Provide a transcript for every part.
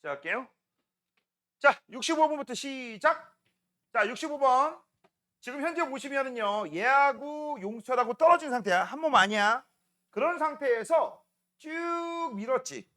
시작할게요. 자, 65번부터 시작. 자, 65번. 지금 현재 보시면은요, 얘하고 용철하고 떨어진 상태야. 한 몸 아니야. 그런 상태에서 쭉 밀었지.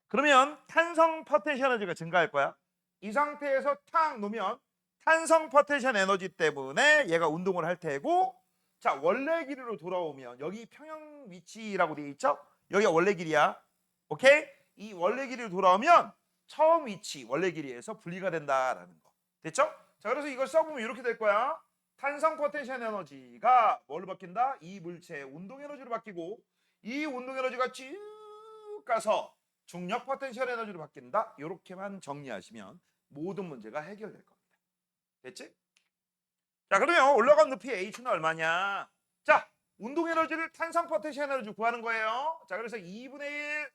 그러면 탄성 포텐셜 에너지가 증가할 거야. 이 상태에서 탁 놓으면 탄성 포텐셜 에너지 때문에 얘가 운동을 할 테고, 자, 원래 길이로 돌아오면 여기 평형 위치라고 되어 있죠? 여기가 원래 길이야. 오케이? 이 원래 길이로 돌아오면 처음 위치 원래 길이에서 분리가 된다라는 거. 됐죠? 자, 그래서 이걸 써보면 이렇게 될 거야. 탄성 포텐셜 에너지가 뭘로 바뀐다? 이 물체의 운동 에너지로 바뀌고, 이 운동 에너지가 쭉 가서 중력 포텐셜 에너지로 바뀐다. 이렇게만 정리하시면 모든 문제가 해결될 겁니다. 됐지? 자, 그러면 올라간 높이 H는 얼마냐? 자, 운동 에너지를 탄성 포텐셜 에너지 구하는 거예요. 자, 그래서 2분의 1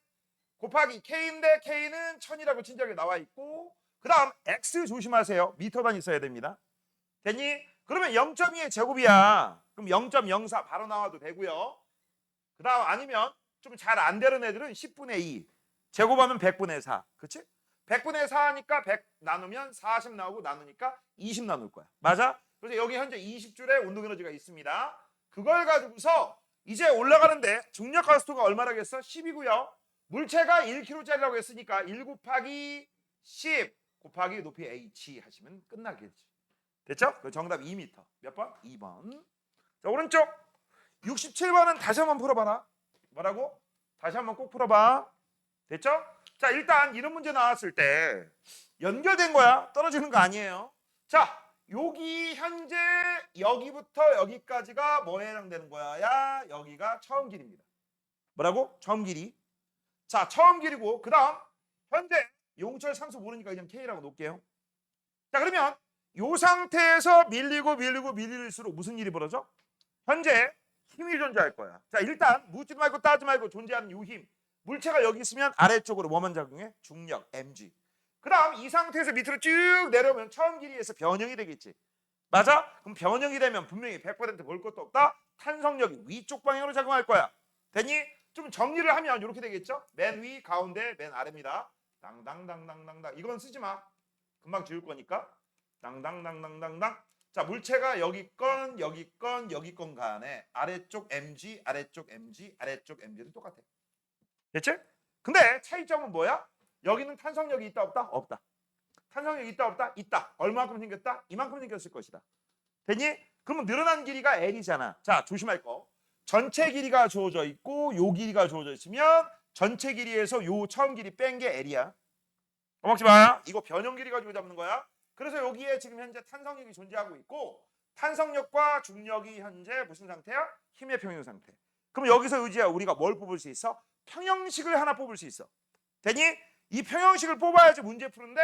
곱하기 K인데 K는 1000이라고 친절하게 나와 있고, 그 다음 X 조심하세요. 미터 단위 써야 됩니다. 됐니? 그러면 0.2의 제곱이야. 그럼 0.04 바로 나와도 되고요. 그 다음 아니면 좀 잘 안 되는 애들은 10분의 2 제곱하면 100분의 4. 그치? 100분의 4 하니까 100 나누면 40 나오고 나누니까 20 나눌 거야. 맞아? 그래서 여기 현재 20줄의 운동 에너지가 있습니다. 그걸 가지고서 이제 올라가는데 중력 가속도가 얼마라겠어? 10이고요. 물체가 1kg짜리라고 했으니까 1 곱하기 10 곱하기 높이 h 하시면 끝나겠지. 됐죠? 그 정답 2m. 몇 번? 2번. 자, 오른쪽 67번은 다시 한번 풀어봐라. 뭐라고? 다시 한번 꼭 풀어봐. 됐죠? 자, 일단 이런 문제 나왔을 때 연결된 거야. 떨어지는 거 아니에요. 자, 여기 현재 여기부터 여기까지가 뭐에 해당되는 거야? 야, 여기가 처음 길입니다. 뭐라고? 처음 길이. 자, 처음 길이고, 그 다음 현재 용철 상수 모르니까 그냥 K라고 놓을게요. 자, 그러면 이 상태에서 밀릴수록 무슨 일이 벌어져? 현재 힘이 존재할 거야. 자, 일단 묻지도 말고 따지지 말고 존재하는 이 힘. 물체가 여기 있으면 아래쪽으로 뭐만 작용해? 중력, mg. 그 다음 이 상태에서 밑으로 쭉 내려오면 처음 길이에서 변형이 되겠지. 맞아? 그럼 변형이 되면 분명히 100%볼 것도 없다. 탄성력이 위쪽 방향으로 작용할 거야. 됐니? 좀 정리를 하면 이렇게 되겠죠? 맨 위, 가운데, 맨 아래입니다. 당당당당당당. 이건 쓰지 마. 금방 지울 거니까. 당당당당당당. 자, 물체가 여기 건 간에 아래쪽 mg, 아래쪽 mg, 아래쪽 mg는 똑같아. 됐지? 근데 차이점은 뭐야? 여기는 탄성력이 있다 없다? 없다. 탄성력이 있다 없다? 있다. 얼마만큼 생겼다? 이만큼 생겼을 것이다. 됐니? 그러면 늘어난 길이가 L이잖아. 자, 조심할 거. 전체 길이가 주어져 있고 요 길이가 주어져 있으면 전체 길이에서 요 처음 길이 뺀 게 L이야. 까먹지 마. 이거 변형 길이 가지고 잡는 거야. 그래서 여기에 지금 현재 탄성력이 존재하고 있고, 탄성력과 중력이 현재 무슨 상태야? 힘의 평형 상태. 그럼 여기서 유지야 우리가 뭘 뽑을 수 있어? 평형식을 하나 뽑을 수 있어. 되니? 이 평형식을 뽑아야지 문제 푸는데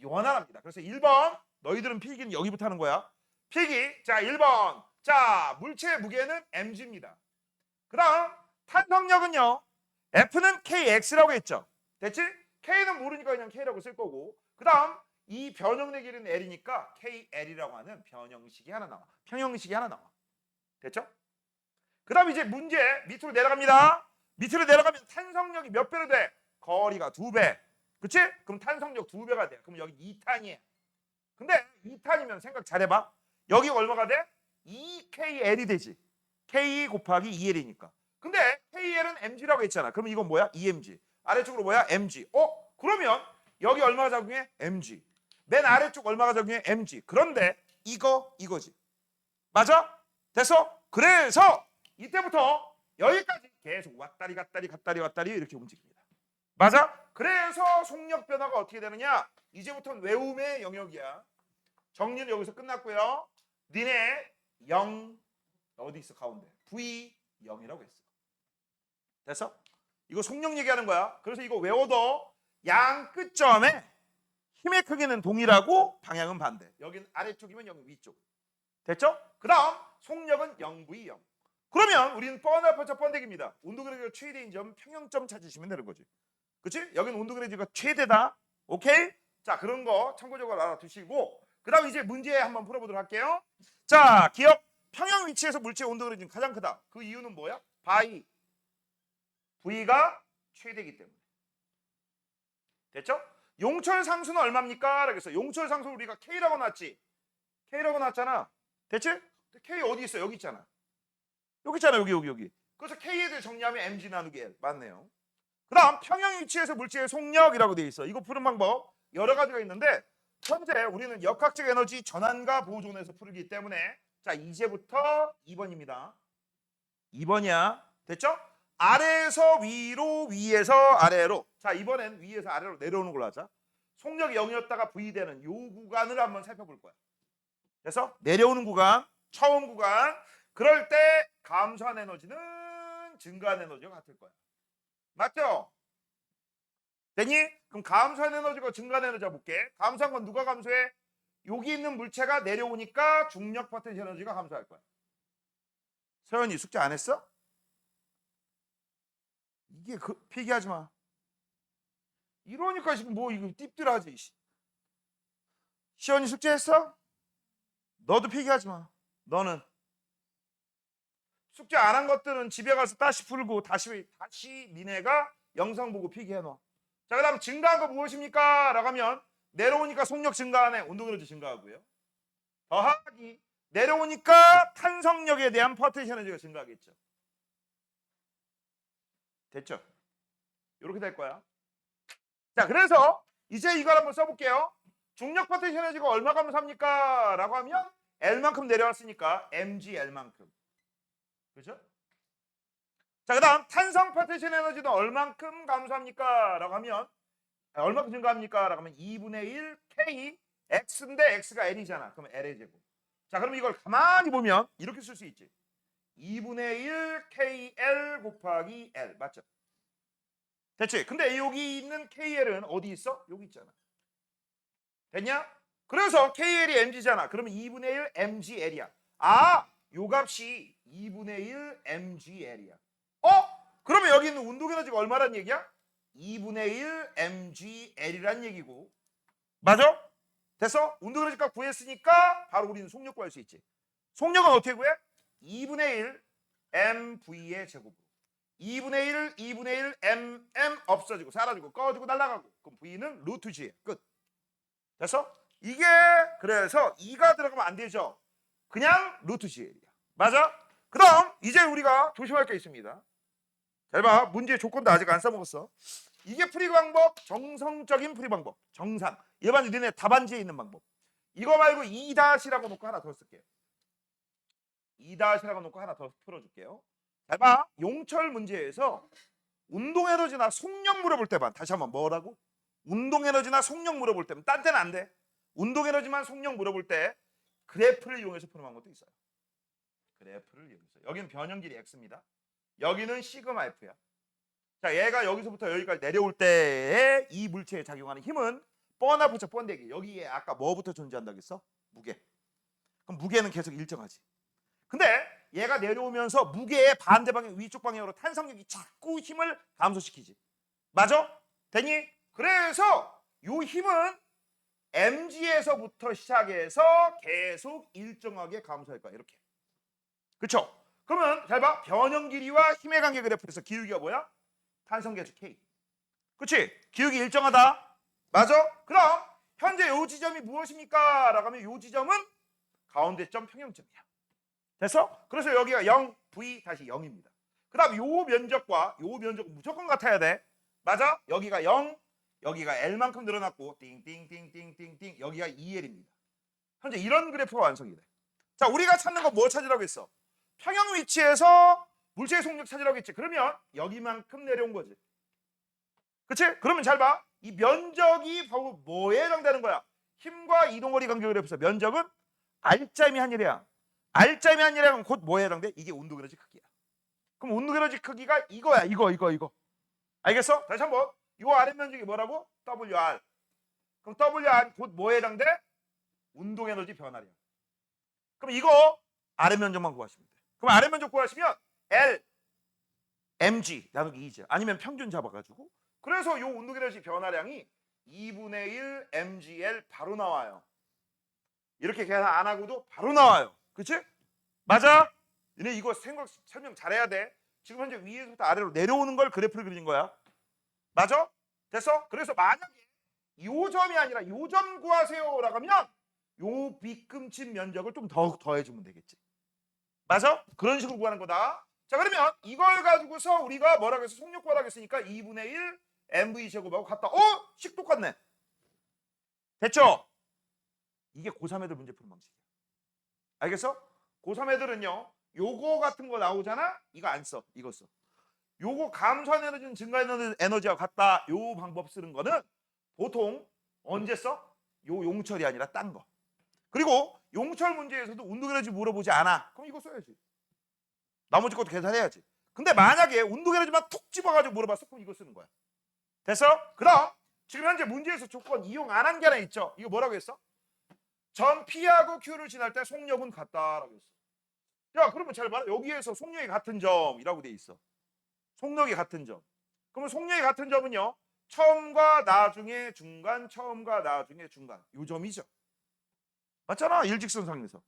원활합니다. 그래서 1번 너희들은 필기는 여기부터 하는 거야. 필기. 자, 1번. 자, 물체의 무게는 mg입니다. 그 다음 탄성력은요. F는 kx라고 했죠. 됐지? K는 모르니까 그냥 K라고 쓸 거고, 그 다음 이 변형의 길이는 L이니까 KL이라고 하는 변형식이 하나 나와. 평형식이 하나 나와. 됐죠? 그 다음 이제 문제 밑으로 내려갑니다. 밑으로 내려가면 탄성력이 몇 배로 돼? 거리가 2배. 그치? 그럼 탄성력 2배가 돼. 그럼 여기 2탄이에요. 근데 2탄이면 생각 잘해봐. 여기 얼마가 돼? 2KL이 되지. K 곱하기 2L이니까. 근데 KL은 mg라고 했잖아. 그럼 이건 뭐야? 2mg. 아래쪽으로 뭐야? mg. 그러면 여기 얼마가 작용해? mg. 맨 아래쪽 얼마가 작용해? mg. 그런데 이거지. 맞아? 됐어? 그래서 이때부터 여기까지 계속 왔다리 갔다리 이렇게 움직입니다. 맞아? 그래서 속력 변화가 어떻게 되느냐? 이제부터는 외움의 영역이야. 정리는 여기서 끝났고요. 니네 0 어디 있어? 가운데. V 0이라고 했어. 됐어? 이거 속력 얘기하는 거야. 그래서 이거 외워둬. 양 끝점에 힘의 크기는 동일하고 방향은 반대. 여기는 아래쪽이면 여기 위쪽. 됐죠? 그 다음 속력은 0V0. 그러면 우리는 번대기입니다. 온도그래지가 최대인 점 평형점 찾으시면 되는 거지. 그치? 여기는 온도그래지가 최대다. 오케이? 자, 그런 거 참고적으로 알아두시고, 그 다음 이제 문제 한번 풀어보도록 할게요. 자, 기억. 평형 위치에서 물체의 온도그래지는 가장 크다. 그 이유는 뭐야? 바이 V가 최대이기 때문에. 됐죠? 용철 상수는 얼마입니까? 그래서 용철 상수 우리가 K라고 놨지. K라고 놨잖아. 됐지? K 어디 있어? 여기 있잖아. 여기 있잖아. 여기. 그래서 K에 대해 정리하면 mg 나누기 L. 맞네요. 그 다음 평형 위치에서 물질의 속력이라고 되어 있어. 이거 푸는 방법 여러 가지가 있는데 현재 우리는 역학적 에너지 전환과 보존에서 풀기 때문에 자 이제부터 2번입니다. 2번이야. 됐죠? 아래에서 위로 위에서 아래로. 자 이번엔 위에서 아래로 내려오는 걸로 하자. 속력이 0이었다가 V되는 요 구간을 한번 살펴볼 거야. 그래서 내려오는 구간, 처음 구간. 그럴 때 감소한 에너지는 증가한 에너지가 같을 거야. 맞죠? 됐니? 그럼 감소한 에너지가 증가한 에너지가 볼게. 감소한 건 누가 감소해? 여기 있는 물체가 내려오니까 중력 포텐셜 에너지가 감소할 거야. 서연이 숙제 안 했어? 이게 필기하지 마. 이러니까 지금 뭐 이거 띠들하지. 시연이 숙제했어? 너도 필기하지 마. 너는 숙제 안 한 것들은 집에 가서 다시 풀고 다시 니네가 영상 보고 필기해놔. 자, 그 다음 증가한 거 무엇입니까? 라고 하면 내려오니까 속력 증가하네. 운동에너지 증가하고요. 더하기 내려오니까 탄성력에 대한 포텐셜 에너지가 증가하겠죠. 됐죠? 이렇게 될 거야. 자, 그래서 이제 이걸 한번 써볼게요. 중력 포텐셜 에너지가 얼마 감소합니까? 라고 하면 L만큼 내려왔으니까 mgL만큼. 그렇죠? 자, 그 다음 탄성 포텐셜 에너지도 얼만큼 감소합니까? 라고 하면 얼마큼 증가합니까? 라고 하면 2분의 1 K X인데 X가 L이잖아. 그러면 L의 제곱. 자, 그럼 이걸 가만히 보면 이렇게 쓸 수 있지. 2분의 1 KL 곱하기 L. 맞죠? 됐지? 근데 여기 있는 KL은 어디 있어? 여기 있잖아. 됐냐? 그래서 KL이 mg잖아. 그러면 2분의 1 mgL이야. 아, 요 값이 2분의 1 mgL이야. 그러면 여기 있는 운동에너지가 얼마란 얘기야? 2분의 1 mgL이란 얘기고. 맞아? 됐어? 운동에너지값 구했으니까 바로 우리는 속력 구할 수 있지. 속력은 어떻게 구해? 2분의 1 mv의 제곱으로. 2분의 1 mm 없어지고 사라지고 꺼지고 날아가고. 그럼 v는 루트 g에 끝. 됐어? 이게 그래서 2가 들어가면 안 되죠. 그냥 루트 gl이야. 맞아? 그 다음 이제 우리가 조심할 게 있습니다. 잘 봐. 문제의 조건도 아직 안 써먹었어. 이게 풀이 방법, 정성적인 풀이 방법. 정상. 일반 너네 답안지에 있는 방법. 이거 말고 2-라고 놓고 하나 더 쓸게요. 2-라고 놓고 하나 더 풀어줄게요. 잘 봐. 용철 문제에서 운동에너지나 속력 물어볼 때만 다시 한번 뭐라고? 운동에너지나 속력 물어볼 때만 딴 때는 안 돼. 운동에너지만 속력 물어볼 때 그래프를 이용해서 푸는 방법도 있어요. 그래프를 이용해서. 여기는 변형길이 x입니다. 여기는 시그마 f야. 자, 얘가 여기서부터 여기까지 내려올 때에 이 물체에 작용하는 힘은 뻔하 붙여 번데기. 여기에 아까 뭐부터 존재한다고 했어? 무게. 그럼 무게는 계속 일정하지. 근데 얘가 내려오면서 무게의 반대 방향, 위쪽 방향으로 탄성력이 자꾸 힘을 감소시키지. 맞아? 되니? 그래서 이 힘은 mg에서부터 시작해서 계속 일정하게 감소할 거야. 이렇게. 그렇죠? 그러면 잘 봐. 변형 길이와 힘의 관계 그래프에서 기울기가 뭐야? 탄성계수 K. 그렇지? 기울기 일정하다. 맞아? 그럼 현재 요 지점이 무엇입니까? 라고 하면 요 지점은 가운데점 평형점이야. 됐어? 그래서 여기가 0, V 다시 0입니다. 그 다음 요 면적과 요 면적은 무조건 같아야 돼. 맞아? 여기가 0, 여기가 L만큼 늘어났고 띵띵띵띵띵띵 여기가 2L입니다. 현재 이런 그래프가 완성이 돼. 자, 우리가 찾는 건 뭐 찾으라고 했어? 평형 위치에서 물체의 속력 찾으라고 했지. 그러면 여기만큼 내려온 거지. 그치? 그러면 잘 봐. 이 면적이 바로 뭐에 해당되는 거야? 힘과 이동거리 관계 그래프에서 면적은 R자임이 한 일이야. R자임이 한 일이야. 그럼 곧 뭐에 해당돼? 이게 운동에너지 크기야. 그럼 운동에너지 크기가 이거야. 이거. 알겠어? 다시 한번. 이 아래 면적이 뭐라고? WR. 그럼 WR 곧 뭐에 해당돼? 운동에너지 변화량. 그럼 이거 아래 면적만 구하시면 돼. 그럼 아래 면적 구하시면 L, mg 나누기 2죠. 아니면 평균 잡아가지고. 그래서 이 운동에너지 변화량이 2분의 1 mgl 바로 나와요. 이렇게 계산 안 하고도 바로 나와요. 그치? 맞아? 너네 이거 설명 잘해야 돼. 지금 현재 위에서부터 아래로 내려오는 걸 그래프를 그린 거야. 맞아? 됐어? 그래서 만약에 요 점이 아니라 요 점 구하세요라고 하면 요 빗금친 면적을 좀 더해주면 되겠지. 맞아? 그런 식으로 구하는 거다. 자, 그러면 이걸 가지고서 우리가 뭐라고 해서 속력 구하라고 했으니까 2분의 1 mv 제곱하고 같다. 식 똑같네. 됐죠? 이게 고3 애들 문제 푸는 방식이야. 알겠어? 고3 애들은요, 요거 같은 거 나오잖아? 이거 안 써. 이거 써. 요거 감소한 에너지는 증가하는 에너지와 같다. 요 방법 쓰는 거는 보통 언제 써? 요 용철이 아니라 딴 거. 그리고 용철 문제에서도 운동에너지 물어보지 않아. 그럼 이거 써야지. 나머지 것도 계산해야지. 근데 만약에 운동에너지만 툭 집어가지고 물어봤어. 그럼 이거 쓰는 거야. 됐어? 그럼 지금 현재 문제에서 조건 이용 안 한 게 하나 있죠. 이거 뭐라고 했어? 점 P하고 Q를 지날 때 속력은 같다라고 했어. 야, 그러면 잘 봐라. 여기에서 속력이 같은 점이라고 돼 있어. 속력이 같은 점. 그러면 속력이 같은 점은요. 처음과 나중에 중간, 처음과 나중에 중간. 요 점이죠. 맞잖아. 일직선상에서.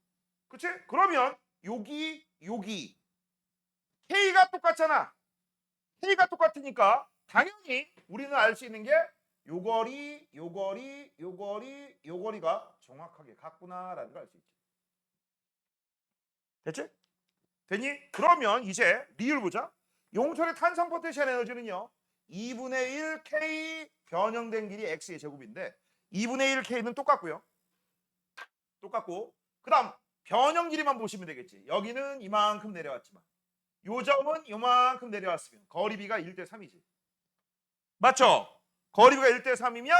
그치? 그러면 여기 K가 똑같잖아. K가 똑같으니까 당연히 우리는 알 수 있는 게 요 거리가 정확하게 같구나라는 걸 알 수 있지. 됐지? 됐니? 그러면 이제 리을 보자. 용철의 탄성 포텐셜 에너지는요. 2분의 1 K 변형된 길이 X의 제곱인데 2분의 1 K는 똑같고요. 똑같고 그 다음 변형 길이만 보시면 되겠지. 여기는 이만큼 내려왔지만 요 점은 요만큼 내려왔으면 거리비가 1대 3이지. 맞죠? 거리비가 1대 3이면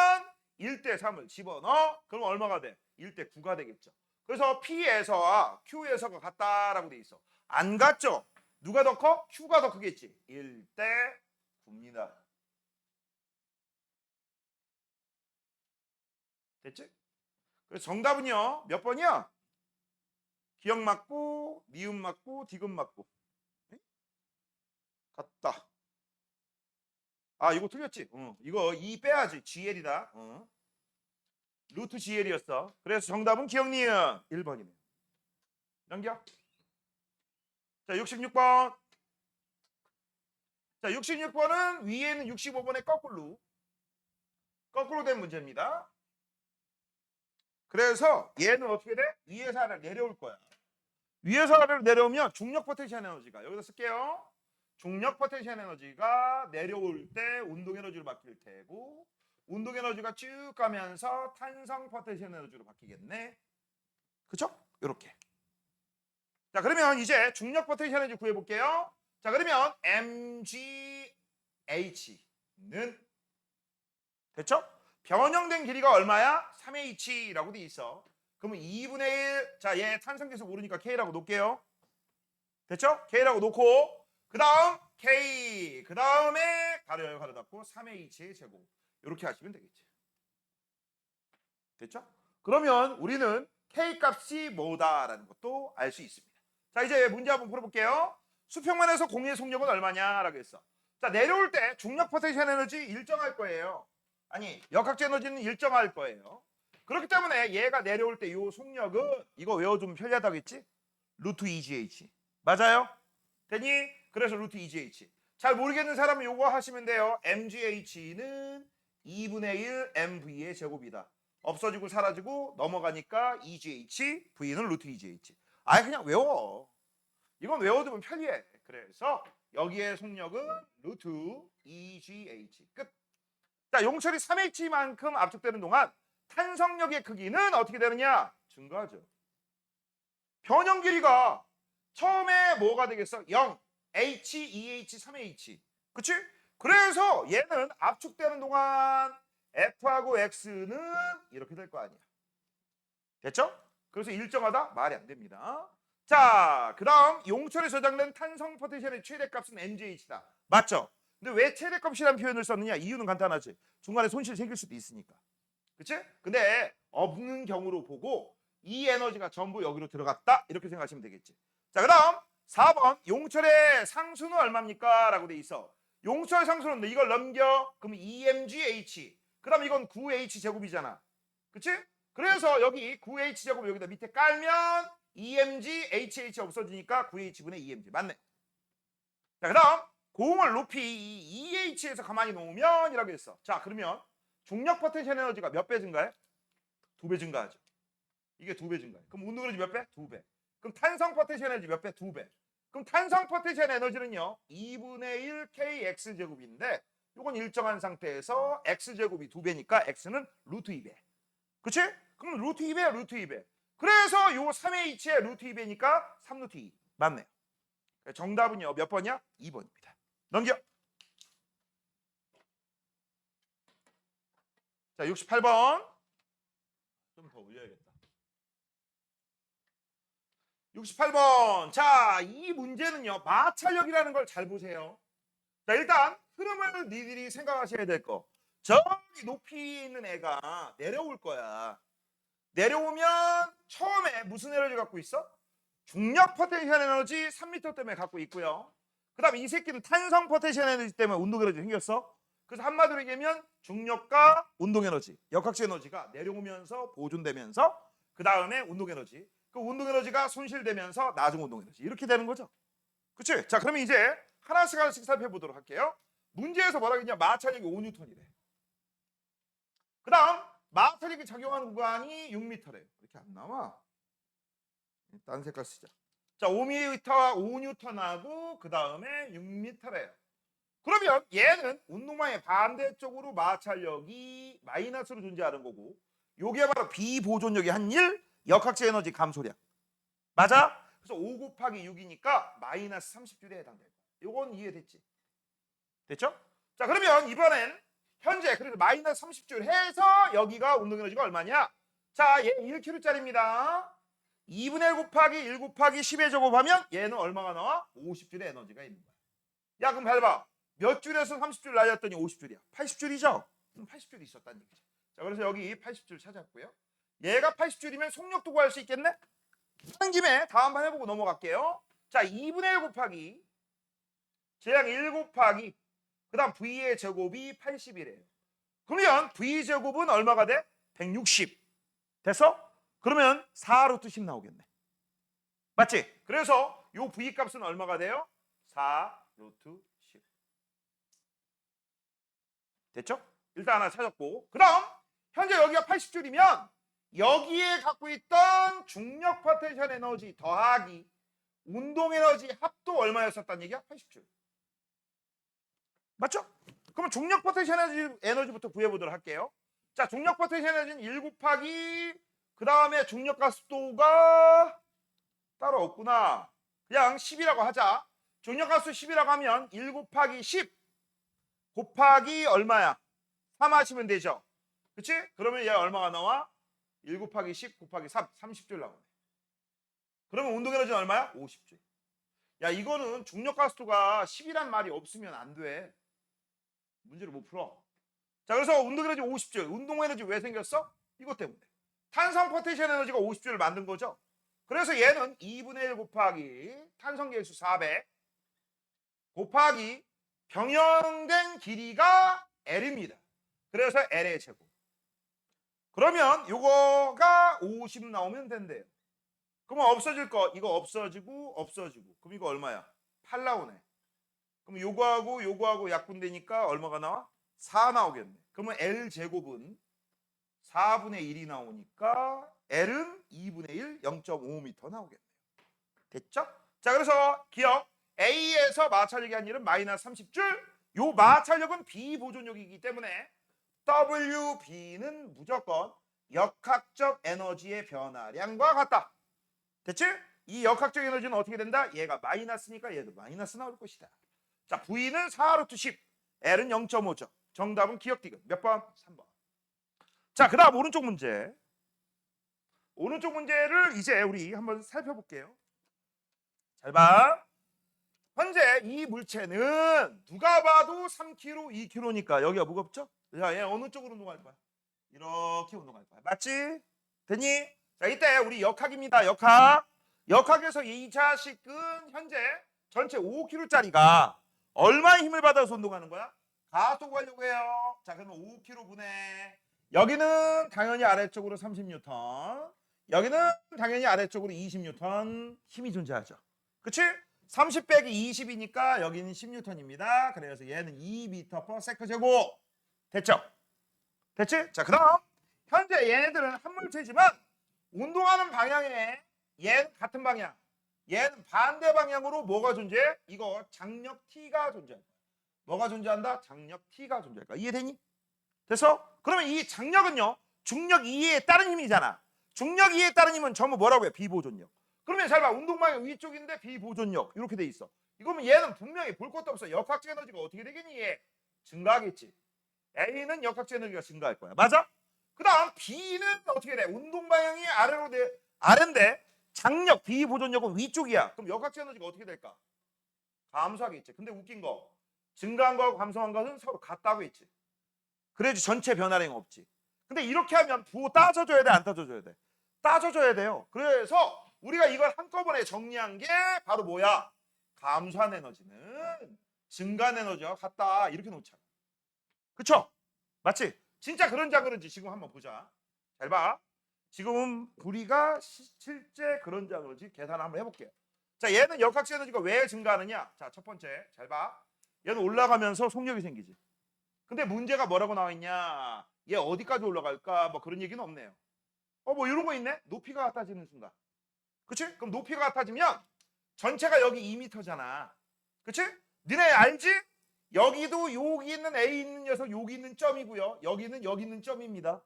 1대 3을 집어넣어. 그럼 얼마가 돼? 1대 9가 되겠죠. 그래서 P에서와 Q에서가 같다라고 돼 있어. 안 같죠? 누가 더 커? Q가 더 크겠지. 1대 9입니다. 됐지? 그래서 정답은요. 몇 번이야? 기억 맞고, 니은 맞고, 디귿 맞고. 같다. 아, 이거 틀렸지? 이거 2 빼야지. GL이다. 루트 GL이었어. 그래서 정답은 기억 니은 1번이네. 넘겨. 자, 66번. 자, 66번은 위에 있는 65번의 거꾸로 된 문제입니다. 그래서 얘는 어떻게 돼? 위에서 하나 내려올 거야. 위에서 하나를 내려오면 중력 포텐셜 에너지가 여기다 쓸게요. 중력 포텐셜 에너지가 내려올 때 운동 에너지로 바뀔 테고 운동 에너지가 쭉 가면서 탄성 포텐셜 에너지로 바뀌겠네. 그쵸? 이렇게. 자, 그러면 이제 중력 포텐셜 에너지 구해 볼게요. 자, 그러면 mgh는 됐죠? 변형된 길이가 얼마야? 3h라고 돼 있어. 그러면 2분의 1. 자, 얘 탄성계수 모르니까 k라고 놓을게요. 됐죠? k라고 놓고 그 다음 k 그 다음에 가로 열 가로 닫고 3h의 제곱 이렇게 하시면 되겠지. 됐죠? 그러면 우리는 k 값이 뭐다라는 것도 알 수 있습니다. 자, 이제 문제 한번 풀어볼게요. 수평면에서 공의 속력은 얼마냐라고 했어. 자, 내려올 때 중력 포텐셜 에너지 일정할 거예요. 아니, 역학적 에너지는 일정할 거예요. 그렇기 때문에 얘가 내려올 때 이 속력은 이거 외워두면 편리하다겠지? 루트 2gh. 맞아요? 되니? 그래서 루트 2gh. 잘 모르겠는 사람은 요거 하시면 돼요. mgh는 2분의 1 mv의 제곱이다. 없어지고 사라지고 넘어가니까 2gh, v는 루트 2gh. 아예 그냥 외워. 이건 외워두면 편리해. 그래서 여기에 속력은 루트 2gh. 끝. 자, 용철이 3h만큼 압축되는 동안 탄성력의 크기는 어떻게 되느냐? 증가하죠. 변형 길이가 처음에 뭐가 되겠어? 0, h, 2h, 3h. 그치? 그래서 얘는 압축되는 동안 f하고 x는 이렇게 될 거 아니야. 됐죠? 그래서 일정하다? 말이 안 됩니다. 자, 그 다음 용철에 저장된 탄성 포텐셜의 최대값은 mgh다. 맞죠? 근데 왜 최대값이라는 표현을 썼느냐? 이유는 간단하지. 중간에 손실 생길 수도 있으니까. 그치? 근데 없는 경우로 보고 이 에너지가 전부 여기로 들어갔다. 이렇게 생각하시면 되겠지. 자, 그 다음 4번 용철의 상수는 얼마입니까? 라고 돼 있어. 용철 상수는 이걸 넘겨. 그럼 2mgh. 그 다음 이건 9h 제곱이잖아. 그치? 그래서 여기 9h 제곱 여기다 밑에 깔면 2mg, hh 없어지니까 9h분의 2mg. 맞네. 자, 그 다음 공을 높이 2h에서 가만히 놓으면 이라고 했어. 자, 그러면 중력 포텐셜 에너지가 몇 배 증가해? 2배 증가하죠. 이게 2배 증가해. 그럼 운동 에너지 몇 배? 2배. 그럼 탄성 포텐셜 에너지 몇 배? 2배. 그럼 탄성 포텐셜 에너지는요 2분의 1 kx 제곱인데 이건 일정한 상태에서 x 제곱이 2배니까 x는 루트 2배. 그치? 그럼 루트 2배야 루트 2배. 그래서 요 3의 이치에 루트 2배니까 3루트 2. 맞네요. 정답은요 몇 번이야? 2번입니다. 넘겨. 자 68번. 좀 더 올려야겠다. 68번. 자, 이 문제는요. 마찰력이라는 걸 잘 보세요. 자, 일단 흐름을 니들이 생각하셔야 될 거. 저기 높이 있는 애가 내려올 거야. 내려오면 처음에 무슨 에너지 갖고 있어? 중력 포텐셜 에너지 3m 때문에 갖고 있고요. 그 다음에 이 새끼는 탄성 포텐셜 에너지 때문에 운동 에너지 생겼어. 그래서 한마디로 얘기하면 중력과 운동 에너지, 역학적 에너지가 내려오면서 보존되면서 그 다음에 운동 에너지, 그 운동 에너지가 손실되면서 나중 운동 에너지 이렇게 되는 거죠. 그치? 자, 그러면 이제 하나씩 살펴보도록 할게요. 문제에서 뭐라고 했냐? 마찰력이 5N이래. 그 다음 마찰력이 작용하는 구간이 6m래요. 이렇게 안 나와. 딴 색깔 쓰자. 자, 5m와 5N하고 그 다음에 6m래요. 그러면 얘는 운동망의 반대쪽으로 마찰력이 마이너스로 존재하는 거고 요게 바로 비보존력이 한 1, 역학적 에너지 감소량. 맞아? 그래서 5 곱하기 6이니까 마이너스 30줄에 해당될 거야. 요건 이해됐지? 됐죠? 자, 그러면 이번엔 현재 그래서 마이너스 30줄 해서 여기가 운동 에너지가 얼마냐? 자, 얘 1kg짜리입니다. 2분의 1 곱하기 1 곱하기 10의 제곱하면 얘는 얼마가 나와? 50줄의 에너지가 있는 거야. 야, 그럼 밟아. 몇 줄에서 30줄 날렸더니 50줄이야. 80줄이죠? 80줄이 있었다는 얘기죠. 자, 그래서 여기 80줄 찾았고요. 얘가 80줄이면 속력도 구할 수 있겠네? 하는 김에 다음 번 해보고 넘어갈게요. 자, 2분의 1 곱하기 제약 1 곱하기 그 다음 V의 제곱이 80이래요. 그러면 V 제곱은 얼마가 돼? 160. 됐어? 그러면 4루트 10 나오겠네. 맞지? 그래서 요 V 값은 얼마가 돼요? 4루트 10. 됐죠? 일단 하나 찾았고 그 다음 현재 여기가 80줄이면 여기에 갖고 있던 중력 포텐셜 에너지 더하기 운동 에너지 합도 얼마였었다는 얘기야? 80줄. 맞죠? 그럼 중력 포텐셜 에너지부터 구해보도록 할게요. 자, 중력 포텐셜 에너지는 1 곱하기 그 다음에 중력 가속도가 따로 없구나. 그냥 10이라고 하자. 중력 가속도 10이라고 하면 1 곱하기 10 곱하기 얼마야? 3 하시면 되죠. 그치? 그러면 얘 얼마가 나와? 1 곱하기 10 곱하기 3, 30줄 나오네. 그러면 운동 에너지는 얼마야? 50줄. 야, 이거는 중력 가속도가 10이란 말이 없으면 안 돼. 문제를 못 풀어. 자, 그래서 운동 에너지 50줄. 운동 에너지 왜 생겼어? 이것 때문에. 탄성 포텐셜 에너지가 50줄을 만든 거죠. 그래서 얘는 2분의 1 곱하기 탄성 계수 400 곱하기 병영된 길이가 L입니다. 그래서 L의 제곱. 그러면 요거가 50 나오면 된대요. 그러면 없어질 거 이거 없어지고 없어지고. 그럼 이거 얼마야? 8 나오네. 그럼 요거하고 약분되니까 얼마가 나와? 4 나오겠네. 그러면 L 제곱은 4분의 1이 나오니까 L은 2분의 1, 0.5m 나오겠네요. 됐죠? 자, 그래서 기억 A에서 마찰력이 한 일은 마이너스 30줄. 요 마찰력은 비보존력이기 때문에 WB는 무조건 역학적 에너지의 변화량과 같다. 됐지? 이 역학적 에너지는 어떻게 된다? 얘가 마이너스니까 얘도 마이너스 나올 것이다. 자, V는 4루트 10, L은 0.5죠. 정답은 기억 디귿. 몇 번? 3번. 자, 그 다음 오른쪽 문제. 오른쪽 문제를 이제 우리 한번 살펴볼게요. 잘 봐. 현재 이 물체는 누가 봐도 3kg, 2kg니까 여기가 무겁죠? 자, 얘 어느 쪽으로 운동할 거야? 이렇게 운동할 거야. 맞지? 됐니? 자, 이때 우리 역학입니다. 역학. 역학에서 이 자식은 현재 전체 5kg짜리가 얼마의 힘을 받아서 운동하는 거야? 가속하려고 해요. 자, 그러면 5kg 분의 여기는 당연히 아래쪽으로 30N, 여기는 당연히 아래쪽으로 20N 힘이 존재하죠. 그치? 30 빼기 20이니까 여기는 10N입니다. 그래서 얘는 2m/s 제곱. 됐죠? 됐지? 자, 그럼 현재 얘네들은 한 물체지만 운동하는 방향에 얘는 같은 방향, 얘는 반대 방향으로 뭐가 존재해? 이거 장력 T가 존재할 거야. 뭐가 존재한다? 장력 T가 존재할 거야. 이해되니? 됐어? 그러면 이 장력은요, 중력 2에 따른 힘이잖아. 중력 2에 따른 힘은 전부 뭐라고 해? 비보존력. 그러면 잘 봐. 운동 방향 위쪽인데 비보존력 이렇게 돼 있어. 이거면 얘는 분명히 볼 것도 없어. 역학적 에너지가 어떻게 되겠니? 얘 증가하겠지. A는 역학적 에너지가 증가할 거야. 맞아? 그 다음 B는 어떻게 돼? 운동 방향이 아래인데 장력 비보존력은 위쪽이야. 그럼 역학적 에너지가 어떻게 될까? 감소하겠지. 근데 웃긴 거, 증가한 거하고 감소한 것은 서로 같다고 했지. 그래야지 전체 변화량이 없지. 근데 이렇게 하면 부호 따져줘야 돼, 안 따져줘야 돼? 따져줘야 돼요. 그래서 우리가 이걸 한꺼번에 정리한 게 바로 뭐야? 감소한 에너지는 증가한 에너지와 같다. 이렇게 놓잖아. 그쵸? 맞지? 진짜 그런지 안 그런지 지금 한번 보자. 잘 봐. 지금 우리가 실제 그런지 안 그런지 계산을 한번 해볼게요. 자, 얘는 역학적 에너지가 왜 증가하느냐? 자, 첫 번째, 잘 봐. 얘는 올라가면서 속력이 생기지. 근데 문제가 뭐라고 나와 있냐? 얘 어디까지 올라갈까? 뭐 그런 얘기는 없네요. 뭐 이런 거 있네? 높이가 같아지는 순간. 그치? 그럼 높이가 같아지면 전체가 여기 2m잖아. 그치? 니네 알지? 여기도 여기 있는 A 있는 녀석 여기 있는 점이고요. 여기는 여기 있는 점입니다.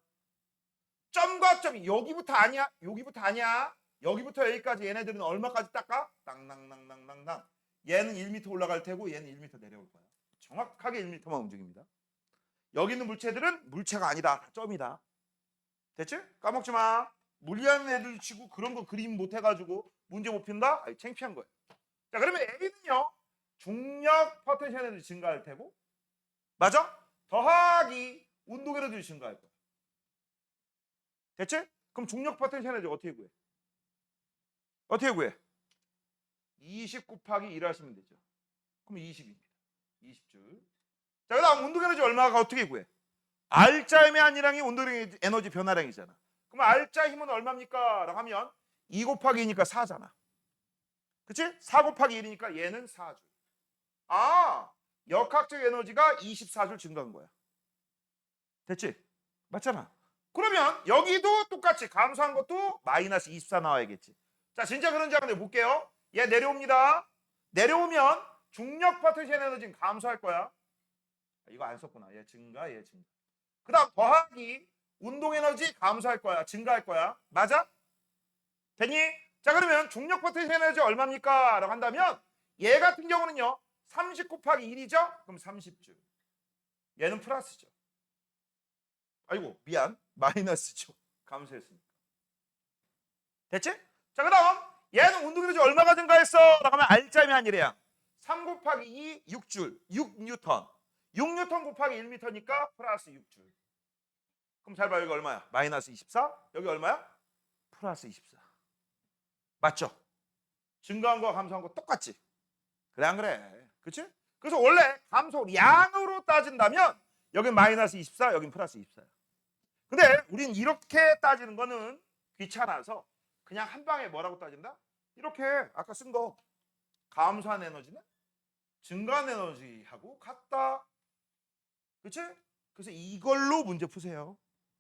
점과 점이 여기부터 아니야? 여기부터 아니야? 여기부터 여기까지 얘네들은 얼마까지 닦아? 땅땅땅땅땅땅. 얘는 1m 올라갈 테고 얘는 1m 내려올 거야. 정확하게 1m만 움직입니다. 여기 있는 물체들은 물체가 아니다. 점이다. 됐지? 까먹지 마. 무리하는 애들 치고 그런 거 그림 못 해가지고 문제 못 푼다? 아니, 창피한 거야. 자, 그러면 A는요. 중력 포텐셜 에너지 증가할 테고, 맞아? 더하기 운동 에너지 증가할 거야. 됐지? 그럼 중력 포텐셜 에너지 어떻게 구해? 어떻게 구해? 20 곱하기 1 하시면 되죠. 그럼 20입니다. 20줄. 자, 그 다음 운동 에너지 얼마가 어떻게 구해? R자임의 한이랑이 운동 에너지 변화량이잖아. 그럼 R자 힘은 얼마입니까? 라고 하면 2 곱하기 2니까 4잖아. 그치? 4 곱하기 1이니까 얘는 4줄. 아, 역학적 에너지가 24줄 증가한 거야. 됐지? 맞잖아. 그러면 여기도 똑같이 감소한 것도 마이너스 24 나와야겠지. 자, 진짜 그런지 한번 볼게요. 얘 내려옵니다. 내려오면 중력 포텐셜 에너지는 감소할 거야. 이거 안 썼구나. 얘 증가, 얘 증가. 그 다음 더하기 운동 에너지 감소할 거야. 증가할 거야. 맞아? 되니? 자, 그러면 중력 포텐셜 에너지 얼마입니까? 라고 한다면 얘 같은 경우는요. 30 곱하기 1이죠? 그럼 30줄. 얘는 플러스죠. 아이고, 미안. 마이너스죠. 감소했으니까. 됐지? 자, 그 다음 얘는 운동 에너지 얼마가 증가했어? 라고 하면 R자임이 한이래야. 3 곱하기 2, 6줄. 6뉴턴. 6뉴턴 곱하기 1m니까 플러스 6줄. 그럼 잘 봐. 여기 얼마야? 마이너스 24. 여기 얼마야? 플러스 24. 맞죠? 증가한 거와 감소한 거 똑같지? 그래 안 그래? 그치? 그래서 원래 감소 양으로 따진다면 여긴 마이너스 24, 여긴 플러스 24야. 근데 우린 이렇게 따지는 거는 귀찮아서 그냥 한 방에 뭐라고 따진다? 이렇게 아까 쓴 거 감소한 에너지는 증가한 에너지하고 같다. 그치? 그래서 이걸로 문제 푸세요.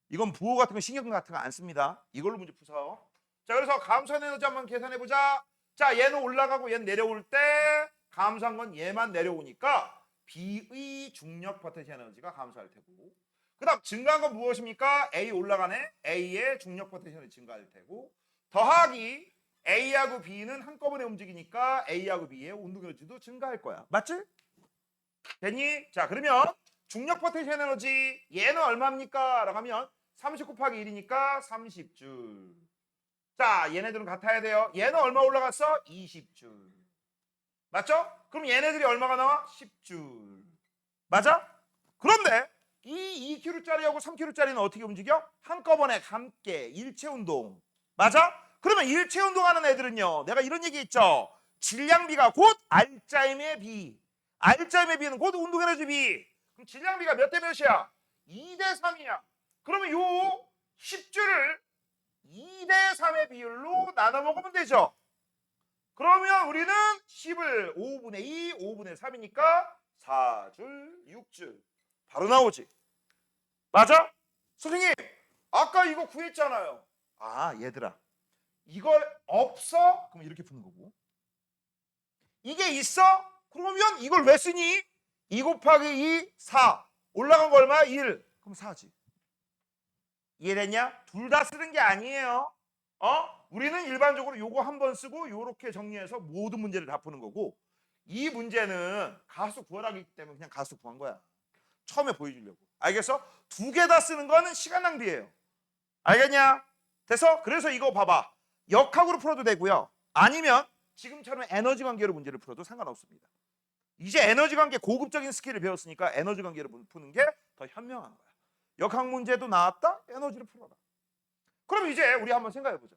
이건 부호 같은 거 신경 같은 거 안 씁니다. 이걸로 문제 푸세요. 자, 그래서 감소한 에너지 한번 계산해 보자. 자, 얘는 올라가고 얘는 내려올 때 감소한 건 얘만 내려오니까 B의 중력 포텐셜 에너지가 감소할 테고, 그 다음 증가한 건 무엇입니까? A 올라가네. A의 중력 포텐셜이 증가할 테고, 더하기 A하고 B는 한꺼번에 움직이니까 A하고 B의 운동 에너지도 증가할 거야. 맞지? 됐니? 자, 그러면 중력 포텐셜 에너지 얘는 얼마입니까? 라고 하면 30 곱하기 1이니까 30줄. 자, 얘네들은 같아야 돼요. 얘는 얼마 올라갔어? 20줄. 맞죠? 그럼 얘네들이 얼마가 나와? 10줄. 맞아? 그런데 이 2kg짜리하고 3kg짜리는 어떻게 움직여? 한꺼번에 함께 일체 운동. 맞아? 그러면 일체 운동하는 애들은요. 내가 이런 얘기 했죠. 질량비가 곧 R자임의 비. R자임의 비는 곧 운동 에너지 비. 그럼 질량비가 몇 대 몇이야? 2대 3이야. 그러면 요 10줄을 2대 3의 비율로 나눠 먹으면 되죠. 그러면 우리는 10을 5분의 2, 5분의 3이니까 4줄, 6줄. 바로 나오지. 맞아? 선생님, 아까 이거 구했잖아요. 아, 얘들아. 이걸 없어? 그럼 이렇게 푸는 거고. 이게 있어? 그러면 이걸 왜 쓰니? 2 곱하기 2, 4. 올라간 거 얼마야? 1. 그럼 4지. 이해됐냐? 둘 다 쓰는 게 아니에요. 우리는 일반적으로 요거 한 번 쓰고 요렇게 정리해서 모든 문제를 다 푸는 거고, 이 문제는 가수 구하라기 때문에 그냥 가수 구한 거야. 처음에 보여주려고. 알겠어? 두 개 다 쓰는 거는 시간 낭비예요. 알겠냐? 됐어? 그래서 이거 봐봐. 역학으로 풀어도 되고요. 아니면 지금처럼 에너지 관계로 문제를 풀어도 상관없습니다. 이제 에너지 관계 고급적인 스킬을 배웠으니까 에너지 관계를 푸는 게 더 현명한 거야. 역학 문제도 나왔다? 에너지를 풀어라. 그럼 이제 우리 한번 생각해 보자.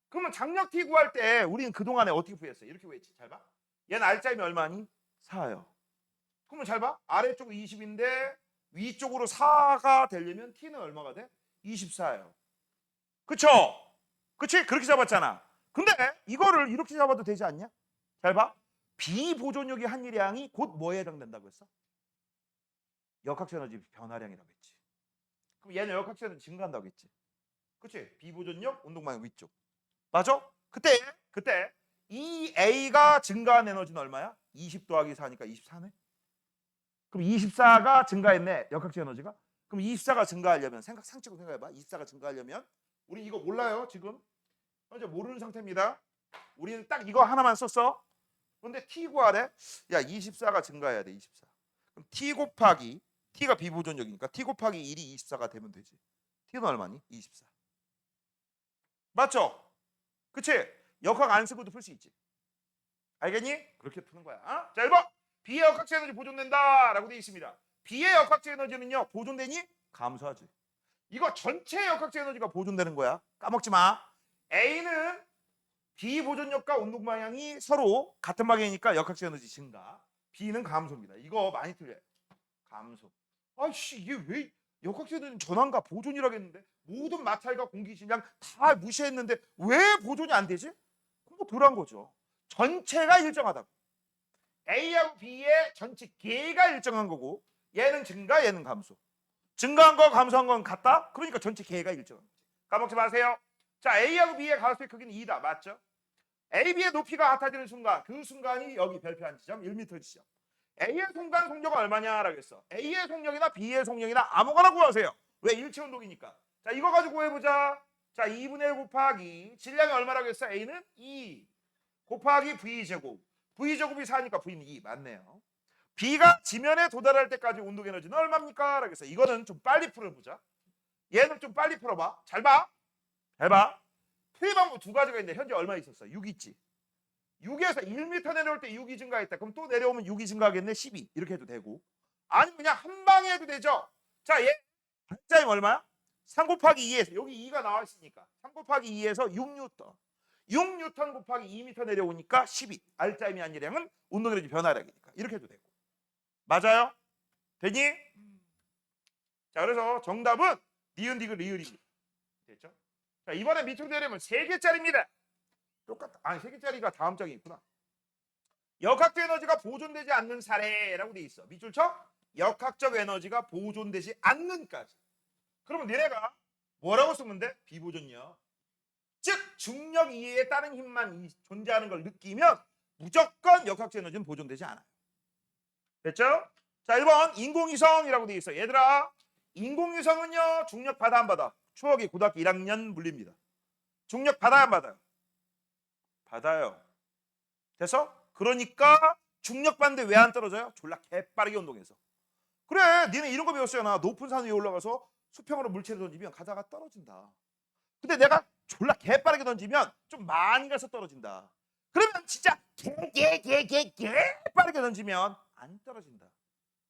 그러면 장력 T 구할 때 우리는 그동안에 어떻게 구했어요? 이렇게 구했지. 잘 봐. 얘는 알짜임이 얼마니? 4요. 그러면 잘 봐. 아래쪽으로 20인데 위쪽으로 4가 되려면 T는 얼마가 돼? 24예요. 그쵸? 그치? 그렇게 잡았잖아. 근데 이거를 이렇게 잡아도 되지 않냐? 잘 봐. 비보존력의 한일량이 곧 뭐에 해당된다고 했어? 역학적 에너지 변화량이라고 했지. 그럼 얘는 역학적 에너지 증가한다고 했지. 그치? 비보존력 운동방향 위쪽. 맞아? 그때 이 A가 증가한 에너지는 얼마야? 20 더하기 4니까 24네. 그럼 24가 증가했네. 역학적 에너지가. 그럼 24가 증가하려면 상식으로 생각해봐. 24가 증가하려면 우리 이거 몰라요 지금. 현재 모르는 상태입니다. 우리는 딱 이거 하나만 썼어. 근데 T 구하래. 야 24가 증가해야 돼. 24. 그럼 T 곱하기 T가 비보존력이니까 T 곱하기 1이 24가 되면 되지. T는 얼마니? 24. 맞죠? 그치? 역학 안 쓰고도 풀 수 있지. 알겠니? 그렇게 푸는 거야. 자 1번. B의 역학적 에너지 보존된다 라고 되어 있습니다. B의 역학적 에너지는요 보존되니? 감소하지. 이거 전체 역학적 에너지가 보존되는 거야. 까먹지 마. A는 비보존력과 운동 방향이 서로 같은 방향이니까 역학적 에너지 증가. B는 감소입니다. 이거 많이 틀려요. 감소. 아이씨 이게 왜 역학적 에너지는 전환과 보존이라겠는데 모든 마찰과 공기 질량 다 무시했는데 왜 보존이 안 되지? 그거 덜한 거죠. 전체가 일정하다고. A하고 B의 전체 개가 일정한 거고 얘는 증가 얘는 감소. 증가한 거 감소한 건 같다? 그러니까 전체 개가 일정한 거지. 까먹지 마세요. 자 A하고 B의 가속의 크기는 2다. 맞죠? A, B의 높이가 같아지는 순간 그 순간이 여기 별표한 지점 1m 지점. A의 순간 속력은 얼마냐라고 했어. A의 속력이나 B의 속력이나 아무거나 구하세요. 왜? 일체 운동이니까. 자 이거 가지고 구해보자. 자 2분의 1 곱하기 질량이 얼마라고 했어? A는 2 곱하기 V제곱. V제곱이 4니까 V는 2 맞네요. B가 지면에 도달할 때까지 운동 에너지는 얼마입니까? 라고 했어. 이거는 좀 빨리 풀어보자. 얘는 좀 빨리 풀어봐. 잘 봐. 잘 봐. 풀이 방법 두 가지가 있는데 현재 얼마 있었어? 6 있지. 6에서 1m 내려올 때 6이 증가했다. 그럼 또 내려오면 6이 증가하겠네. 12 이렇게 해도 되고. 아니면 그냥 한 방에 해도 되죠. 자, 얘 발자임 얼마야? 3 곱하기 2에서 여기 2가 나와 있으니까 3 곱하기 2에서 6뉴턴. 6뉴턴 곱하기 2m 내려오니까 12. 알짜임이 한일량은 운동에너지 변화량이니까 이렇게 해도 되고. 맞아요? 되니? 자, 그래서 정답은 니은 디귿 리을입니다. 됐죠? 자, 이번에 밑으로 내려면 3개짜리입니다. 똑같다. 아니 3개짜리가 다음 장에 있구나. 역학적 에너지가 보존되지 않는 사례라고 돼 있어. 밑줄 쳐? 역학적 에너지가 보존되지 않는까지. 그러면 니네가 뭐라고 쓰면 돼? 비보존력. 즉 중력 이해에 따른 힘만 존재하는 걸 느끼면 무조건 역학적 에너지는 보존되지 않아요. 됐죠? 자 1번 인공위성이라고 돼 있어. 얘들아 인공위성은요 중력 받아 안 받아? 추억이 고등학교 1학년 물립니다. 중력 받아 안 받아요? 받아요. 됐어? 그러니까 중력 받는데 왜 안 떨어져요? 졸라 개빠르게 운동해서. 그래 니네 이런 거 배웠잖아. 높은 산 위에 올라가서 수평으로 물체를 던지면 가다가 떨어진다. 근데 내가 졸라 개빠르게 던지면 좀 많이 가서 떨어진다. 그러면 진짜 개빠르게 던지면 안 떨어진다.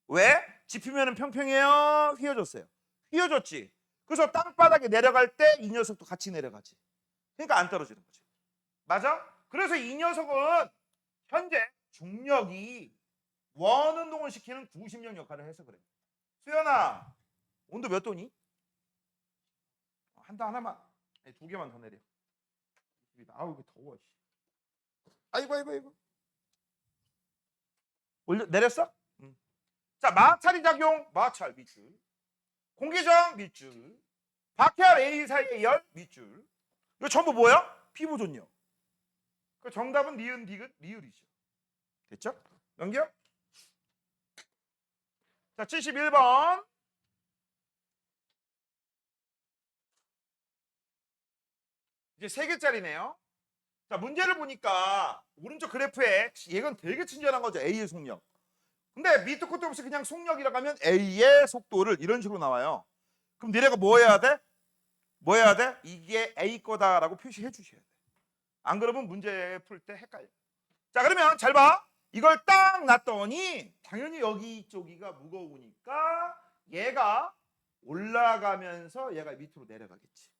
왜? 지피면은 평평해요? 휘어졌어요? 휘어졌지. 그래서 땅바닥에 내려갈 때 이 녀석도 같이 내려가지. 그러니까 안 떨어지는 거지. 맞아? 그래서 이 녀석은 현재 중력이 원운동을 시키는 구심력 역할을 해서 그래. 수연아 온도 몇 도니? 한 도 하나만. 아니, 2개만 더 내려. 아우 이거 더워. 아이고. 올려 내렸어? 자 마찰이 작용. 마찰 밑줄. 공기저항 밑줄, 박해와 A 사이의 열 밑줄. 이거 전부 뭐야? P보존요. 그 정답은 니은, 디귿, 리을이죠. 됐죠? 넘겨. 자, 71번. 이제 3개짜리네요. 자, 문제를 보니까 오른쪽 그래프에 얘건 되게 친절한 거죠. A의 속력. 근데 밑도 끝도 없이 그냥 속력이라고 하면 A의 속도를 이런 식으로 나와요. 그럼 니네가 뭐 해야 돼? 뭐 해야 돼? 이게 A 거다라고 표시해 주셔야 돼. 안 그러면 문제 풀 때 헷갈려. 자, 그러면 잘 봐. 이걸 딱 놨더니 당연히 여기 쪽이가 무거우니까 얘가 올라가면서 얘가 밑으로 내려가겠지.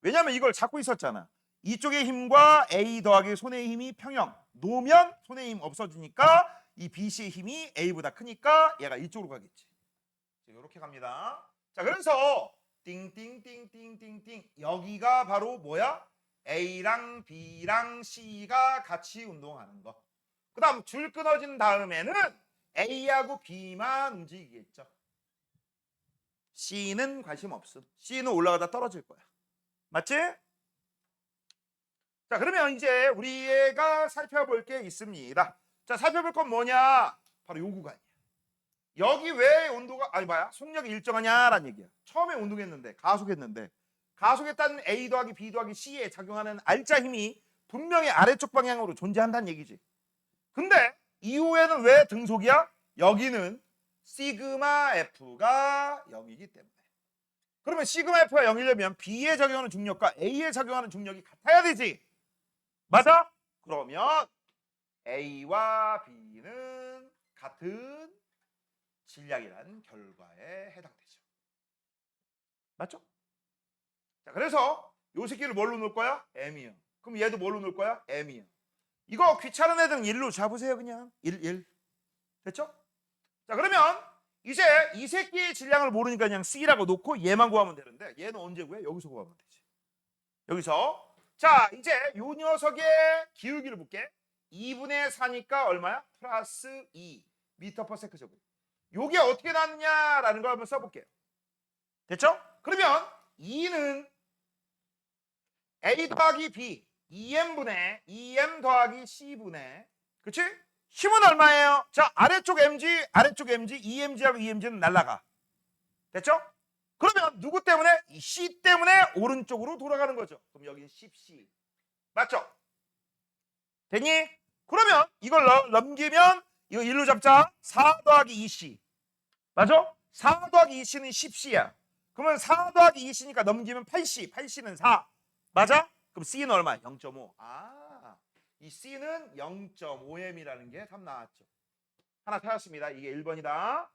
왜냐면 이걸 잡고 있었잖아. 이쪽의 힘과 A 더하기 손의 힘이 평형. 놓으면 손의 힘 없어지니까 이 BC의 힘이 A보다 크니까 얘가 이쪽으로 가겠지. 이렇게 갑니다. 자, 그래서 띵띵띵띵띵띵 여기가 바로 뭐야? A랑 B랑 C가 같이 운동하는 거. 그 다음 줄 끊어진 다음에는 A하고 B만 움직이겠죠. C는 관심 없음. C는 올라가다 떨어질 거야. 맞지? 자, 그러면 이제 우리가 살펴볼 게 있습니다. 자, 살펴볼 건 뭐냐? 바로 요 구간이야. 여기 왜 온도가 속력이 일정하냐라는 얘기야. 처음에 운동했는데 가속했는데 가속했다는 A 더하기 B 더하기 C에 작용하는 알짜 힘이 분명히 아래쪽 방향으로 존재한다는 얘기지. 근데 이후에는 왜 등속이야? 여기는 시그마 F가 0이기 때문에. 그러면 시그마 F가 0이려면 B에 적용하는 중력과 A에 적용하는 중력이 같아야 되지. 맞아? 그러면 A와 B는 같은 질량이라는 결과에 해당되죠. 맞죠? 자, 그래서 요 새끼를 뭘로 놓을 거야? M이요. 그럼 얘도 뭘로 놓을 거야? M이요. 이거 귀찮은 애들은 1로 잡으세요. 그냥 1. 됐죠? 자, 그러면 이제 이 새끼의 질량을 모르니까 그냥 C라고 놓고 얘만 구하면 되는데 얘는 언제 구해? 여기서 구하면 되지. 여기서. 자, 이제 요 녀석의 기울기를 볼게. 2분의 4니까 얼마야? 플러스 2 미터 퍼 세컨드 제곱. 요게 어떻게 나느냐라는 걸 한번 써볼게요. 됐죠? 그러면 2는 A 더하기 B 2m분의 2m 더하기 C분의, 그치? 힘은 얼마예요? 자, 아래쪽 mg 2mg하고 2mg는 날라가. 됐죠? 그러면 누구 때문에? 이 C 때문에 오른쪽으로 돌아가는 거죠. 그럼 여기는 10C. 맞죠? 됐니? 그러면 이걸 넘기면 이거 1로 잡자. 4 더하기 2C. 맞아? 4 더하기 2C는 10C야. 그러면 4 더하기 2C니까 넘기면 8C. 8C는 4. 맞아? 그럼 C는 얼마야? 0.5. 이 C는 0.5m이라는 게 답 나왔죠. 하나 찾았습니다. 이게 1번이다.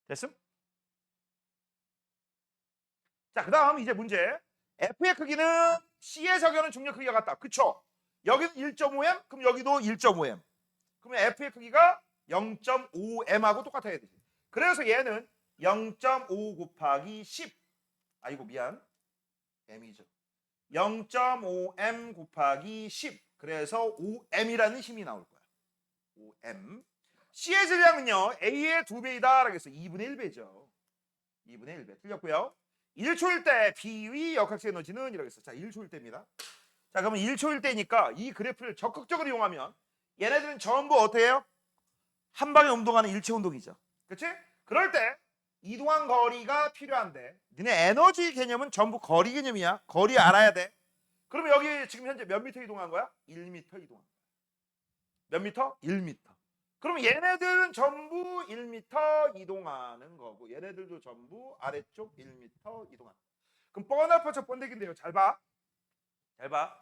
됐음? 자, 그 다음 이제 문제. F의 크기는 C에 적용하는 중력 크기가 같다. 그쵸? 여기는 1.5m, 그럼 여기도 1.5m. 그러면 F의 크기가 0.5m하고 똑같아야 되지. 그래서 얘는 0.5 곱하기 10. 아이고 미안. m이죠. 0.5m 곱하기 10. 그래서 5m이라는 힘이 나올 거야. 5m. C의 질량은요. A의 2배이다. 라고 해서 2분의 1배죠. 2분의 1배. 틀렸고요. 1초일 때 B의 역학적 에너지는 이라고 했어. 자, 1초일 때입니다. 자, 그러면 1초일 때니까 이 그래프를 적극적으로 이용하면 얘네들은 전부 어떻게 해요? 한 방에 운동하는 일체 운동이죠. 그렇지? 그럴 때 이동한 거리가 필요한데 너네 에너지 개념은 전부 거리 개념이야. 거리 알아야 돼. 그러면 여기 지금 현재 몇 미터 이동한 거야? 1미터 이동한 거야. 몇 미터? 1미터. 그러면 얘네들은 전부 1미터 이동하는 거고 얘네들도 전부 아래쪽 1미터 이동하는 거야. 그럼 뻔할뻔쩍 번데기인데요. 잘 봐. 잘 봐.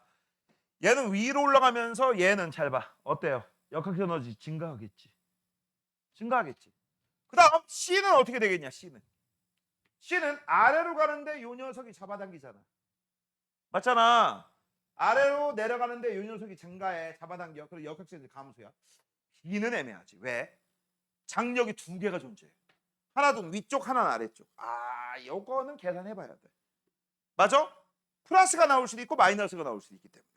얘는 위로 올라가면서 얘는 잘 봐. 어때요? 역학적 에너지 증가하겠지. 증가하겠지. 그 다음 C는 어떻게 되겠냐? C는 아래로 가는데 요 녀석이 잡아당기잖아. 맞잖아. 아래로 내려가는데 요 녀석이 증가해. 잡아당겨. 그리고 역학적 에너지 감소야. B는 애매하지. 왜? 장력이 두 개가 존재해. 하나는 위쪽, 하나는 아래쪽. 요거는 계산해봐야 돼. 맞아? 플러스가 나올 수도 있고 마이너스가 나올 수도 있기 때문에.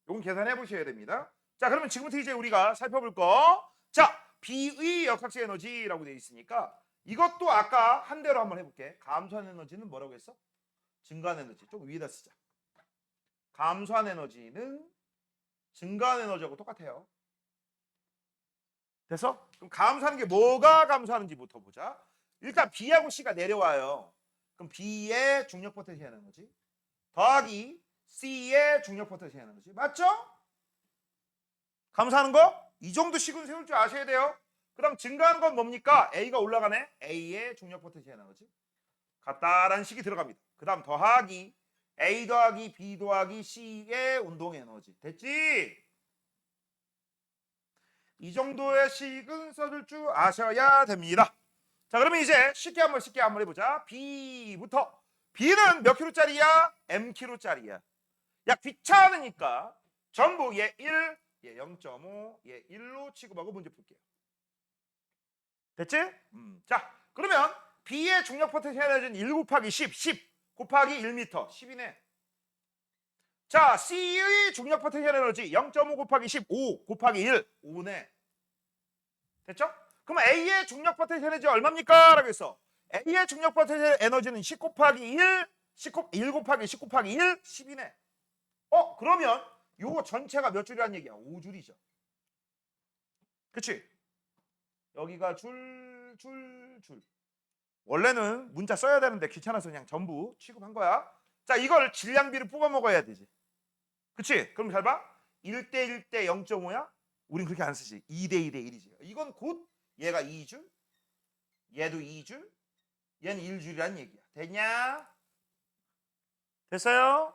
요건 계산해 보셔야 됩니다. 자, 그러면 지금부터 이제 우리가 살펴볼 거. 자, B의 역학적 에너지라고 되어 있으니까 이것도 아까 한 대로 한번 해볼게. 감소한 에너지는 뭐라고 했어? 증가한 에너지. 좀 위에다 쓰자. 감소한 에너지는 증가한 에너지하고 똑같아요. 됐어? 그럼 감소하는 게 뭐가 감소하는지부터 보자. 일단 B하고 C가 내려와요. 그럼 B의 중력 포텐셜 에너지 더하기 C의 중력 포텐셜 에너지. 맞죠? 감소하는 거? 이 정도 식은 세울 줄 아셔야 돼요. 그럼 증가하는 건 뭡니까? A가 올라가네. A의 중력 포텐셜 에너지. 같다라는 식이 들어갑니다. 그 다음 더하기 A 더하기 B 더하기 C의 운동 에너지. 됐지? 이 정도의 식은 써줄 줄 아셔야 됩니다. 자, 그러면 이제 쉽게 한번 해보자. B부터. B는 몇 킬로짜리야? M 킬로짜리야. 야, 귀찮으니까 전부 얘 1, 얘 0.5, 얘 1로 취급하고 문제 풀게요. 됐지? 자, 그러면 B의 중력 포텐셜 에너지는 1 곱하기 10, 10 곱하기 1m, 10이네. 자, C의 중력 포텐셜 에너지 0.5 곱하기 10, 5 곱하기 1, 5네. 됐죠? 그럼 A의 중력 포텐셜 에너지 얼마입니까? 라고 했어. A의 중력 포텐셜 에너지는 10 곱하기 1, 1 곱하기 10 곱하기 1, 10이네. 그러면 요거 전체가 몇 줄이라는 얘기야? 5줄이죠. 그치? 여기가 줄. 원래는 문자 써야 되는데 귀찮아서 그냥 전부 취급한 거야. 자, 이걸 질량비를 뽑아 먹어야 되지. 그치? 그럼 잘 봐. 1대 1대 0.5야? 우린 그렇게 안 쓰지. 2대 2대 1이지. 이건 곧 얘가 2줄, 얘도 2줄, 얘는 1줄이란 얘기야. 됐냐? 됐어요?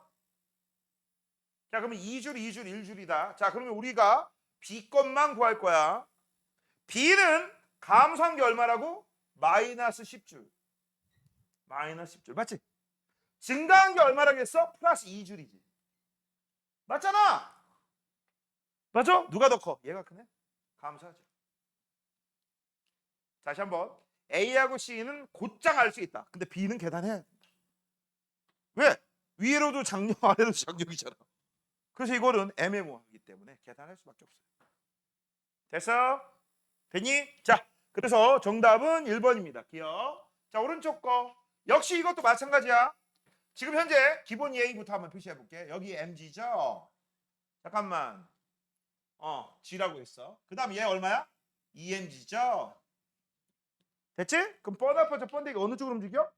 자, 그러면 2줄, 2줄, 1줄이다. 자, 그러면 우리가 B 것만 구할 거야. B는 감소한 게 얼마라고? 마이너스 10줄. 마이너스 10줄. 맞지? 증가한 게 얼마라고 했어? 플러스 2줄이지. 맞잖아. 맞죠? 누가 더 커? 얘가 크네. 감소하죠. 다시 한번. A하고 C는 곧장 알 수 있다. 근데 B는 계산해야 된다. 왜? 위로도 장력, 아래로도 장력이잖아. 그래서 이거는 애매모호하기 때문에 계산할 수밖에 없어요. 됐어? 됐니? 자, 그래서 정답은 1번입니다. 기억. 자, 오른쪽 거. 역시 이것도 마찬가지야. 지금 현재 기본 예의부터 한번 표시해 볼게. 여기 mg죠? 잠깐만. g라고 했어. 그 다음 얘 얼마야? emg죠? 됐지? 그럼 뻔하죠. 번데기 어느 쪽으로 움직여?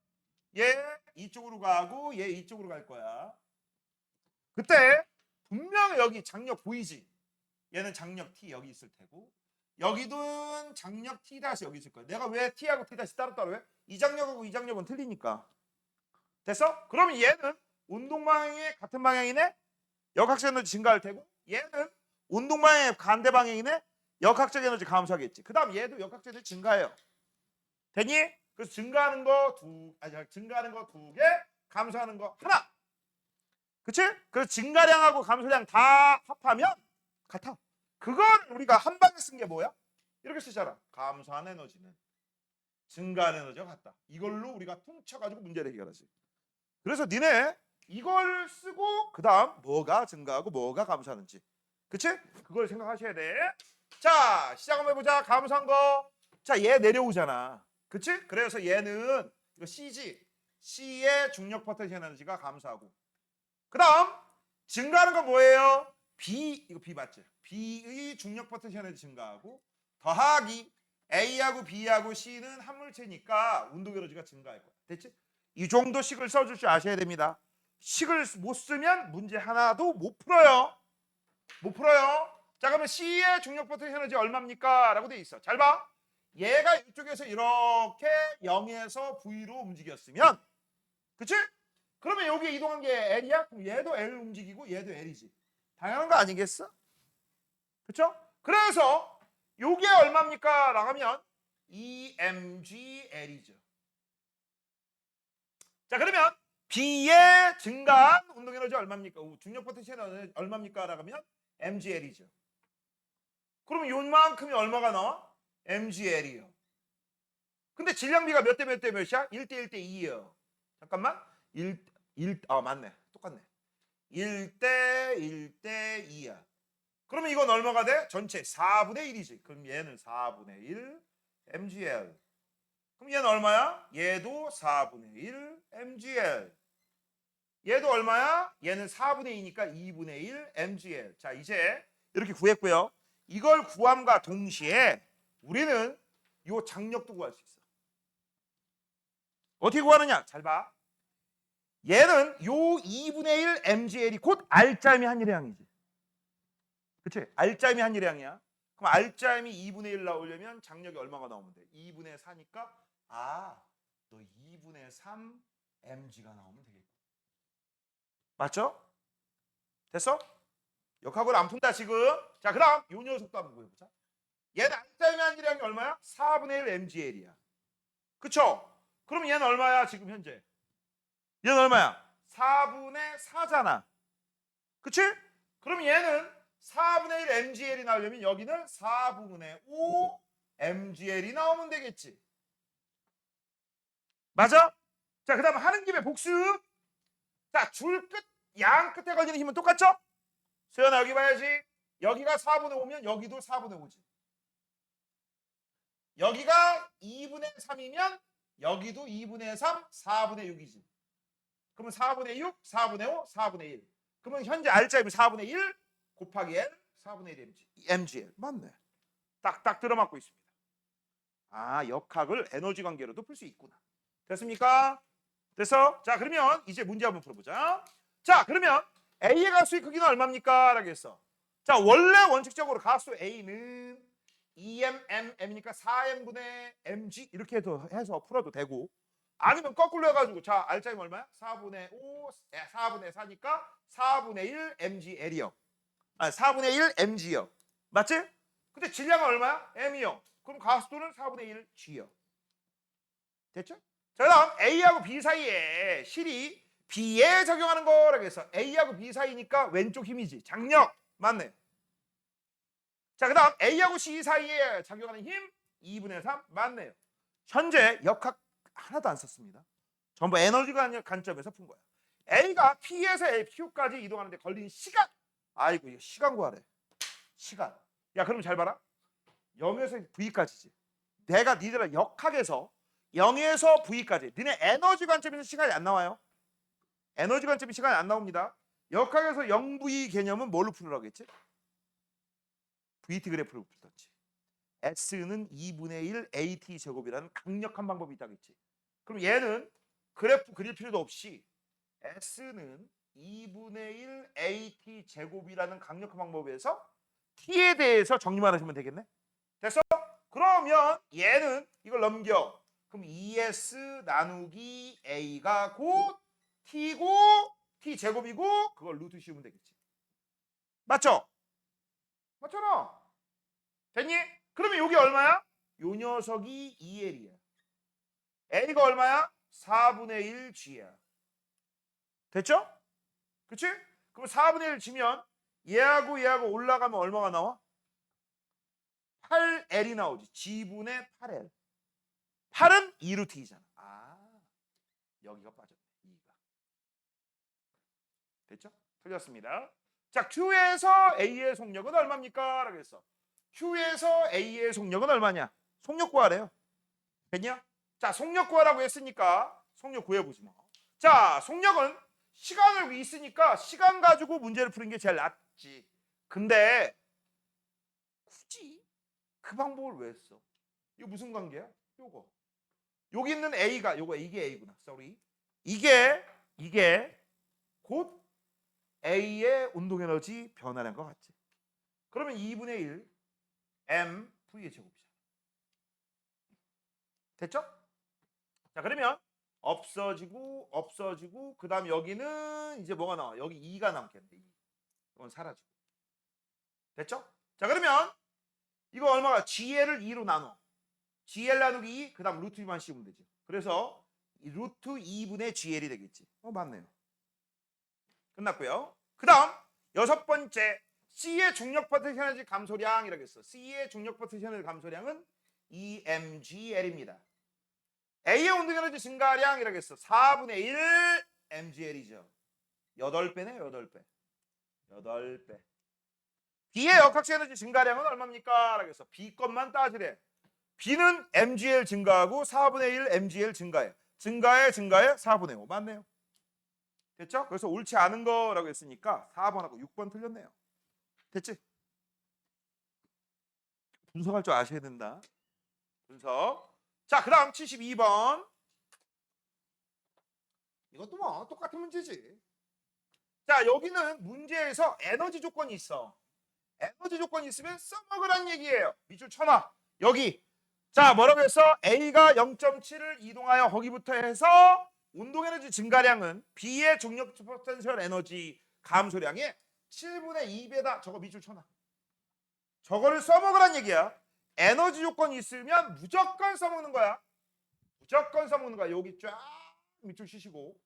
얘 이쪽으로 가고 얘 이쪽으로 갈 거야. 그때 분명히 여기 장력 보이지? 얘는 장력 T 여기 있을 테고 여기도 장력 T 다시 여기 있을 거야. 내가 왜 T하고 T 다시 따로따로 해? 이 장력하고 이 장력은 틀리니까. 됐어? 그러면 얘는 운동 방향이 같은 방향이네? 역학적 에너지 증가할 테고 얘는 운동 방향의 반대 방향이네? 역학적 에너지 감소하겠지. 그 다음 얘도 역학적 에너지 증가해요. 됐니? 그래서 증가하는 거 증가하는 거 2개, 감소하는 거 하나. 그치? 그래서 증가량하고 감소량 다 합하면 같아. 그건 우리가 한 방에 쓴 게 뭐야? 이렇게 쓰잖아. 감소한 에너지는 증가한 에너지와 같다. 이걸로 우리가 퉁쳐가지고 문제를 해결하지. 그래서 니네 이걸 쓰고 그 다음 뭐가 증가하고 뭐가 감소하는지. 그치? 그걸 생각하셔야 돼. 자, 시작 한번 해보자. 감소한 거. 자, 얘 내려오잖아. 그치? 그래서 얘는 이거 C지. C의 중력 포텐셜 에너지가 감소하고. 그 다음 증가하는 건 뭐예요? B, 이거 B 맞지? B의 중력 포텐셜 에너지 증가하고 더하기 A하고 B하고 C는 한물체니까 운동 에너지가 증가할 거야. 됐지? 이 정도 식을 써줄 줄 아셔야 됩니다. 식을 못 쓰면 문제 하나도 못 풀어요. 못 풀어요. 자, 그러면 C의 중력 포텐셜 에너지 얼마입니까? 라고 돼 있어. 잘 봐. 얘가 이쪽에서 이렇게 0에서 V로 움직였으면 그치? 그러면 여기 이동한 게 L이야? 그럼 얘도 L 움직이고 얘도 L이지. 당연한 거 아니겠어? 그쵸? 그래서 요게 얼마입니까? 라고 하면 EMGL이죠. 자, 그러면 B의 증가한 운동 에너지 얼마입니까? 중력 포텐셜 에너지 얼마입니까? 라고 하면 MGL이죠. 그러면 요만큼이 얼마가 나와? MGL이요. 근데 질량비가 몇 대 몇 대 몇이야? 1대 1대 2예요. 잠깐만. 맞네. 똑같네. 1대 1대 2야. 그러면 이건 얼마가 돼? 전체 4분의 1이지. 그럼 얘는 4분의 1 MGL. 그럼 얘는 얼마야? 얘도 4분의 1 mgl. 얘도 얼마야? 얘는 4분의 2니까 2분의 1 mgl. 자, 이제 이렇게 구했고요. 이걸 구함과 동시에 우리는 요 장력도 구할 수 있어. 어떻게 구하느냐? 잘 봐. 얘는 요 2분의 1 mgl이 곧 알짜임이 한일량이지. 그치? 알짜임이 한일량이야. 그럼 알짜임이 2분의 1 나오려면 장력이 얼마가 나오면 돼? 2분의 4니까 너 2분의 3 mg가 나오면 되겠다. 맞죠? 됐어? 역학을 안 푼다 지금. 자, 그럼 요 녀석도 한번 구해보자. 얘는 알짜임이 한일량이 얼마야? 4분의 1 mgl이야. 그쵸? 그럼 얘는 얼마야 지금 현재? 얘는 얼마야? 4분의 4잖아. 그치? 그럼 얘는 4분의 1 mgl이 나오려면 여기는 4분의 5 mgl이 나오면 되겠지. 맞아? 자, 그 다음 하는 김에 복습. 자, 줄 끝, 양 끝에 걸리는 힘은 똑같죠? 수연아 여기 봐야지. 여기가 4분의 5면 여기도 4분의 5지. 여기가 2분의 3이면 여기도 2분의 3, 4분의 6이지. 그러면 4분의 6, 4분의 5, 4분의 1. 그러면 현재 알짜임이 4분의 1 곱하기 L, 4분의 1 mgl. 맞네. 딱딱 들어맞고 있습니다. 역학을 에너지 관계로도 풀 수 있구나. 됐습니까? 됐어? 자, 그러면 이제 문제 한번 풀어보자. 자, 그러면 A의 가수의 크기는 얼마입니까? 라고 했어. 자, 원래 원칙적으로 가수 A는 2m, m이니까 4m분의 mg 이렇게 해서 풀어도 되고, 아니면 거꾸로 해가지고, 자, 알짜임 얼마야? 4분의 5, 4분의 4니까 4분의 1 mgl이요. 4분의 1 mg요. 맞지? 근데 질량은 얼마야? m이요. 그럼 가속도는 4분의 1 g요. 됐죠? 자, 그다음 A하고 B 사이에 실이 B에 적용하는 거라고 해서 A하고 B 사이니까 왼쪽 힘이지. 장력. 맞네. 자, 그다음 A하고 C 사이에 작용하는 힘 2분의 3. 맞네요. 현재 역학 하나도 안 썼습니다. 전부 에너지 관점에서 푼 거야. A가 P에서 Q까지 이동하는데 걸린 시간. 아이고, 이거 시간 구하래. 시간. 야, 그럼 잘 봐라. 0에서 V까지지. 내가 니들아 역학에서 0에서 V까지. 니네 에너지 관점에서 시간이 안 나와요. 에너지 관점이 시간이 안 나옵니다. 역학에서 0V 개념은 뭘로 풀으라고 했지? VT 그래프로 풀었지. S는 2분의 1 AT 제곱이라는 강력한 방법이 있다고 했지. 그럼 얘는 그래프 그릴 필요도 없이 S는 2분의 1 AT 제곱이라는 강력한 방법에서 T에 대해서 정리만 하시면 되겠네. 됐어? 그러면 얘는 이걸 넘겨. 그럼 2S 나누기 A가 곧 T고 T 제곱이고 그걸 루트 씌우면 되겠지. 맞죠? 맞잖아. 됐니? 그러면 여기 얼마야? 요 녀석이 2L이야. A가 얼마야? 4분의 1 G야. 됐죠? 그치? 그럼 4분의 1 G면 얘하고 올라가면 얼마가 나와? 8L이 나오지. G분의 8L. 8은 2루트 2잖아. 여기가 빠졌네. 2가. 됐죠? 틀렸습니다. 자, Q에서 A의 속력은 얼마입니까? 라고 했어. Q에서 A의 속력은 얼마냐? 속력 구하래요. 됐냐? 자, 속력 구하라고 했으니까 속력 구해보지 뭐. 자, 속력은 시간을 있으니까 시간 가지고 문제를 푸는 게 제일 낫지. 근데 굳이 그 방법을 왜 써? 이거 무슨 관계야? 요거. 여기 있는 A가 이게 A구나. sorry. 이게 곧 A의 운동 에너지 변화량 것 같지. 그러면 2분의 1 m V의 제곱이잖아. 됐죠? 자, 그러면 없어지고 그다음 여기는 이제 뭐가 나와? 여기 2가 남겠네. 2. 이건 사라지고. 됐죠? 자, 그러면 이거 얼마가? GL을 2로 나눠. GL 나누기 2, 그다음 루트 2만 씌우면 되죠. 그래서 루트 2분의 GL이 되겠지. 맞네요. 끝났고요. 그다음 여섯 번째 C의 중력 포텐셜 에너지 감소량이라고 했어. C의 중력 포텐셜 에너지 감소량은 EMGL입니다. A의 운동 에너지 증가량이라고 했어. 4분의 1 mgl이죠. 8배네, 8배. 8배. B의 역학시 에너지 증가량은 얼마입니까? 라고 했어. B 것만 따지래. B는 mgl 증가하고 4분의 1 mgl 증가해. 증가해 4분의 5. 맞네요. 됐죠? 그래서 옳지 않은 거라고 했으니까 4번하고 6번 틀렸네요. 됐지? 분석할 줄 아셔야 된다. 분석. 자, 그 다음 72번. 이것도 뭐 똑같은 문제지. 자, 여기는 문제에서 에너지 조건이 있어. 에너지 조건이 있으면 써먹으란 얘기예요. 밑줄 쳐놔. 여기. 자, 뭐라고 했어? A가 0.7을 이동하여 거기부터 해서 운동 에너지 증가량은 B의 중력 포텐셜 에너지 감소량의 7분의 2배다. 저거 밑줄 쳐놔. 저거를 써먹으란 얘기야. 에너지 조건이 있으면 무조건 써먹는 거야. 무조건 써먹는 거야. 여기 쫙 밑줄 치시고.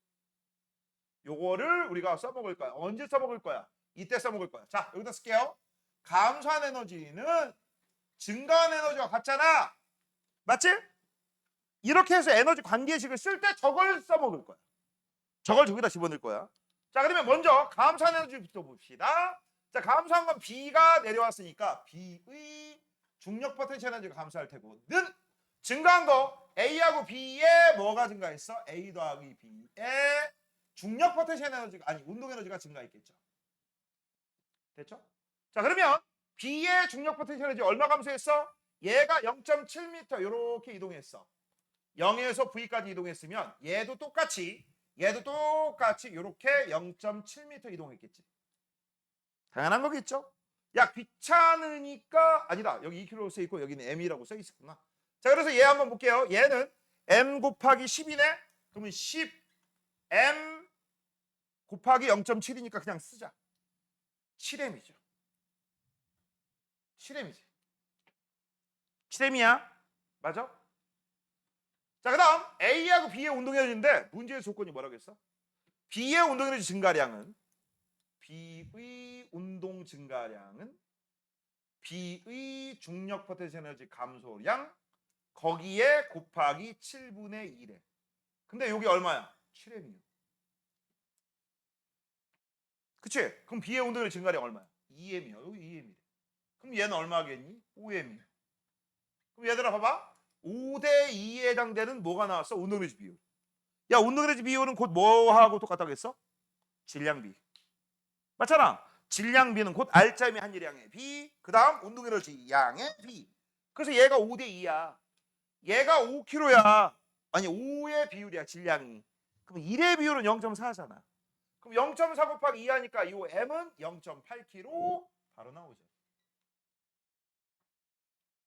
요거를 우리가 써먹을 거야. 언제 써먹을 거야? 이때 써먹을 거야. 자, 여기다 쓸게요. 감소한 에너지는 증가한 에너지와 같잖아. 맞지? 이렇게 해서 에너지 관계식을 쓸 때 저걸 써먹을 거야. 저걸 저기다 집어넣을 거야. 자, 그러면 먼저 감소한 에너지부터 봅시다. 자, 감소한 건 B가 내려왔으니까 B의 중력 포텐셜 에너지가 감소할 테고 는 증가한 거 A하고 B에 뭐가 증가했어? A 더하기 B에 중력 포텐셜 에너지가 아니 운동 에너지가 증가했겠죠. 됐죠? 자, 그러면 B의 중력 포텐셜 에너지 얼마 감소했어? 얘가 0.7m 이렇게 이동했어. 0에서 V까지 이동했으면 얘도 똑같이 이렇게 0.7m 이동했겠지. 당연한 거겠죠? 야, 귀찮으니까 아니다. 여기 2km 써 있고 여기는 m이라고 써 있었구나. 자, 그래서 얘 한번 볼게요. 얘는 m 곱하기 10이네. 그러면 10m 곱하기 0.7이니까 그냥 쓰자. 7m이죠. 7m이지. 7m이야. 맞아? 자, 그 다음 A하고 B의 운동에너지인데 문제의 조건이 뭐라고 했어? B의 운동에너지 증가량은 B의 운동 증가량은 B의 중력 포텐셜 에너지 감소량 거기에 곱하기 7분의 1에. 근데 여기 얼마야? 7m이요. 그치? 그럼 B의 운동에너지 증가량 얼마야? 2m이요. 여기 2m이래. 그럼 얘는 얼마겠니? 5m이요. 그럼 얘들아 봐봐. 5대 2에 해당되는 뭐가 나왔어? 운동에너지 비율. 야, 운동에너지 비율은 곧 뭐하고 똑같다고 했어? 질량비. 맞잖아. 질량비는 곧 R자임의 한일량의 B, 그 다음 운동에너지 양의 B. 그래서 얘가 5대 2야. 얘가 5kg야. 아니 5의 비율이야, 질량이. 그럼 1의 비율은 0.4잖아. 그럼 0.4 곱하기 2 하니까 이 M은 0.8kg 바로 나오죠.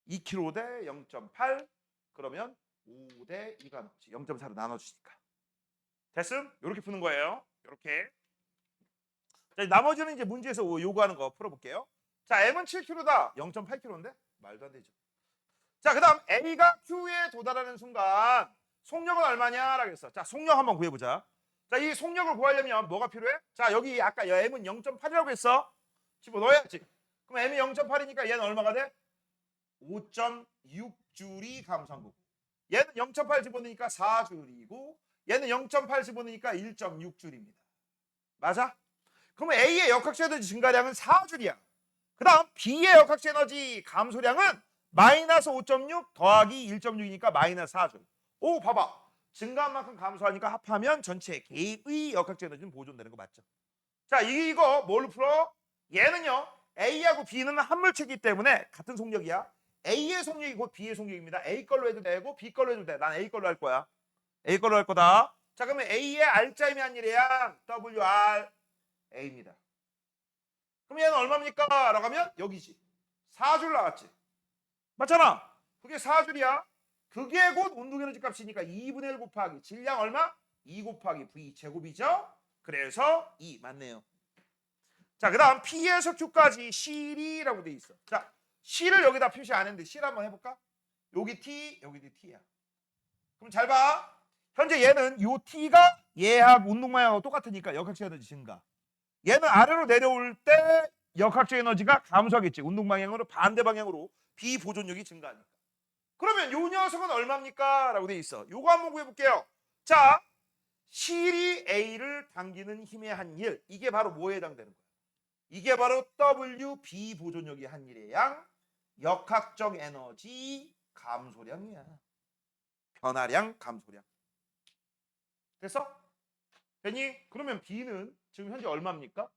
2kg 대 0.8 그러면 5대 2가 나오지. 0.4로 나눠주니까. 됐음? 이렇게 푸는 거예요. 이렇게. 자, 나머지는 이제 문제에서 요구하는 거 풀어볼게요. 자, M은 7kg다. 0.8kg인데? 말도 안 되죠. 자, 그 다음 A가 Q에 도달하는 순간 속력은 얼마냐? 라고 했어. 자, 속력 한번 구해보자. 자, 이 속력을 구하려면 뭐가 필요해? 자, 여기 아까 M은 0.8이라고 했어. 집어넣어야지. 그럼 M이 0.8이니까 얘는 얼마가 돼? 5.6줄이 감소한 거고. 얘는 0.8 집어넣으니까 4줄이고 얘는 0.8 집어넣으니까 1.6줄입니다. 맞아? 그러면 A의 역학적 에너지 증가량은 4줄이야. 그 다음 B의 역학적 에너지 감소량은 마이너스 5.6 더하기 1.6이니까 마이너스 4줄. 오, 봐봐. 증가한 만큼 감소하니까 합하면 전체 개의 역학적 에너지는 보존되는 거 맞죠? 자, 이거 뭘로 풀어? 얘는요. A하고 B는 한물체이기 때문에 같은 속력이야. A의 속력이 곧 B의 속력입니다. A 걸로 해도 되고 B 걸로 해도 돼. 난 A 걸로 할 거야. A 걸로 할 거다. 자, 그러면 A의 R자임이 한일이야. WR A입니다. 그럼 얘는 얼마입니까? 라고 하면 여기지. 4줄 나왔지. 맞잖아. 그게 4줄이야. 그게 곧 운동에너지 값이니까 2분의 1 곱하기 질량 얼마? 2 곱하기 V 제곱이죠. 그래서 2 맞네요. 자, 그 다음 P에서 Q까지 C라고 돼 있어. 자, C를 여기다 표시 안 했는데 C를 한번 해볼까? 여기 T, 여기 T야. 그럼 잘 봐. 현재 얘는 요 T가 얘하고 운동 방향하고 똑같으니까 역학적 에너지 증가. 얘는 아래로 내려올 때 역학적 에너지가 감소하겠지. 운동 방향으로 반대 방향으로 비보존력이 증가하니까. 그러면 요 녀석은 얼마입니까? 라고 돼 있어. 요거 한번 구해볼게요. 자, 실이 A를 당기는 힘의 한일. 이게 바로 뭐에 해당되는 거야? 이게 바로 W 비보존력의 한일의 양, 역학적 에너지 감소량이야. 변화량, 감소량. 됐어? 됐니? 그러면 B는 지금 현재 얼마입니까?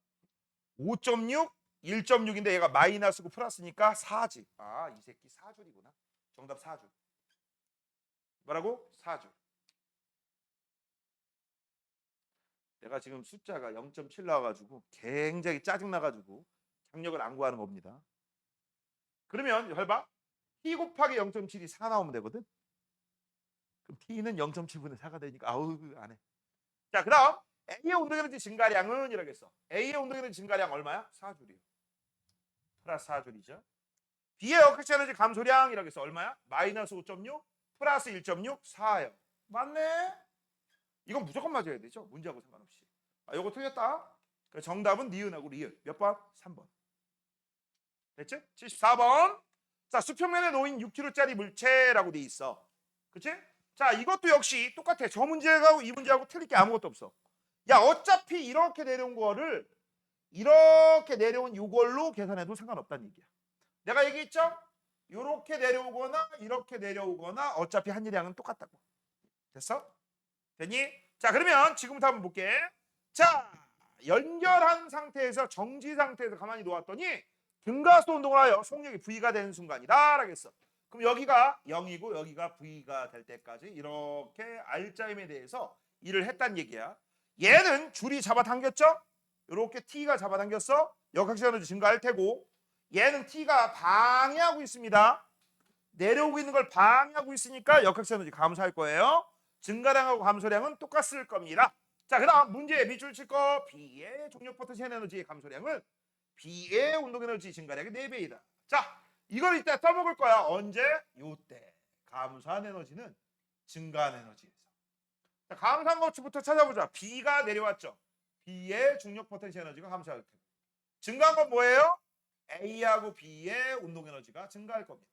5.6, 1.6인데 얘가 마이너스고 플러스니까 4지. 아, 이 새끼 4줄이구나. 정답 4줄. 뭐라고? 4줄. 내가 지금 숫자가 0.7 나와가지고 굉장히 짜증나가지고 장력을 안 구하는 겁니다. 그러면 봐. t 곱하기 0.7이 4 나오면 되거든. 그럼 t는 0.7분의 4가 되니까 아우 안 해. 자, 그다음 A의 온도에너지 증가량은 이라겠어. A의 온도에너지 증가량 얼마야? 4줄이요. 플러스 4줄이죠. B의 역학적 에너지 감소량이라겠어. 얼마야? 마이너스 5.6 플러스 1.6 4요. 맞네. 이건 무조건 맞아야 되죠. 문제하고 상관없이. 아, 요거 틀렸다. 정답은 니은하고 리을. 몇 번? 3번. 됐지? 74번. 자, 수평면에 놓인 6kg짜리 물체라고 돼 있어. 그치? 자, 이것도 역시 똑같아. 저 문제하고 이 문제하고 틀릴 게 아무것도 없어. 야, 어차피 이렇게 내려온 거를 이렇게 내려온 이걸로 계산해도 상관없다는 얘기야. 내가 얘기했죠? 이렇게 내려오거나 이렇게 내려오거나 어차피 한일량은 똑같다고. 됐어? 됐니? 자, 그러면 지금부터 한번 볼게. 자, 연결한 상태에서 정지 상태에서 가만히 놓았더니 등가속 운동을 하여 속력이 V가 되는 순간이다 라겠어. 그럼 여기가 0이고 여기가 V가 될 때까지 이렇게 R자임에 대해서 일을 했단 얘기야. 얘는 줄이 잡아당겼죠? 이렇게 T가 잡아당겼어. 역학적 에너지 증가할 테고 얘는 T가 방해하고 있습니다. 내려오고 있는 걸 방해하고 있으니까 역학적 에너지 감소할 거예요. 증가량하고 감소량은 똑같을 겁니다. 자, 그 다음 문제에 밑줄 칠 거 B의 종력 포텐셜 에너지의 감소량은 B의 운동 에너지 증가량의 4배이다. 자, 이걸 이따 써먹을 거야. 언제? 요때. 감소한 에너지는 증가한 에너지에서. 자, 감소한 것부터 찾아보자. B가 내려왔죠. B의 중력 포텐셜 에너지가 감소할 테고. 증가한 건 뭐예요? A하고 B의 운동 에너지가 증가할 겁니다.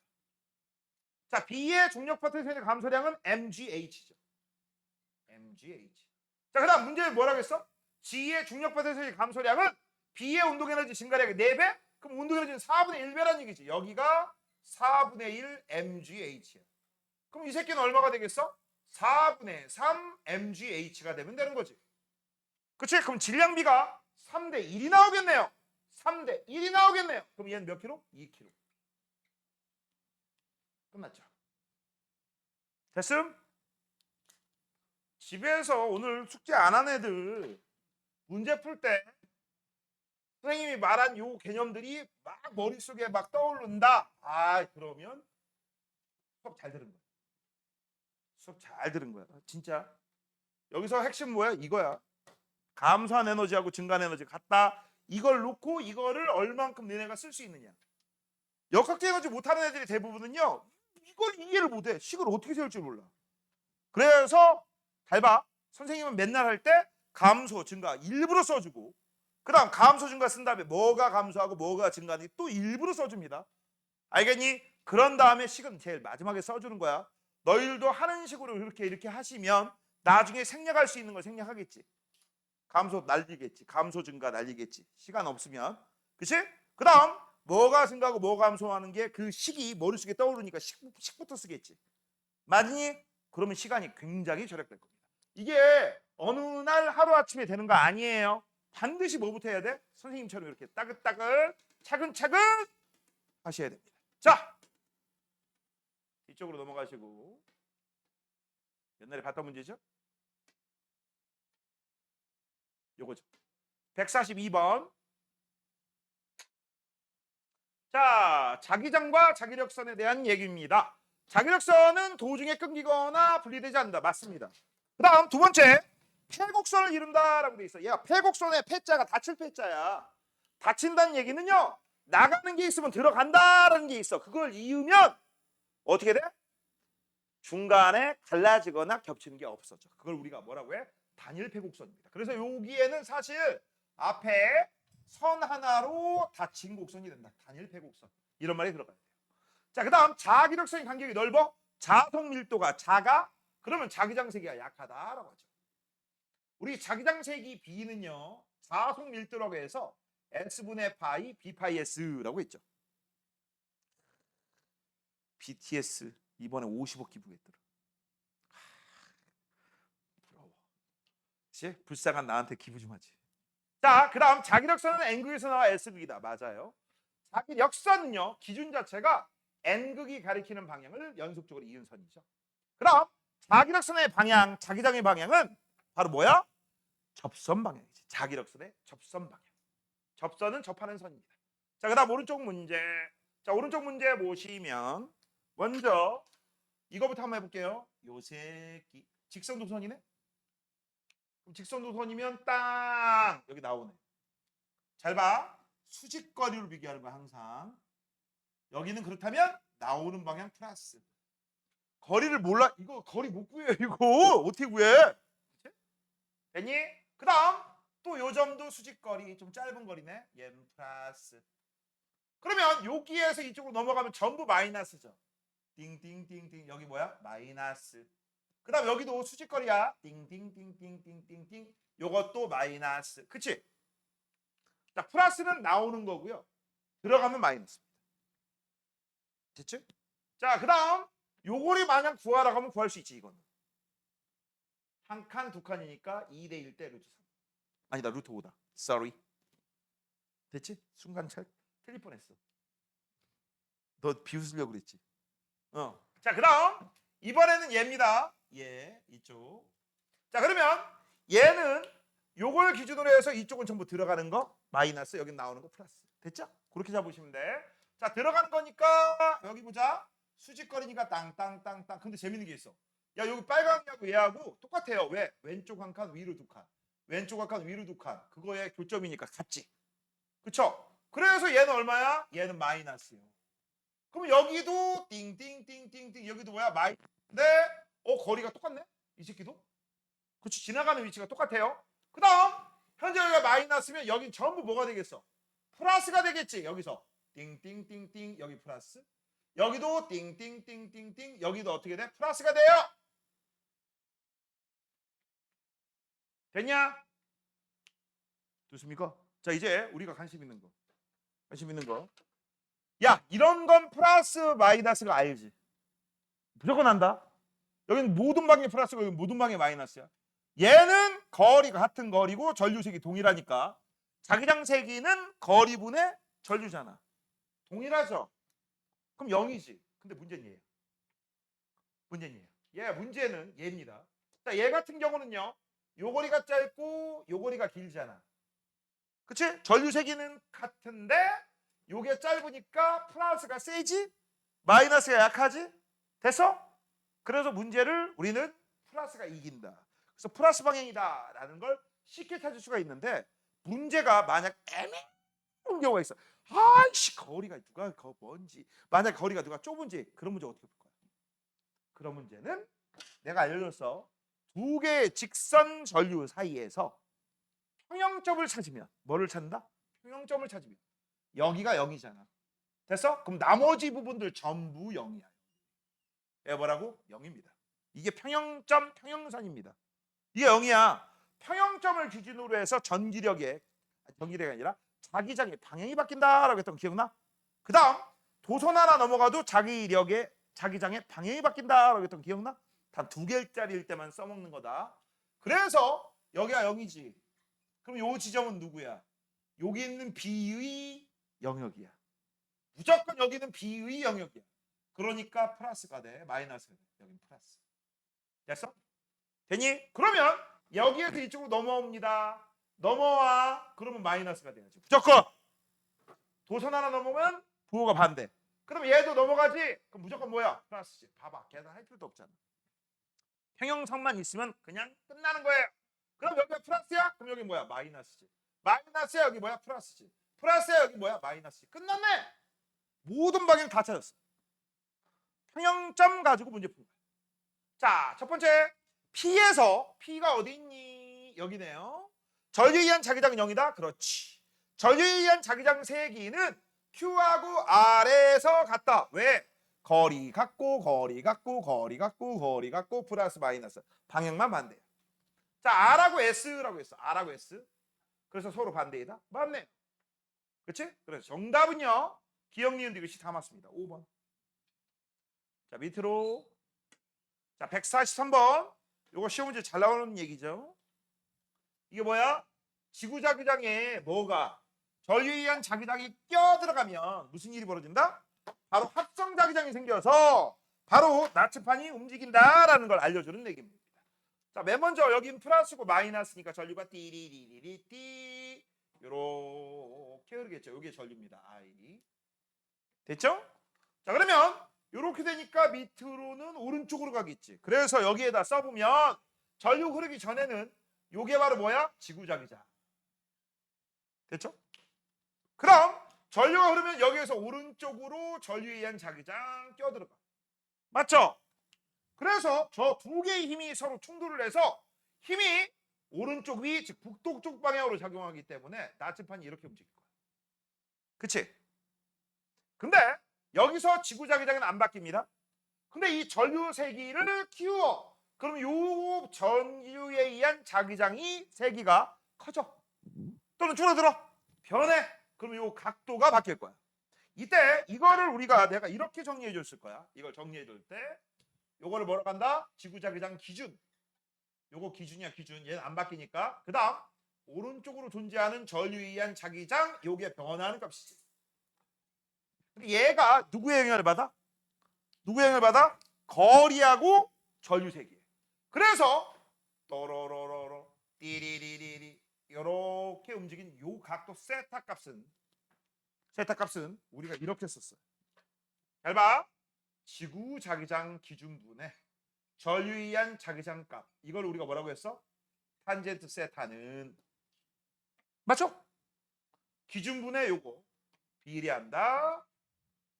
자, B의 중력 포텐셜 감소량은 mgH죠. mgH. 자, 그 다음 문제는 뭐라고 했어? G의 중력 포텐셜 감소량은 B의 운동 에너지 증가량의 4배? 그럼 운동 에너지는 4분의 1배라는 얘기지. 여기가 4분의 1 mgH야. 그럼 이 새끼는 얼마가 되겠어? 4분의 3 mgH가 되면 되는 거지. 그치? 그럼 질량비가 3대 1이 나오겠네요. 3대 1이 나오겠네요. 그럼 얘는 몇 킬로? 2킬로. 끝났죠. 됐음? 집에서 오늘 숙제 안 한 애들 문제 풀 때 선생님이 말한 요 개념들이 막 머릿속에 막 떠오른다. 아, 그러면 수업 잘 들은 거야. 수업 잘 들은 거야. 진짜. 여기서 핵심 뭐야? 이거야. 감소한 에너지하고 증가한 에너지 같다. 이걸 놓고 이거를 얼만큼 너네가 쓸 수 있느냐. 역학적 에너지 못하는 애들이 대부분은요. 이걸 이해를 못해. 식을 어떻게 세울 줄 몰라. 그래서 잘 봐. 선생님은 맨날 할 때 감소, 증가 일부러 써주고 그 다음 감소, 증가 쓴 다음에 뭐가 감소하고 뭐가 증가하는지 또 일부러 써줍니다. 알겠니? 그런 다음에 식은 제일 마지막에 써주는 거야. 너희들도 하는 식으로 이렇게 하시면 나중에 생략할 수 있는 걸 생략하겠지. 감소 날리겠지. 감소, 증가 날리겠지. 시간 없으면. 그치? 그 다음 뭐가 증가하고 뭐가 감소하는 게 그 식이 머릿속에 떠오르니까 식부터 쓰겠지. 맞니? 그러면 시간이 굉장히 절약될 겁니다. 이게 어느 날 하루아침에 되는 거 아니에요. 반드시 뭐부터 해야 돼? 선생님처럼 이렇게 따글따글 차근차근 하셔야 됩니다. 자, 이쪽으로 넘어가시고 옛날에 봤던 문제죠? 요거죠. 142번. 자, 자기장과 자기력선에 대한 얘기입니다. 자기력선은 도중에 끊기거나 분리되지 않는다. 맞습니다. 그 다음 두 번째, 폐곡선을 이룬다라고 돼 있어. 얘가 폐곡선의 폐자가 닫힐 폐자야. 닫힌다는 얘기는요, 나가는 게 있으면 들어간다라는 게 있어. 그걸 이으면 어떻게 돼? 중간에 갈라지거나 겹치는 게 없어져. 그걸 우리가 뭐라고 해? 단일 폐곡선입니다. 그래서 여기에는 사실 앞에 선 하나로 닫힌 곡선이 된다. 단일 폐곡선. 이런 말이 들어가야 돼요. 자, 그 다음 자기력선의 간격이 넓어. 자석 밀도가 작아. 그러면 자기장세기가 약하다라고 하죠. 우리 자기장세기 B는요. 자석 밀도라고 해서 S분의 파이 B 파이 S라고 했죠. BTS 이번에 50억 기부했더라. 부러워. 그치? 불쌍한 나한테 기부 좀 하지. 자, 그 다음 자기력선은 N극에서 나와 S극이다. 맞아요. 자기력선은요, 기준 자체가 N극이 가리키는 방향을 연속적으로 이은 선이죠. 그럼 자기력선의 방향, 자기장의 방향은 바로 뭐야? 접선 방향이지. 자기력선의 접선 방향. 접선은 접하는 선입니다. 자, 그 다음 오른쪽 문제. 자, 오른쪽 문제 보시면 먼저 이거부터 한번 해볼게요. 요 새끼 직선도선이네. 그럼 직선도선이면 땅 여기 나오네. 잘 봐. 수직거리로 비교하는 거야 항상. 여기는 그렇다면 나오는 방향 플러스. 거리를 몰라. 이거 거리 못 구해. 이거 어떻게 구해? 그치? 됐니? 그 다음 또 요 점도 수직거리 좀 짧은 거리네. 얘 플러스. 그러면 여기에서 이쪽으로 넘어가면 전부 마이너스죠. 띵띵띵띵 여기 뭐야? 마이너스. 그 다음 여기도 수직거리야. 띵띵띵띵띵띵띵 요것도 마이너스. 그치? 자, 플러스는 나오는 거고요. 들어가면 마이너스입니다. 됐죠? 자, 그 다음 요거를 만약 구하라고 하면 구할 수 있지 이거는. 한 칸, 두 칸이니까 2대 1대 루트 3. 아니다 루트 5다. Sorry. 됐지? 순간 틀릴 뻔했어. 너 비웃으려고 그랬지? 자, 그 다음 이번에는 얘입니다. 얘 이쪽. 자, 그러면 얘는 요걸 기준으로 해서 이쪽은 전부 들어가는 거 마이너스, 여기 나오는 거 플러스. 됐죠? 그렇게 잡으시면 돼. 자, 들어가는 거니까 여기 보자. 수직거리니까 땅땅땅땅. 근데 재밌는 게 있어. 야, 여기 빨강이하고 얘하고 똑같아요. 왜? 왼쪽 한 칸, 위로 두 칸. 왼쪽 한 칸, 위로 두 칸. 그거의 교점이니까 같지. 그쵸? 그래서 얘는 얼마야? 얘는 마이너스요. 그럼 여기도 띵띵띵띵띵 여기도 뭐야? 네? 거리가 똑같네? 이 새끼도? 그치, 지나가는 위치가 똑같아요. 그 다음 현재 여기가 마이너스면 여긴 전부 뭐가 되겠어? 플러스가 되겠지. 여기서 띵띵띵띵 여기 플러스, 여기도 띵띵띵띵띵 여기도 어떻게 돼? 플러스가 돼요. 됐냐? 좋습니까? 자, 이제 우리가 관심 있는 거 야, 이런 건 플러스 마이너스가 알지? 무조건 한다. 여기는 모든 방에 플러스고 여기 모든 방에 마이너스야. 얘는 거리가 같은 거리고 전류색이 동일하니까 자기장 세기는 거리분의 전류잖아. 동일하죠. 그럼 0이지. 근데 문제는 얘야. 문제는 얘야. 얘 문제는 얘입니다. 자, 얘 같은 경우는요. 요 거리가 짧고 요 거리가 길잖아. 그치? 전류세기는 같은데 요게 짧으니까 플러스가 세지? 마이너스가 약하지? 됐어? 그래서 문제를 우리는 플러스가 이긴다. 그래서 플러스 방향이다라는 걸 쉽게 찾을 수가 있는데 문제가 만약 애매한 경우가 있어. 아이씨 거리가 누가 뭔지 만약 거리가 누가 좁은지 그런 문제 어떻게 볼 거야? 그런 문제는 내가 알려줬어. 두 개의 직선 전류 사이에서 평형점을 찾으면 뭐를 찾는다? 평형점을 찾으면 여기가 0이잖아. 됐어? 그럼 나머지 부분들 전부 0이야. 예, 뭐라고? 0입니다. 이게 평형점 평형선입니다. 이게 0이야. 평형점을 기준으로 해서 전기력이 아니라 자기장의 방향이 바뀐다라고 했던 거 기억나? 그 다음 도선 하나 넘어가도 자기장의 방향이 바뀐다라고 했던 거 기억나? 단 두 개짜리일 때만 써먹는 거다. 그래서 여기가 0이지. 그럼 요 지점은 누구야? 여기 있는 B의 영역이야. 무조건 여기는 B의 영역이야. 그러니까 플러스가 돼. 마이너스가 돼. 여기는 플러스. 됐어? 되니? 그러면 여기에서 이쪽으로 넘어옵니다. 넘어와. 그러면 마이너스가 돼야지. 무조건. 도선 하나 넘으면 부호가 반대. 그럼 얘도 넘어가지? 그럼 무조건 뭐야? 플러스지. 봐봐. 계산할 필요도 없잖아. 평형선만 있으면 그냥 끝나는 거예요. 그럼 여기가 플러스야? 그럼 여기 뭐야? 마이너스지. 마이너스야? 여기 뭐야? 플러스지. 플러스야? 여기 뭐야? 마이너스지. 끝났네. 모든 방향 다 찾았어. 평형점 가지고 문제 푼 거야. 자, 첫 번째 P에서 P가 어디 있니? 여기네요. 전류에 의한 자기장은 0이다. 그렇지. 전류에 의한 자기장 세기는 Q하고 R에서 같다. 왜? 거리 같고 거리 같고 거리 같고 거리 같고 플러스 마이너스 방향만 반대야. 자, R하고 S라고 했어. R하고 S. 그래서 서로 반대이다. 맞네. 그렇지? 그래서 정답은요. 기억, 니은, 디귿이 다 맞습니다. 5번. 자, 밑으로. 자, 143번. 요거 시험 문제 잘 나오는 얘기죠. 이게 뭐야? 지구자기장에 뭐가 전류에 의한 자기장이 껴들어가면 무슨 일이 벌어진다? 바로 합성자기장이 생겨서 바로 나트판이 움직인다라는 걸 알려주는 얘기입니다. 자, 맨 먼저 여긴 플러스고 마이너스니까 전류가 띠리리리리띠 요렇게 흐르겠죠. 요게 전류입니다. I. 됐죠? 자, 그러면 요렇게 되니까 밑으로는 오른쪽으로 가겠지. 그래서 여기에다 써보면 전류 흐르기 전에는 요게 바로 뭐야? 지구자기장. 됐죠? 그럼 전류가 흐르면 여기에서 오른쪽으로 전류에 의한 자기장 껴들어가. 맞죠? 그래서 저 두 개의 힘이 서로 충돌을 해서 힘이 오른쪽 위, 즉 북동쪽 방향으로 작용하기 때문에 나트판이 이렇게 움직일 거야. 그치? 근데 여기서 지구자기장은 안 바뀝니다. 근데 이 전류 세기를 키워. 그럼 요 전류에 의한 자기장이 세기가 커져. 또는 줄어들어. 변해. 그럼 요 각도가 바뀔 거야. 이때 이거를 우리가 내가 이렇게 정리해 줬을 거야. 이걸 정리해 줄 때 요거를 뭐라고 한다? 지구자기장 기준. 요거 기준이야, 기준. 얘는 안 바뀌니까. 그 다음 오른쪽으로 존재하는 전류에 의한 자기장, 요게 변하는 값이지. 근데 얘가 누구의 영향을 받아? 누구의 영향을 받아? 거리하고 전류 세기. 그래서 또로로로로 띠리리리리 이렇게 움직인 요 각도 세타 값은 우리가 이렇게 썼어요. 잘 봐. 지구 자기장 기준분의 전류에 의한 자기장 값. 이걸 우리가 뭐라고 했어? 탄젠트 세타는 맞죠? 기준분의 요거 비례한다.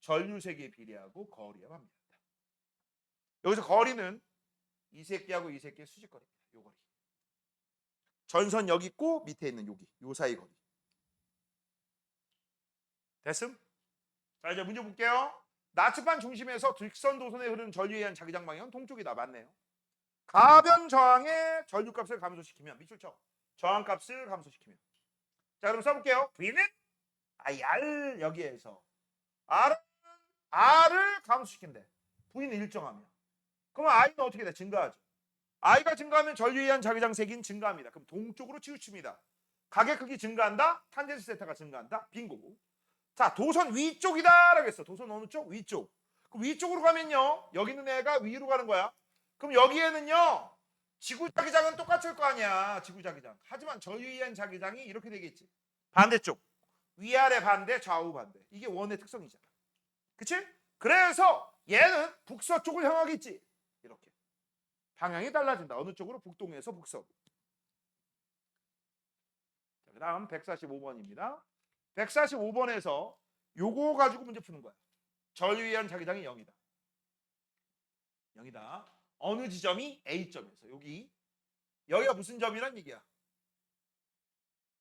전류 세기에 비례하고 거리에 합니다. 여기서 거리는 이 새끼하고 이 새끼의 수직거리입니다. 요 거리. 전선 여기 있고 밑에 있는 여기 요 사이 거리. 됐음? 자, 이제 문제 볼게요. 나트판 중심에서 직선 도선에 흐르는 전류에 의한 자기장 방향은 동쪽이다. 맞네요. 가변 저항의 전류값을 감소시키면 밑줄쳐. 저항값을 감소시키면. 자, 그럼 써볼게요. V는 R 여기에서 R을 감소시킨대. V는 일정하면. 그럼 I는 어떻게 돼? 증가하죠. I가 증가하면 전류에 의한 자기장 세기는 증가합니다. 그럼 동쪽으로 치우칩니다. 가계 크기 증가한다. 탄젠트 세타가 증가한다. 빙고. 자, 도선 위쪽이다라고 했어. 도선 어느 쪽? 위쪽. 그럼 위쪽으로 가면요. 여기 있는 애가 위로 가는 거야. 그럼 여기에는요. 지구자기장은 똑같을 거 아니야. 지구자기장. 하지만 전류에 의한 자기장이 이렇게 되겠지. 반대쪽. 위아래 반대, 좌우 반대. 이게 원의 특성이잖아. 그치? 그래서 얘는 북서쪽을 향하겠지. 이렇게. 방향이 달라진다. 어느 쪽으로? 북동에서 북서로. 그 다음 145번입니다. 145번에서 요거 가지고 문제 푸는 거야. 전류에 의한 자기장이 0이다. 0이다. 어느 지점이 A점에서 여기가 무슨 점이란 얘기야?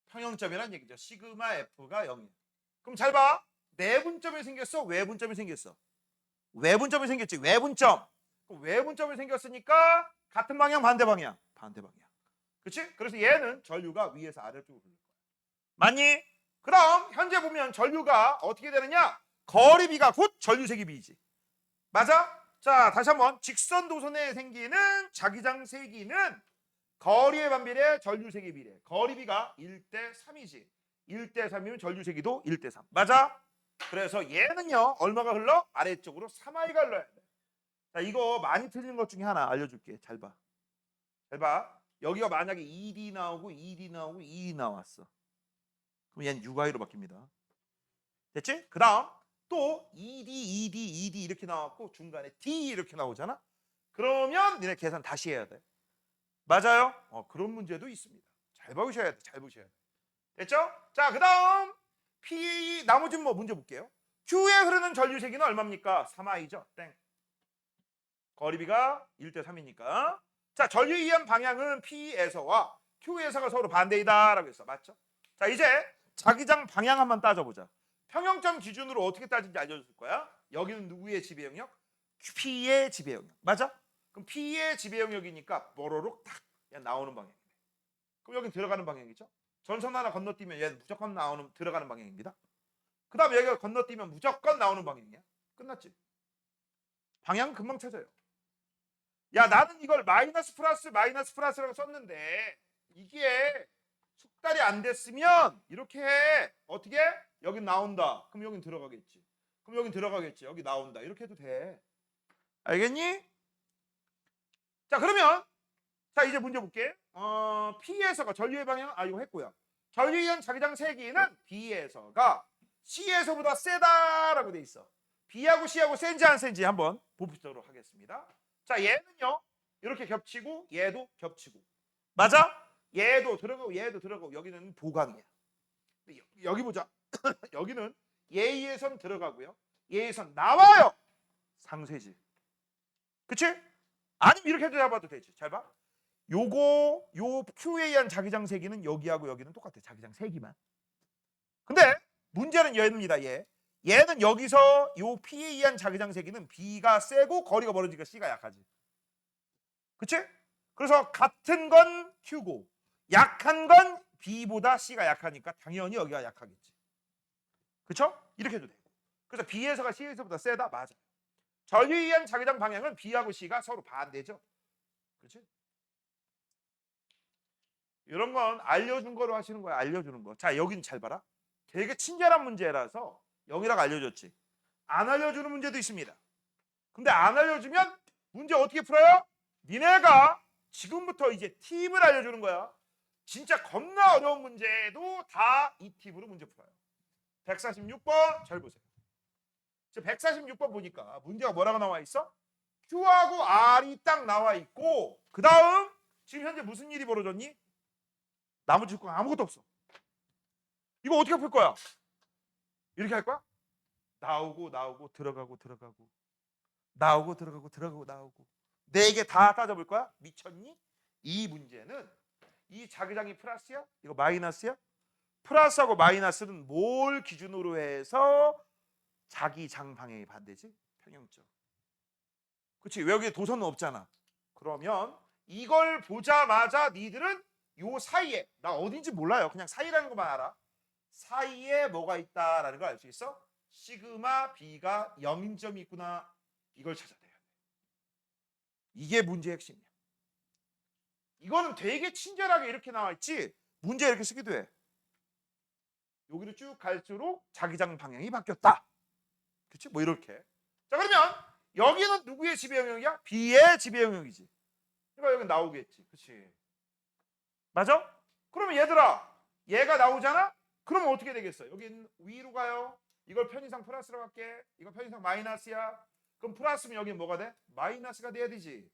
평형점이란 얘기죠. 시그마 F가 0이야. 그럼 잘 봐. 내분점이 생겼어? 외분점이 생겼어? 외분점이 생겼지. 외분점. 그럼 외분점이 생겼으니까 같은 방향, 반대 방향. 반대 방향. 그렇지? 그래서 얘는 전류가 위에서 아래쪽으로 흐를 거야. 맞니? 그럼 현재 보면 전류가 어떻게 되느냐? 거리비가 곧 전류세기비이지. 맞아? 자, 다시 한번. 직선 도선에 생기는 자기장 세기는 거리에 반비례 전류세기 비례. 거리비가 1대 3이지. 1대 3이면 전류세기도 1대 3. 맞아? 그래서 얘는요. 얼마가 흘러? 아래쪽으로 3I가 흘러야 돼. 자, 이거 많이 틀리는 것 중에 하나 알려줄게. 잘 봐. 잘 봐. 여기가 만약에 2D 나오고 2D 나오고 2D 나왔어. 그럼 얘는 6I로 바뀝니다. 됐지? 그 다음 또 2D, 2D, 2D 이렇게 나왔고 중간에 D 이렇게 나오잖아? 그러면 니네 계산 다시 해야 돼. 맞아요? 그런 문제도 있습니다. 잘 보셔야 돼. 잘 보셔야 돼. 됐죠? 자, 그 다음 P 나머지는 뭐 문제 볼게요. Q에 흐르는 전류세기는 얼마입니까? 3I죠. 땡. 거리비가 1대 3이니까. 자, 전류에 의한 방향은 P에서와 Q에서가 서로 반대이다 라고 했어. 맞죠? 자, 이제 자기장 방향 한번 따져보자. 평형점 기준으로 어떻게 따진지 알려줄 거야. 여기는 누구의 지배 영역? P의 지배 영역. 맞아? 그럼 P의 지배 영역이니까 뽀로록 딱 나오는 방향이네. 그럼 여긴 들어가는 방향이죠. 전선 하나 건너뛰면 얘는 무조건 들어가는 방향입니다. 그 다음 여기가 건너뛰면 무조건 나오는 방향이야. 끝났지. 방향 금방 찾아요. 야, 나는 이걸 마이너스 플러스라고 썼는데 이게 숙달이 안 됐으면 이렇게 해. 어떻게? 여긴 나온다. 그럼 여긴 들어가겠지. 그럼 여긴 들어가겠지. 여기 나온다. 이렇게 해도 돼. 알겠니? 자, 그러면 자, 이제 문제 볼게. P에서가 전류의 방향, 이거 했고요. 전류에 의한 자기장 세기는 B에서가 C에서보다 세다라고 돼 있어. B하고 C하고 센지 안 센지 한번 보도록 하겠습니다. 자, 얘는요, 이렇게 겹치고 얘도 겹치고. 맞아? 얘도 들어가고 여기는 보강이야. 여기 보자. 여기는 얘에선 들어가고요. 얘에선 나와요. 상쇄지. 그치? 아니면 이렇게 잡아도 되지. 잘 봐. 요 Q에 의한 자기장 세기는 여기하고 여기는 똑같아. 자기장 세기만. 근데 문제는 얘입니다. 얘는 여기서 요 P에 의한 자기장 세기는 B가 세고 거리가 멀어지니까 C가 약하지. 그치? 그래서 같은 건 Q고 약한 건 B보다 C가 약하니까 당연히 여기가 약하겠지. 그쵸? 이렇게 해도 되고. 그래서 B에서가 C에서보다 세다? 맞아요. 전류에 의한 자기장 방향은 B하고 C가 서로 반대죠. 그렇지? 이런 건 알려준 거로 하시는 거야. 알려주는 거. 자, 여긴 잘 봐라. 되게 친절한 문제라서 여기라고 알려줬지. 안 알려주는 문제도 있습니다. 근데 안 알려주면 문제 어떻게 풀어요? 니네가 지금부터 이제 팁을 알려주는 거야. 진짜 겁나 어려운 문제도 다 이 팁으로 문제 풀어요. 146번 잘 보세요. 146번 보니까 문제가 뭐라고 나와 있어? Q하고 R이 딱 나와 있고 그 다음 지금 현재 무슨 일이 벌어졌니? 나머지 거 아무것도 없어. 이거 어떻게 풀 거야? 이렇게 할 거야? 나오고 들어가고 나오고 네 개 다 따져볼 거야? 미쳤니? 이 문제는 이 자기장이 플러스야? 이거 마이너스야? 플러스하고 마이너스는 뭘 기준으로 해서 자기장 방향이 반대지? 평형점. 그렇지? 왜 여기 도선은 없잖아. 그러면 이걸 보자마자 니들은 요 사이에 나 어딘지 몰라요. 그냥 사이라는 것만 알아. 사이에 뭐가 있다라는 걸 알 수 있어? 시그마 B가 0인 점이 있구나. 이걸 찾아내야 돼. 이게 문제의 핵심이야. 이거는 되게 친절하게 이렇게 나와 있지. 문제 이렇게 쓰기도 해. 여기로 쭉 갈수록 자기장 방향이 바뀌었다. 그렇지? 뭐 이렇게. 자, 그러면 여기는 누구의 지배 영역이야? B의 지배 영역이지. 그러니까 여기 나오겠지. 그렇지? 맞아? 그러면 얘들아, 얘가 나오잖아? 그러면 어떻게 되겠어? 여긴 위로 가요. 이걸 편의상 플러스로 갈게. 이거 편의상 마이너스야. 그럼 플러스면 여긴 뭐가 돼? 마이너스가 돼야 되지.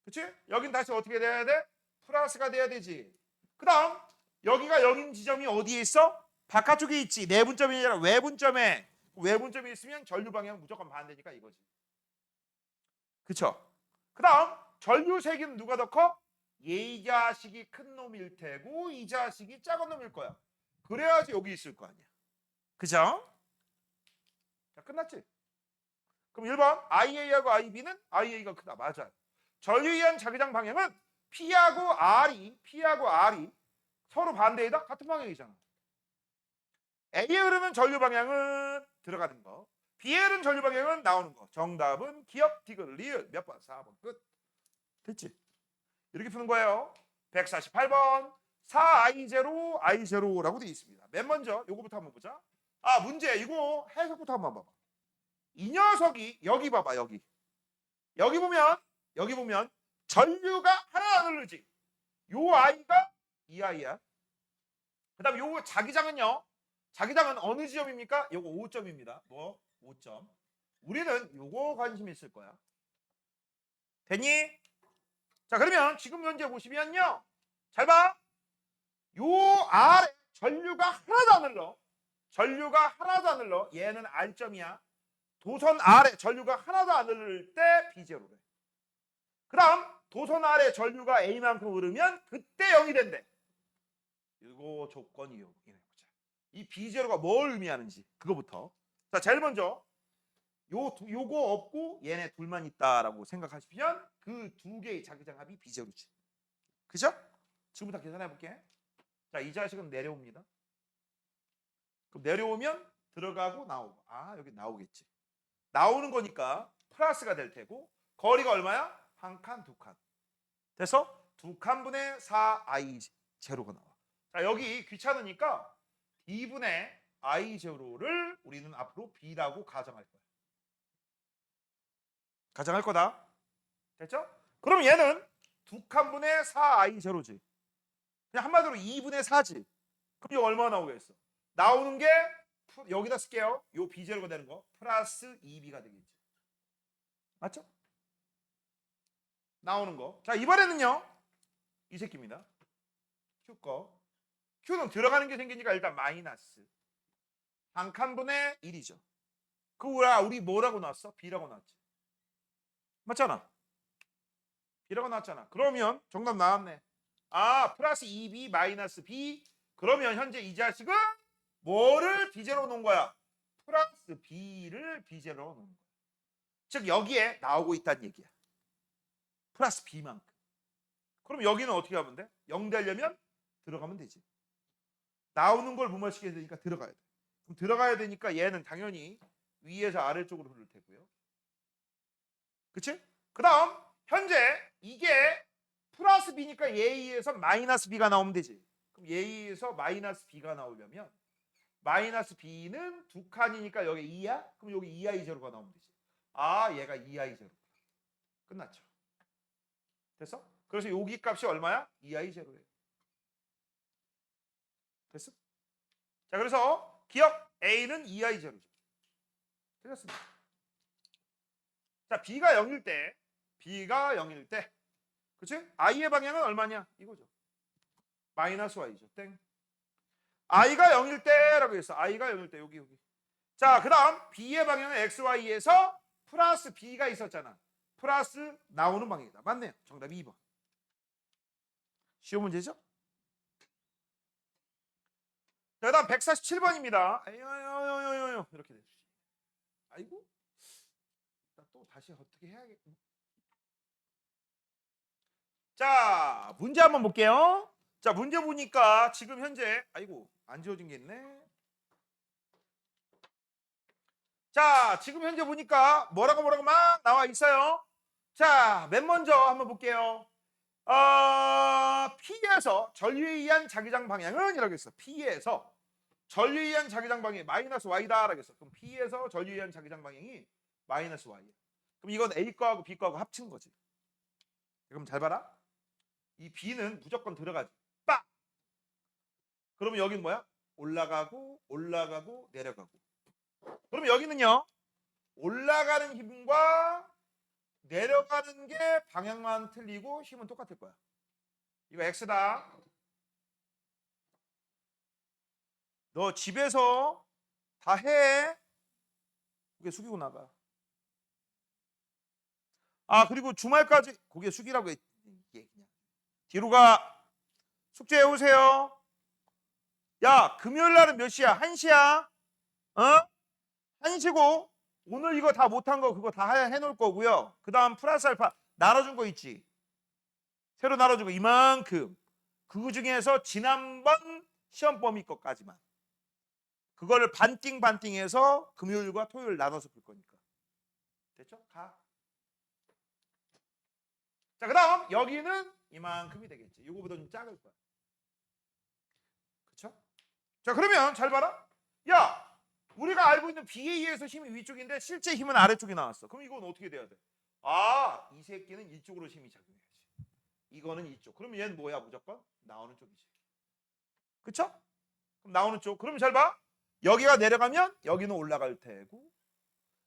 그치? 여긴 다시 어떻게 돼야 돼? 플러스가 돼야 되지. 그 다음 여기가 여긴 지점이 어디에 있어? 바깥쪽에 있지. 내분점이 아니라 외분점에. 외분점이 있으면 전류 방향 무조건 반대니까 이거지. 그쵸? 그 다음 전류 세기는 누가 더 커? 이 자식이 큰 놈일 테고 이 자식이 작은 놈일 거야. 그래야지 여기 있을 거 아니야. 그죠? 자, 끝났지? 그럼 1번 IA하고 IB는 IA가 크다. 맞아요. 전류에 의한 자기장 방향은 P하고 R이 서로 반대이다? 같은 방향이잖아. A에 흐르는 전류 방향은 들어가는 거. B에 흐르는 전류 방향은 나오는 거. 정답은 기억, 디귿, 리을 몇 번? 4번 끝. 됐지? 이렇게 푸는 거예요. 148번 4I0라고 되어 있습니다. 맨 먼저 요거부터 한번 보자. 문제 이거 해석부터 한번 봐봐. 이 녀석이 여기 봐봐. 여기 보면 전류가 하나 안 흐르지. 요 아이가 이 아이야. 그 다음 요 자기장은요. 자기장은 어느 지점입니까? 요거 5점입니다. 뭐 5점. 우리는 요거 관심 있을 거야. 됐니? 자, 그러면 지금 현재 보시면요. 잘 봐. 요 아래 전류가 하나도 안 흘러. 얘는 R점이야. 도선 아래 전류가 하나도 안 흐를 때 B제로래. 그 다음 도선 아래 전류가 A만큼 흐르면 그때 0이 된대. 이거 조건이요. 이 B제로가 뭘 의미하는지 그거부터. 자, 제일 먼저 요거 없고 얘네 둘만 있다라고 생각하시면 그 두 개의 자기장 합이 B제로지. 그죠? 지금부터 계산해 볼게. 자, 이 자식은 내려옵니다. 그럼 내려오면 들어가고 나오고. 여기 나오겠지. 나오는 거니까 플러스가 될 테고 거리가 얼마야? 한 칸, 두 칸. 돼서 2칸분의 4i 제로가 나와. 자, 여기 귀찮으니까 D분의 i 제로를 우리는 앞으로 B라고 가정할 거야. 가정할 거다. 됐죠? 그럼 얘는 2칸분의 4i 제로지. 그냥 한마디로 2분의 4지. 그럼 이거 얼마 나오겠어? 나오는 게 여기다 쓸게요. 요 B 제로가 되는 거 플러스 2B가 되겠지. 맞죠? 나오는 거. 자, 이번에는요. 이 새끼입니다. Q 거. Q는 들어가는 게 생기니까 일단 마이너스. 한 칸분의 1이죠. 우리 뭐라고 나왔어? B라고 나왔지. 맞잖아. B라고 나왔잖아. 그러면 정답 나왔네. 아, 플러스 2B 마이너스 B. 그러면 현재 이 자식은 뭐를 B제로 놓은 거야? 플러스 B를 B제로 놓은 거야. 즉 여기에 나오고 있다는 얘기야. 플러스 B만큼. 그럼 여기는 어떻게 하면 돼? 0 되려면 들어가면 되지. 나오는 걸 무마시켜야 되니까 들어가야 돼. 그럼 들어가야 되니까 얘는 당연히 위에서 아래쪽으로 흐를 테고요. 그치? 그 다음 현재 이게 플러스 B니까 예의에서 마이너스 B가 나오면 되지. 그럼 예의에서 마이너스 B가 나오려면 마이너스 B는 두 칸이니까 여기 2야? 그럼 여기 2i 제로가 나오면 되지. 아, 얘가 2i 제로. 끝났죠. 됐어? 그래서 여기 값이 얼마야? 2i 제로예요. 됐어? 자, 그래서 기억 A는 2i 제로죠. 되셨습니다. 자, B가 0일 때 그치? i의 방향은 얼마냐? 이거죠. 마이너스 y죠. 땡. i가 0일 때라고 했어. i가 0일 때 여기. 자, 그 다음 b의 방향은 xy에서 플러스 b가 있었잖아. 플러스 나오는 방향이다. 맞네요. 정답 2번. 쉬운 문제죠? 자, 그 다음 147번입니다. 이렇게 됐지. 아이고. 또 다시 어떻게 해야겠구나. 자, 문제 한번 볼게요. 자, 문제 보니까 지금 현재 안 지워진 게 있네. 자, 지금 현재 보니까 뭐라고 막 나와 있어요. 자, 맨 먼저 한번 볼게요. P에서 전류에 의한 자기장 방향은 이라고 했어. P에서 전류에 의한 자기장 방향이 마이너스 Y다 라고 했어. 그럼 P에서 전류에 의한 자기장 방향이 마이너스 Y야. 그럼 이건 A 거하고 B 거하고 합친 거지. 그럼 잘 봐라. 이 B는 무조건 들어가지. 빡! 그러면 여긴 뭐야? 올라가고 내려가고. 그럼 여기는요. 올라가는 힘과 내려가는 게 방향만 틀리고 힘은 똑같을 거야. 이거 X다. 너 집에서 다 해. 고개 숙이고 나가. 아, 그리고 주말까지 고개 숙이라고 했지. 뒤로 가. 숙제해 오세요. 야, 금요일 날은 몇 시야? 1시야? 어? 1시고 오늘 이거 다 못한 거 그거 다 해놓을 거고요. 그 다음 플러스 알파 나눠준 거 있지. 새로 나눠준 거 이만큼. 그 중에서 지난번 시험 범위 것까지만. 그거를 반띵해서 금요일과 토요일 나눠서 풀 거니까. 됐죠? 가. 자, 그 다음 여기는 이만큼이 되겠지. 이거보다 좀 작을 거야. 그쵸? 자, 그러면 잘 봐라. 야, 우리가 알고 있는 B에 의해서 힘이 위쪽인데 실제 힘은 아래쪽이 나왔어. 그럼 이건 어떻게 돼야 돼? 아, 이 새끼는 이쪽으로 힘이 작용해야지. 이거는 이쪽. 그러면 얘는 뭐야? 무조건 나오는 쪽이지. 그쵸? 그럼 나오는 쪽. 그러면 잘 봐. 여기가 내려가면 여기는 올라갈 테고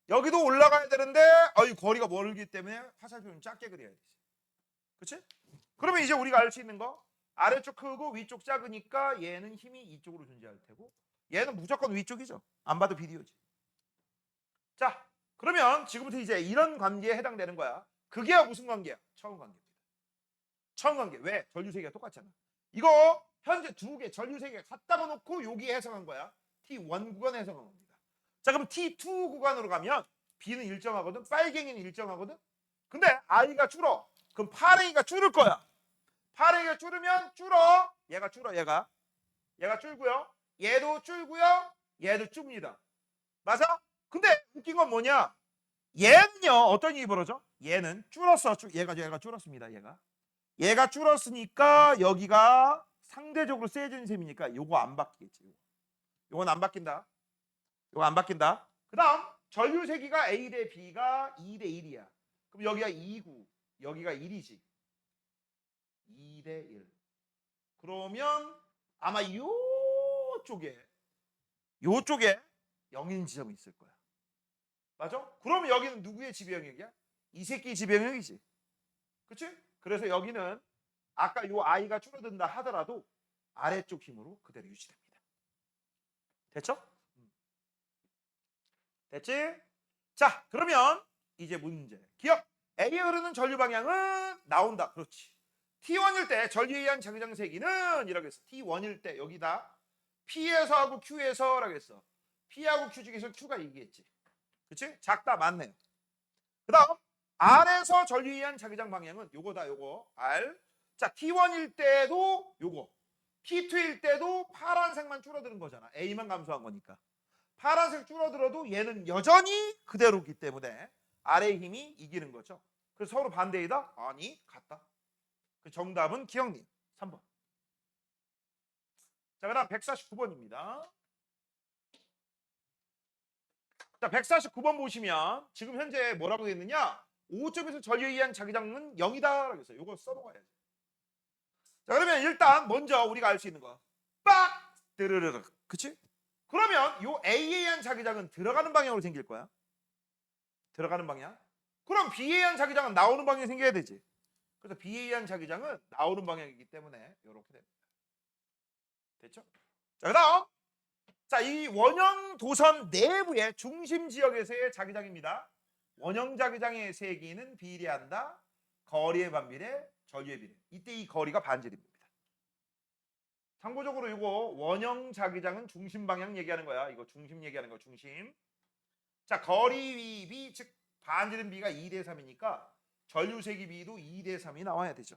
여기도 올라가야 되는데 이 거리가 멀기 때문에 화살표는 작게 그려야 되지. 그치? 그러면 이제 우리가 알 수 있는 거 아래쪽 크고 위쪽 작으니까 얘는 힘이 이쪽으로 존재할 테고 얘는 무조건 위쪽이죠. 안 봐도 비디오지. 자, 그러면 지금부터 이제 이런 관계에 해당되는 거야. 그게 무슨 관계야? 처음 관계입니다. 처음 관계. 왜? 전류 세개가 똑같잖아. 이거 현재 두 개 전류 세 개 갖다가 놓고 여기에 해석한 거야. T1 구간 해석한 겁니다. 자, 그럼 T2 구간으로 가면 B는 일정하거든. 빨갱이는 일정하거든. 근데 I가 줄어. 그럼 파랭이가 줄을 거야. 파랭이가 줄으면 줄어. 얘가 줄어. 얘가 줄고요. 얘도 줄고요. 얘도 줍니다. 맞아? 근데 웃긴 건 뭐냐? 얘는요 어떤 일이 벌어져? 얘는 줄었어. 얘가 줄었습니다. 얘가 줄었으니까 여기가 상대적으로 세진 셈이니까 요거 안 바뀌겠지. 요건 안 바뀐다. 요거 안 바뀐다. 그다음 전류 세기가 A 대 B가 2 대 1이야. 그럼 여기가 2고 여기가 1이지. 2 대 1. 그러면 아마 요쪽에 영인 지점이 있을 거야. 맞아? 그럼 여기는 누구의 지배 영역이야? 이 새끼 지배 영역이지. 그치? 그래서 여기는 아까 요 아이가 줄어든다 하더라도 아래쪽 힘으로 그대로 유지됩니다. 됐죠? 됐지? 자, 그러면 이제 문제. 기억. A에 흐르는 전류 방향은 나온다. 그렇지. T1일 때 전류에 의한 자기장 세기는 이라고 했어. T1일 때 여기다 P에서 하고 Q에서라고 했어. P하고 Q 중에서 Q가 이기겠지. 그치? 작다. 맞네요. 그 다음 R에서 전류에 의한 자기장 방향은 요거다. 요거 R. 자, T1일 때도 요거. T2일 때도 파란색만 줄어드는 거잖아. A만 감소한 거니까. 파란색 줄어들어도 얘는 여전히 그대로기 때문에 아래의 힘이 이기는 거죠. 그래서 서로 반대이다? 아니, 같다. 그 정답은 기억님 3번. 자, 그다음 149번입니다. 자, 149번 보시면 지금 현재 뭐라고 되어 있느냐? 5점에서 전류에 의한 자기장은 0이다. 그래서 이거 써놓아야지. 자, 그러면 일단 먼저 우리가 알 수 있는 거. 빡! 뜨르르르. 그치? 그러면 요 A에 의한 자기장은 들어가는 방향으로 생길 거야. 들어가는 방향. 그럼 B에 의한 자기장은 나오는 방향이 생겨야 되지. 그래서 B에 의한 자기장은 나오는 방향이기 때문에 이렇게 됩니다. 됐죠? 자, 그다음 자, 이 원형 도선 내부의 중심 지역에서의 자기장입니다. 원형 자기장의 세기는 비례한다. 거리의 반비례, 전류의 비례. 이때 이 거리가 반절입니다. 참고적으로 이거 원형 자기장은 중심 방향 얘기하는 거야. 이거 중심 얘기하는 거 중심. 자, 거리 비, 즉 반지름 비가 2 대 3이니까 전류 세기 비도 2 대 3이 나와야 되죠.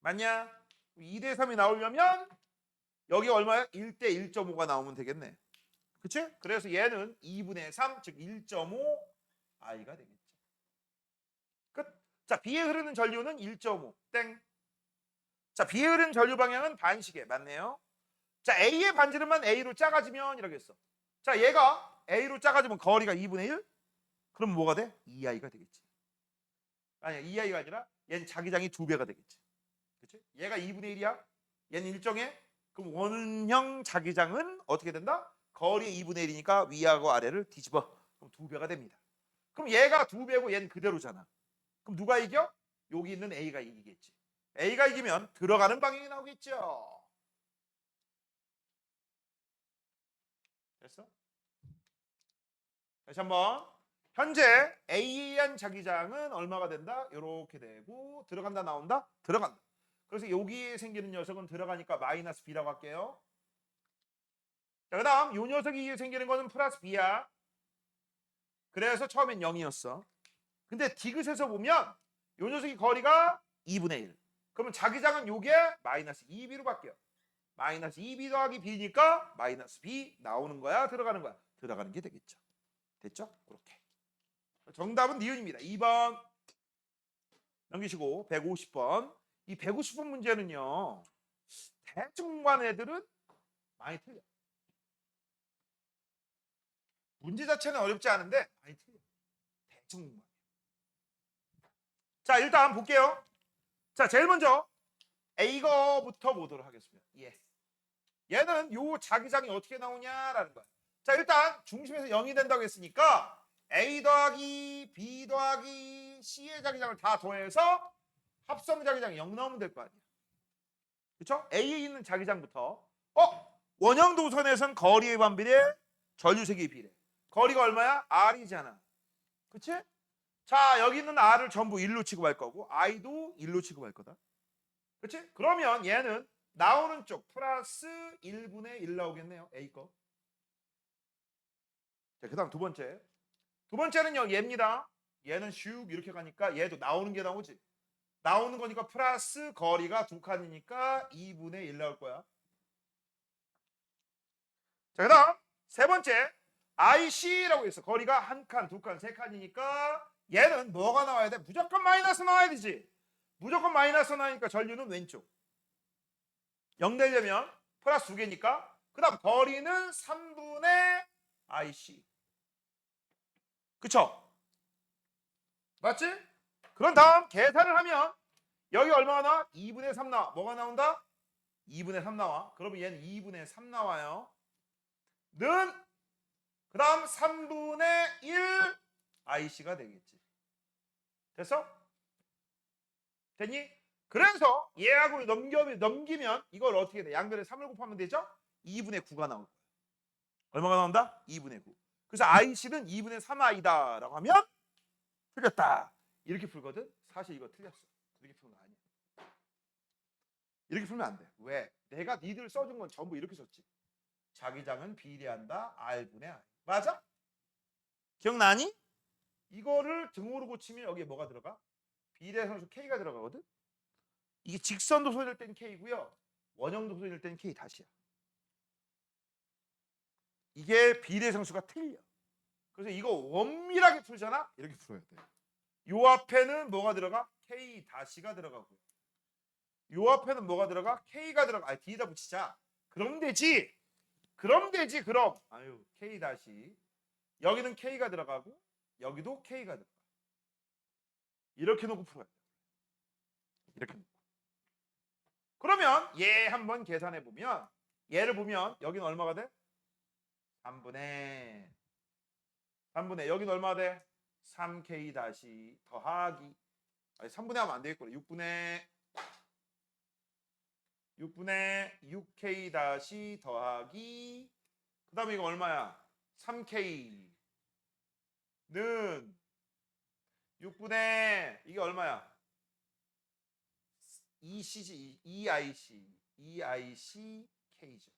맞냐? 2 대 3이 나오려면 여기 얼마야? 1대 1.5가 나오면 되겠네. 그치? 그래서 얘는 2분의 3, 즉 1.5 I가 되겠죠. 끝. 자, B에 흐르는 전류는 1.5. 땡. 자, B에 흐르는 전류 방향은 반시계. 맞네요. 자, A의 반지름만 A로 작아지면 이라고 했어. 자, 얘가 A로 작아지면 거리가 2분의 1? 그럼 뭐가 돼? 2I가 되겠지. 아니야, 2I가 아니라 얘는 자기장이 2배가 되겠지. 그치? 얘가 2분의 1이야. 얘는 일정해. 그럼 원형 자기장은 어떻게 된다? 거리 2분의 1이니까 위하고 아래를 뒤집어. 그럼 2배가 됩니다. 그럼 얘가 2배고 얘는 그대로잖아. 그럼 누가 이겨? 여기 있는 A가 이기겠지. A가 이기면 들어가는 방향이 나오겠죠. 됐어? 다시 한번. 현재 A에 의한 자기장은 얼마가 된다? 이렇게 되고 들어간다 나온다? 들어간다. 그래서 여기에 생기는 녀석은 들어가니까 마이너스 B라고 할게요. 자, 그 다음 이 녀석이 생기는 거는 플러스 B야. 그래서 처음엔 0이었어. 근데 디귿에서 보면 이 녀석이 거리가 2분의 1. 그러면 자기장은 요게 마이너스 2B로 바뀌어. 마이너스 2B 더하기 B니까 마이너스 B 나오는 거야? 들어가는 거야? 들어가는 게 되겠죠. 됐죠? 그렇게. 정답은 니은입니다. 2번 넘기시고 150번. 이 150번 문제는요. 대충관 애들은 많이 틀려. 문제 자체는 어렵지 않은데 많이 틀려. 대충관. 자, 일단 볼게요. 자, 제일 먼저 A거부터 보도록 하겠습니다. 예. 얘는 요 자기장이 어떻게 나오냐라는 거야. 자, 일단 중심에서 0이 된다고 했으니까 A 더하기 B 더하기 C의 자기장을 다 더해서 합성 자기장이 0 나오면 될 거 아니야. 그렇죠? A에 있는 자기장부터 원형 도선에선 거리의 반비례, 전류세기의 비례. 거리가 얼마야? R이잖아. 그치? 자, 여기 있는 R을 전부 1로 취급할 거고 I도 1로 취급할 거다. 그치? 그러면 얘는 나오는 쪽 플러스 1분의 1 나오겠네요. A 거. 자, 그 다음 두 번째. 두 번째는요, 얘입니다. 얘는 슉 이렇게 가니까 얘도 나오는 게 나오지. 나오는 거니까 플러스 거리가 두 칸이니까 2분의 1 나올 거야. 자, 그 다음 세 번째. IC라고 했어. 거리가 한 칸, 두 칸, 세 칸이니까 얘는 뭐가 나와야 돼? 무조건 마이너스 나와야 되지. 무조건 마이너스 나니까 전류는 왼쪽. 0 되려면 플러스 두 개니까. 그 다음 거리는 3분의 IC. 그쵸? 맞지? 그런 다음 계산을 하면 여기 얼마가 나와? 2분의 3 나와. 뭐가 나온다? 2분의 3 나와. 그러면 얘는 2분의 3 나와요. 는 그 다음 3분의 1 IC가 되겠지. 됐어? 됐니? 그래서 얘하고 넘기면 이걸 어떻게 돼? 양변에 3을 곱하면 되죠? 2분의 9가 나올 거야. 얼마가 나온다? 2분의 9. 그래서 IC는 2분의 3I다 라고 하면 틀렸다. 이렇게 풀거든? 사실 이거 틀렸어. 이렇게 풀면 아니야. 이렇게 풀면 안 돼. 왜? 내가 니들 써준 건 전부 이렇게 썼지. 자기장은 비례한다. R분의 I. 맞아? 기억나니? 이거를 등호로 고치면 여기에 뭐가 들어가? 비례상수 K가 들어가거든? 이게 직선도 소리될 땐 K고요. 원형도 소리될 땐 K 다시야. 이게 비례상수가 틀려. 그래서 이거 원밀하게 풀잖아? 이렇게 풀어야 돼. 요 앞에는 뭐가 들어가? K 다시가 들어가고요. 요 앞에는 뭐가 들어가? K가 들어가. 아니, 뒤에다 붙이자. 그럼 되지. 그럼 되지, 그럼. 아유, K 다시. 여기는 K가 들어가고, 여기도 K가 들어가. 이렇게 놓고 풀어야 돼. 이렇게 놓고. 그러면 얘 한번 계산해 보면, 얘를 보면, 여기는 얼마가 돼? 3분의 여기는 얼마 돼? 3K 다시 더하기. 아니, 3분의 하면 안 되겠구나. 6분의 6K 다시 더하기. 그 다음에 이거 얼마야? 3K는 6분의 이게 얼마야? 2C지. 2IC K죠.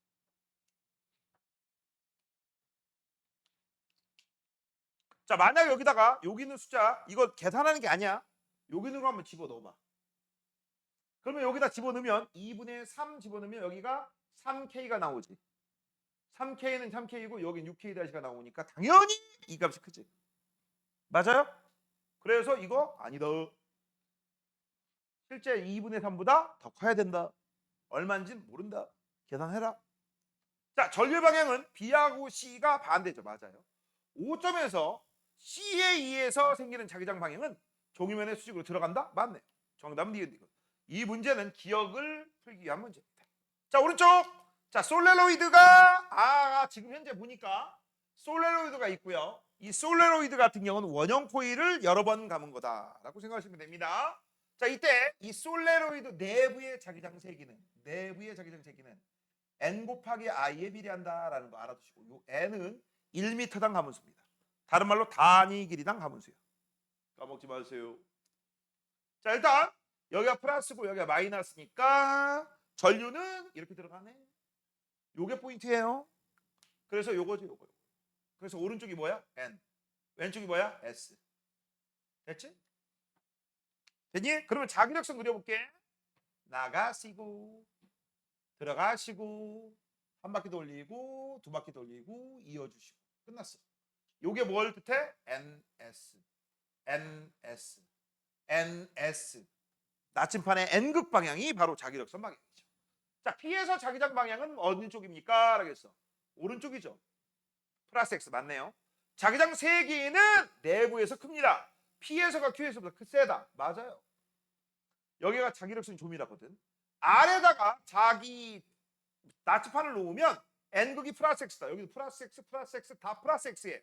자, 만약 여기다가 여기 있는 숫자 이거 계산하는 게 아니야. 여기 있는 거 한번 집어넣어봐. 그러면 여기다 집어넣으면 2분의 3 집어넣으면 여기가 3K가 나오지. 3K는 3K이고 여긴 6K-가 나오니까 당연히 이 값이 크지. 맞아요? 그래서 이거 아니다. 실제 2분의 3보다 더 커야 된다. 얼마인지 모른다. 계산해라. 자, 전류 방향은 B하고 C가 반대죠. 맞아요. 5점에서 C에 의해서 생기는 자기장 방향은 종이면의 수직으로 들어간다? 맞네. 정답은 니은. 이 문제는 기억을 풀기 위한 문제입니다. 자, 오른쪽. 자, 솔레로이드가 지금 현재 보니까 솔레로이드가 있고요. 이 솔레로이드 같은 경우는 원형 코일을 여러 번 감은 거다라고 생각하시면 됩니다. 자, 이때 이 솔레로이드 내부의 자기장 세기는 n 곱하기 i에 비례한다라는 거 알아두시고, 이 n은 1m당 가문수입니다. 다른 말로 단위 길이당 가문수예요. 까먹지 마세요. 자, 일단 여기가 플러스고 여기가 마이너스니까 전류는 이렇게 들어가네. 요게 포인트예요. 그래서 요거지, 요거. 그래서 오른쪽이 뭐야? N. 왼쪽이 뭐야? S. 됐지? 됐니? 그러면 자기력선 그려볼게. 나가시고 들어가시고 한 바퀴 돌리고 두 바퀴 돌리고 이어주시고 끝났어. 요게 뭘 뜻해? NS. 나침판의 N극 방향이 바로 자기력선 방향이죠. 자, P에서 자기장 방향은 어느 쪽입니까? 라겠어. 오른쪽이죠. 플러스 X 맞네요. 자기장 세기는 내부에서 큽니다. P에서가 Q에서보다 세다. 맞아요. 여기가 자기력선 좀이라거든. 아래다가 자기 나침판을 놓으면 N극이 플러스 X다. 여기도 플러스 X 다 플러스 X예요.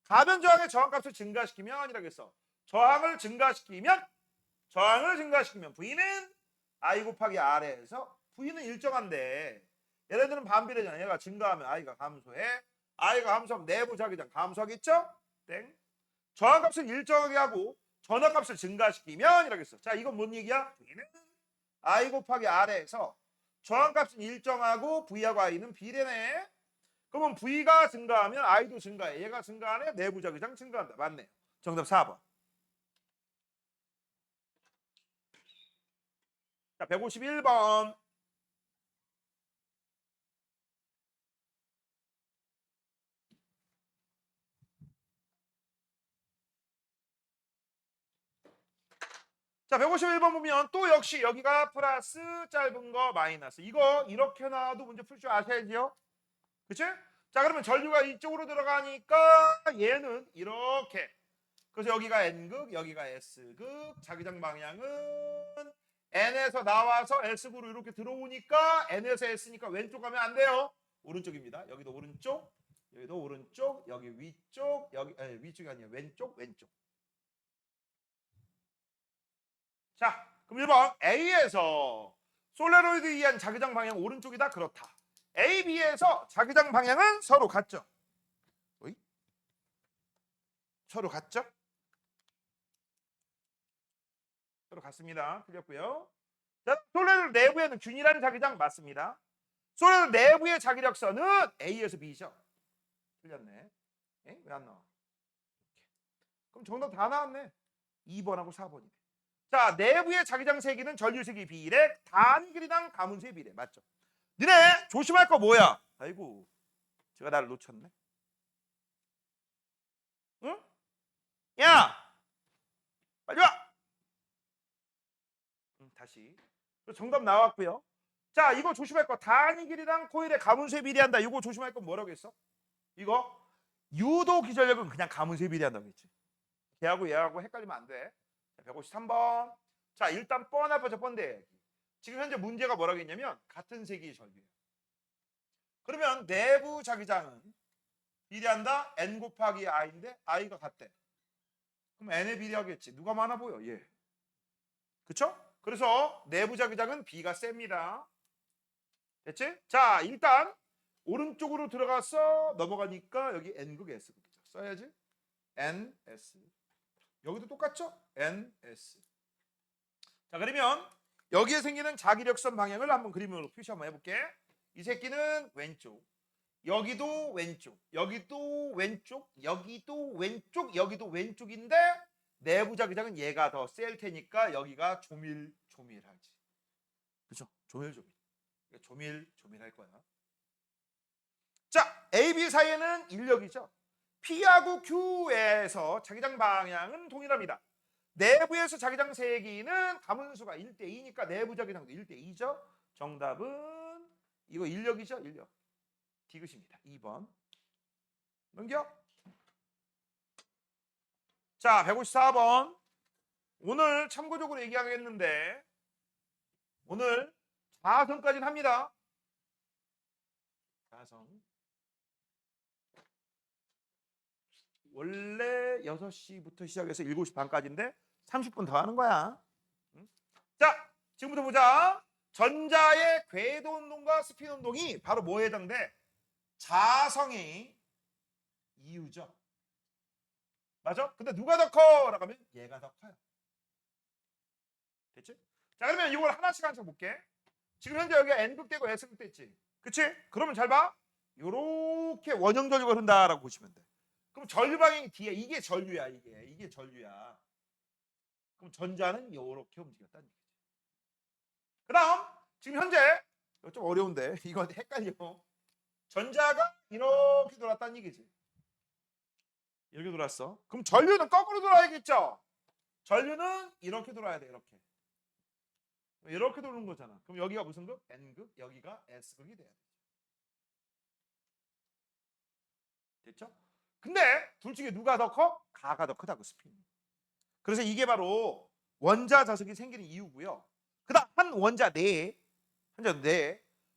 가변 저항의 저항값을 증가시키면 이라겠어. 저항을 증가시키면 V는 I 곱하기 R에서 V는 일정한데 얘네들은 반비례잖아. 얘가 증가하면 I가 감소해. I가 감소하면 내부 자기장 감소하겠죠? 땡. 저항값을 일정하게 하고 전압값을 증가시키면 이라겠어. 자, 이건 뭔 얘기야? V는 I 곱하기 R에서 저항값은 일정하고 V하고 I는 비례네. 그러면 V가 증가하면 I도 증가해. 얘가 증가하네. 내부 자기장 증가한다. 맞네요. 정답 4번. 자, 151번. 자, 151번 보면 또 역시 여기가 플러스 짧은 거 마이너스. 이거 이렇게 나와도 문제 풀 줄 아셔야죠. 그치? 자, 그러면 전류가 이쪽으로 들어가니까 얘는 이렇게. 그래서 여기가 N극, 여기가 S극. 자기장 방향은 N에서 나와서 S극으로 이렇게 들어오니까 N에서 S니까 왼쪽 가면 안 돼요. 오른쪽입니다. 여기도 오른쪽, 여기도 오른쪽, 여기 위쪽, 여기 위쪽이 아니라 왼쪽, 왼쪽. 자, 그럼 1번 A에서 솔레로이드에 의한 자기장 방향 오른쪽이다. 그렇다. A, B에서 자기장 방향은 서로 같죠. 어이? 서로 같죠? 서로 같습니다. 틀렸고요. 자, 솔레로이드 내부에는 균일한 자기장 맞습니다. 솔레로이드 내부의 자기력선은 A에서 B죠. 틀렸네. 왜 안 나와? 그럼 정답 다 나왔네. 2번하고 4번이네. 자, 내부의 자기장 세기는 전류 세기 비례, 단위 길이당 가문수의 비례. 맞죠? 니네 조심할 거 뭐야? 아이고, 제가 나를 놓쳤네. 응? 야! 빨리 와! 다시. 정답 나왔고요. 자, 이거 조심할 거. 단위 길이당 코일의 가문수의 비례한다. 이거 조심할 건 뭐라고 했어? 이거 유도 기전력은 그냥 가문수의 비례한다고 했지. 걔하고 얘하고 헷갈리면 안 돼. 153번. 자, 일단 뻔하죠, 뻔데. 지금 현재 문제가 뭐라고 했냐면 같은 세기의 전류예요. 그러면 내부 자기장은 비례한다. N 곱하기 I인데 I가 같대. 그럼 N에 비례하겠지. 누가 많아 보여? 얘. 그쵸? 그래서 내부 자기장은 B가 셉니다. 됐지? 자, 일단 오른쪽으로 들어가서 넘어가니까 여기 N극 S극이죠. 써야지. NS. 여기도 똑같죠? NS. 자, 그러면 여기에 생기는 자기력선 방향을 한번 그림으로 표시 한번 해볼게. 이 새끼는 왼쪽, 여기도 왼쪽, 여기도 왼쪽, 여기도 왼쪽, 여기도 왼쪽인데 내부 자기장은 얘가 더 셀 테니까 여기가 조밀조밀하지. 그렇죠? 조밀조밀. 조밀조밀할 거야. 자, AB 사이에는 인력이죠. P하고 Q에서 자기장 방향은 동일합니다. 내부에서 자기장 세기는 가문수가 1대2니까 내부 자기장도 1대2죠. 정답은 이거 인력이죠. 인력. 디귿입니다. 2번. 넘겨. 자, 154번. 오늘 참고적으로 얘기하겠는데 오늘 자성까지는 합니다. 자성. 원래 6시부터 시작해서 7시 반까지인데 30분 더 하는 거야. 자, 지금부터 보자. 전자의 궤도 운동과 스핀 운동이 바로 뭐에 해당돼? 자성의 이유죠. 맞아? 근데 누가 더 커? 라고 하면 얘가 더 커요. 됐지? 자, 그러면 이걸 하나씩 하나씩 볼게. 지금 현재 여기가 N극되고 S극 됐지? 그치? 그러면 잘 봐. 요렇게 원형 전류가 흐른다라고 보시면 돼. 그럼 전류 방향이 뒤에 이게 전류야. 이게 전류야. 그럼 전자는 요렇게 움직였다는 얘기지. 그 다음 지금 현재 이거 좀 어려운데 이거 헷갈려. 전자가 이렇게 돌았다는 얘기지. 이렇게 돌았어. 그럼 전류는 거꾸로 돌아야겠죠. 전류는 이렇게 돌아야 돼. 이렇게 도는 거잖아. 그럼 여기가 무슨 극? N극, 여기가 S극이 돼야 돼. 됐죠? 근데 둘 중에 누가 더 커? 가가 더 크다고 스핀. 그래서 이게 바로 원자 자석이 생기는 이유고요. 그다음 한 원자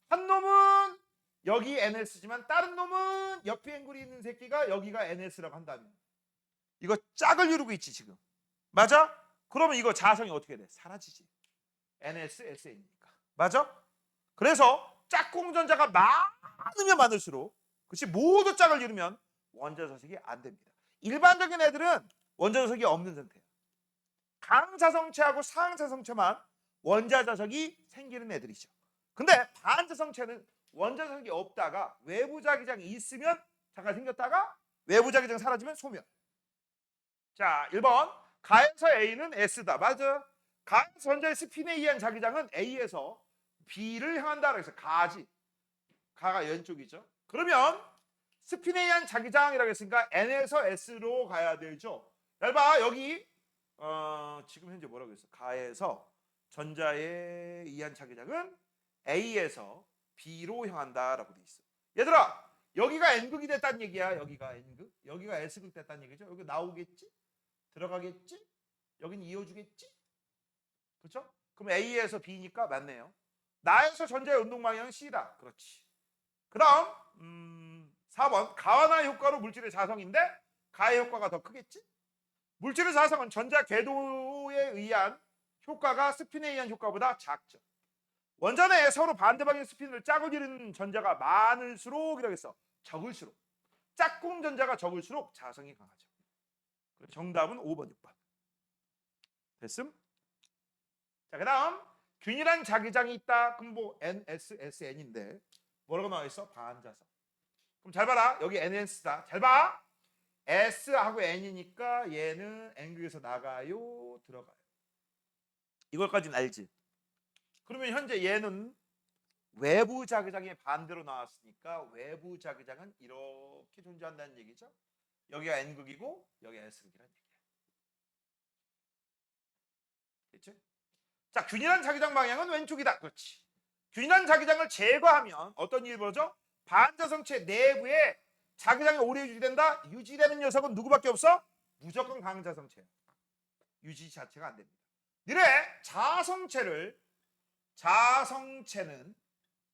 한 놈은 여기 NS지만 다른 놈은 옆에 앵글이 있는 새끼가 여기가 NS라고 한다면 이거 짝을 이루고 있지 지금. 맞아? 그러면 이거 자성이 어떻게 돼? 사라지지. NS, SN이니까. 맞아? 그래서 짝꿍전자가 많으면 많을수록 그렇지 모두 짝을 이루면 원자 자석이 안 됩니다. 일반적인 애들은 원자 자석이 없는 상태야. 강자성체하고 상자성체만 원자 자석이 생기는 애들이죠. 근데 반자성체는 원자 자석이 없다가 외부 자기장이 있으면 잠깐 생겼다가 외부 자기장 사라지면 소멸. 자, 1번 가에서 A는 S다. 맞아. 가에서 전자의 스핀에 의한 자기장은 A에서 B를 향한다. 그래서 가지. 가가 왼쪽이죠. 그러면 스핀에 의한 자기장이라고 했으니까 N에서 S로 가야 되죠. 잘 봐. 여기 지금 현재 뭐라고 했어? 가에서 전자에 의한 자기장은 A에서 B로 향한다라고 돼 있어. 얘들아, 여기가 N극이 됐다는 얘기야. 여기가 N극, 여기가 S극 됐다는 얘기죠. 여기 나오겠지? 들어가겠지? 여긴 이어주겠지? 그렇죠? 그럼 A에서 B니까 맞네요. 나에서 전자의 운동 방향은 C다. 그렇지. 그다음 4번 가와나 효과로 물질의 자성인데 가의 효과가 더 크겠지? 물질의 자성은 전자 궤도에 의한 효과가 스핀에 의한 효과보다 작죠. 원자 내에 서로 반대 방향 스핀을 짝을 이루는 전자가 많을수록 이라고 했어. 적을수록. 짝꿍 전자가 적을수록 자성이 강하죠. 정답은 5번, 6번. 됐음? 자, 그다음 균일한 자기장이 있다. 그럼 뭐 NSSN인데 뭐라고 나와 있어? 반자성. 그럼 잘 봐라. 여기 NS다. 잘 봐. S하고 N이니까 얘는 N극에서 나가요, 들어가요. 이걸까지는 알지? 그러면 현재 얘는 외부 자기장의 반대로 나왔으니까 외부 자기장은 이렇게 존재한다는 얘기죠. 여기가 N극이고 여기가 S극이라는 얘기야. 됐지? 자, 균일한 자기장 방향은 왼쪽이다. 그렇지. 균일한 자기장을 제거하면 어떤 일이 벌어져? 반자성체 내부에 자기장이 오래 유지된다? 유지되는 녀석은 누구밖에 없어? 무조건 강자성체야. 유지 자체가 안 됩니다. 니네 자성체는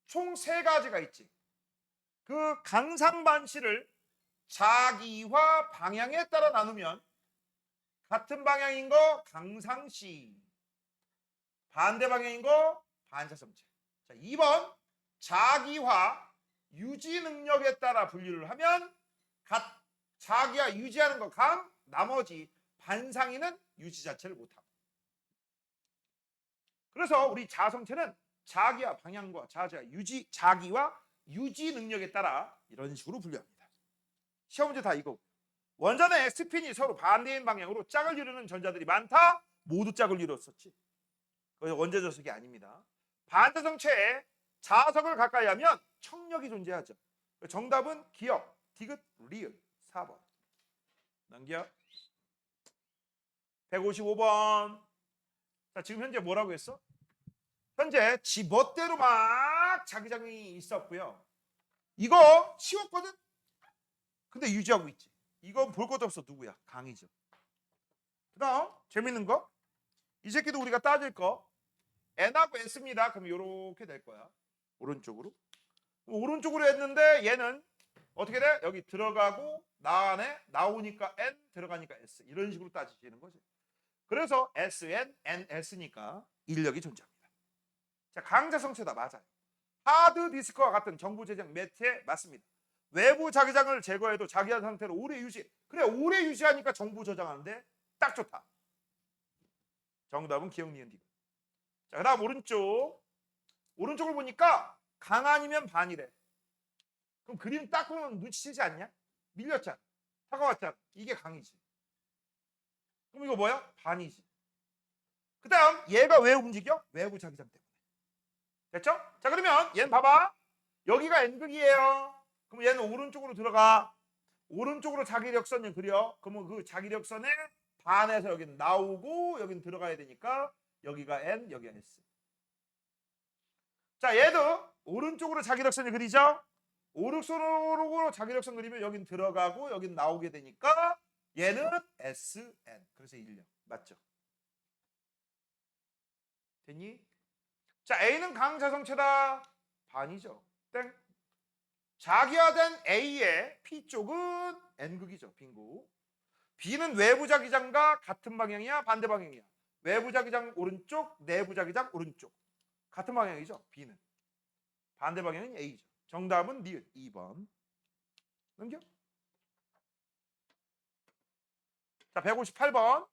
총 3가지가 있지. 그 강상반시를 자기화 방향에 따라 나누면 같은 방향인 거 강상시, 반대 방향인 거 반자성체. 자, 2번 자기화 유지 능력에 따라 분류를 하면 자기화 유지하는 거 강, 나머지 반상위는 유지 자체를 못하고. 그래서 우리 자성체는 자기화 방향과 자기화 유지 능력에 따라 이런 식으로 분류합니다. 시험 문제 다 이거. 원자 내 스핀이 서로 반대인 방향으로 짝을 이루는 전자들이 많다. 모두 짝을 이뤘었지. 그래서 원자 저석이 아닙니다. 반자성체에 자석을 가까이 하면 청력이 존재하죠. 정답은 기억, 디귿, 리을 4번. 넘겨. 155번. 자, 지금 현재 뭐라고 했어? 현재 지 멋대로 막 자기장이 있었고요. 이거 치웠거든? 근데 유지하고 있지. 이건 볼 것도 없어. 누구야? 강이죠. 그 다음 재밌는 거. 이 새끼도 우리가 따질 거. N하고 S입니다. 그럼 이렇게 될 거야. 오른쪽으로. 오른쪽으로 했는데 얘는 어떻게 돼? 여기 들어가고 나안에 나오니까 N, 들어가니까 S. 이런 식으로 따지시는 거지. 그래서 SN, NS니까 인력이 존재합니다. 자, 강자성체다. 맞아요. 하드 디스크와 같은 정보 저장 매트에 맞습니다. 외부 자기장을 제거해도 자기장 상태로 오래 유지. 그래, 오래 유지하니까 정보 저장하는데 딱 좋다. 정답은 기억, 니은, 디귿. 자, 그다음 오른쪽을 보니까 강 아니면 반이래. 그럼 그림 딱 보면 눈치채지 않냐? 밀렸잖아. 다가왔잖아. 이게 강이지. 그럼 이거 뭐야? 반이지. 그 다음 얘가 왜 움직여? 외부 자기장 때문에. 됐죠? 자, 그러면 얘는 봐봐. 여기가 N극이에요. 그럼 얘는 오른쪽으로 들어가. 오른쪽으로 자기력선을 그려. 그러면 그 자기력선에 반에서 여기는 나오고 여기는 들어가야 되니까 여기가 N, 여기가 S. 자, 얘도 오른쪽으로 자기력선을 그리죠. 오른쪽으로 자기력선 그리면 여긴 들어가고 여긴 나오게 되니까 얘는 SN. 그래서 인력. 맞죠? 됐니? 자, A는 강자성체다. 반이죠. 땡. 자기화된 A의 P쪽은 N극이죠. 빙고. B는 외부 자기장과 같은 방향이야? 반대 방향이야? 외부 자기장 오른쪽, 내부 자기장 오른쪽. 같은 방향이죠. B는. 반대 방향은 A죠. 정답은 니은 2번. 넘겨. 자, 158번.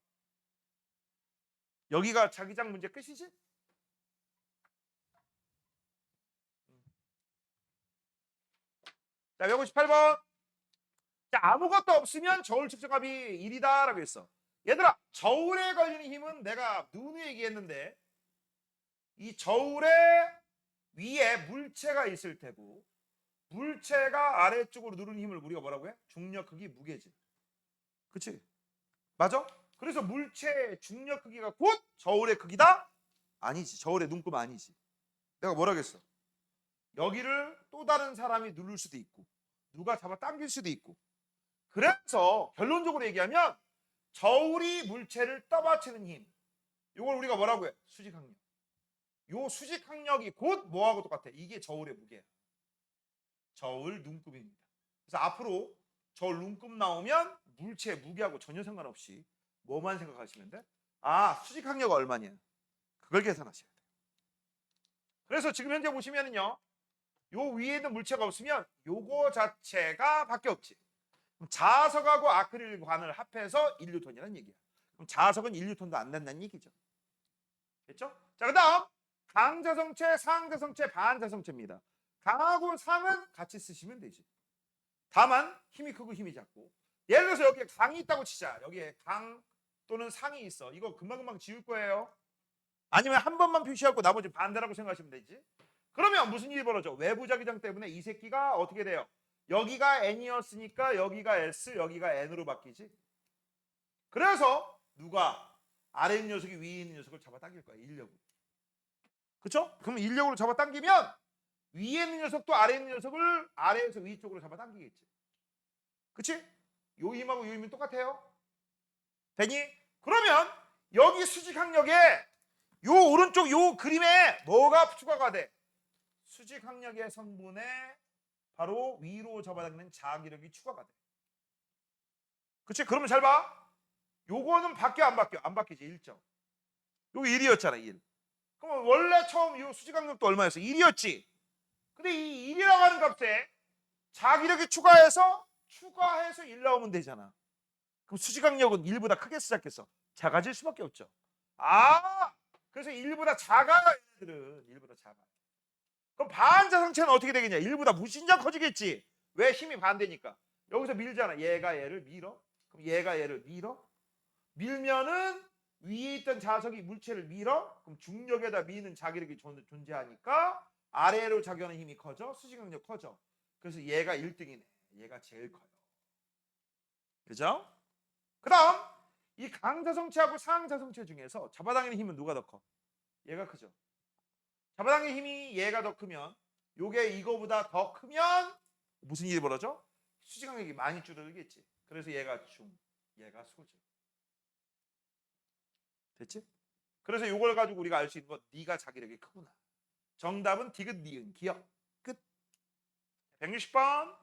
여기가 자기장 문제 끝이지? 자, 158번. 자, 아무것도 없으면 저울 측정합이 1이다라고 했어. 얘들아, 저울에 걸리는 힘은 내가 누누이 얘기했는데 이 저울의 위에 물체가 있을 테고 물체가 아래쪽으로 누르는 힘을 우리가 뭐라고 해? 중력, 크기, 무게지. 그치? 맞아? 그래서 물체의 중력 크기가 곧 저울의 크기다? 아니지. 저울의 눈금 아니지. 내가 뭐라겠어? 여기를 또 다른 사람이 누를 수도 있고 누가 잡아 당길 수도 있고. 그래서 결론적으로 얘기하면 저울이 물체를 떠받치는 힘, 이걸 우리가 뭐라고 해? 수직항력. 요 수직항력이 곧 뭐하고 똑같아? 이게 저울의 무게야. 저울 눈금입니다. 그래서 앞으로 저울 눈금 나오면 물체의 무게하고 전혀 상관없이 뭐만 생각하시면 돼? 아, 수직항력 얼마냐? 그걸 계산하셔야 돼요. 그래서 지금 현재 보시면은요, 요 위에 있는 물체가 없으면 요거 자체가 밖에 없지. 그럼 자석하고 아크릴관을 합해서 1N이라는 얘기야. 그럼 자석은 1N도 안 된다는 얘기죠. 됐죠? 자, 그 다음 강자성체, 상자성체, 반자성체입니다. 강하고 상은 같이 쓰시면 되지. 다만 힘이 크고 힘이 작고. 예를 들어서 여기에 강이 있다고 치자. 여기에 강 또는 상이 있어. 이거 금방금방 지울 거예요. 아니면 한 번만 표시하고 나머지 반대라고 생각하시면 되지. 그러면 무슨 일이 벌어져? 외부 자기장 때문에 이 새끼가 어떻게 돼요? 여기가 n이었으니까 여기가 s, 여기가 n으로 바뀌지. 그래서 누가 아래 있는 녀석이 위에 있는 녀석을 잡아당길 거야. 인력으로. 그렇죠? 그럼 인력으로 잡아당기면 위에 있는 녀석도 아래 있는 녀석을 아래에서 위쪽으로 잡아당기겠지. 그치? 요 힘하고 요 힘은 똑같아요. 되니? 그러면 여기 수직항력에 요 오른쪽 요 그림에 뭐가 추가가 돼? 수직항력의 성분에 바로 위로 잡아당기는 자기력이 추가가 돼. 그치? 그러면 잘 봐. 요거는 바뀌어 안 바뀌어? 안 바뀌지. 1점. 요거 1이었잖아. 1. 그럼 원래 처음 요 수직항력도 얼마였어? 1이었지. 근데 이 1이라고 하는 값에 자기력이 추가해서 1 나오면 되잖아. 그럼 수직항력은 1보다 크게 시작했어. 작아질 수밖에 없죠. 아, 그래서 1보다 작아. 얘네들은 1보다 작아. 그럼 반자성체는 어떻게 되겠냐? 1보다 무신장 커지겠지. 왜? 힘이 반대니까. 여기서 밀잖아. 얘가 얘를 밀어. 그럼 얘가 얘를 밀어. 밀면은 위에 있던 자석이 물체를 밀어. 그럼 중력에다 미는 자기력이 존재하니까 아래로 작용하는 힘이 커져. 수직항력 커져. 그래서 얘가 1등이네. 얘가 제일 커요. 그죠? 그 다음 이 강자성체하고 상자성체 중에서 잡아당기는 힘은 누가 더 커? 얘가 크죠. 잡아당기는 힘이 얘가 더 크면 요게 이거보다 더 크면 무슨 일이 벌어져? 수직항력이 많이 줄어들겠지. 그래서 얘가 중, 얘가 소죠. 됐지? 그래서 요걸 가지고 우리가 알 수 있는 건 네가 자기력이 크구나. 정답은 디귿 니은 기억. 끝. 160번.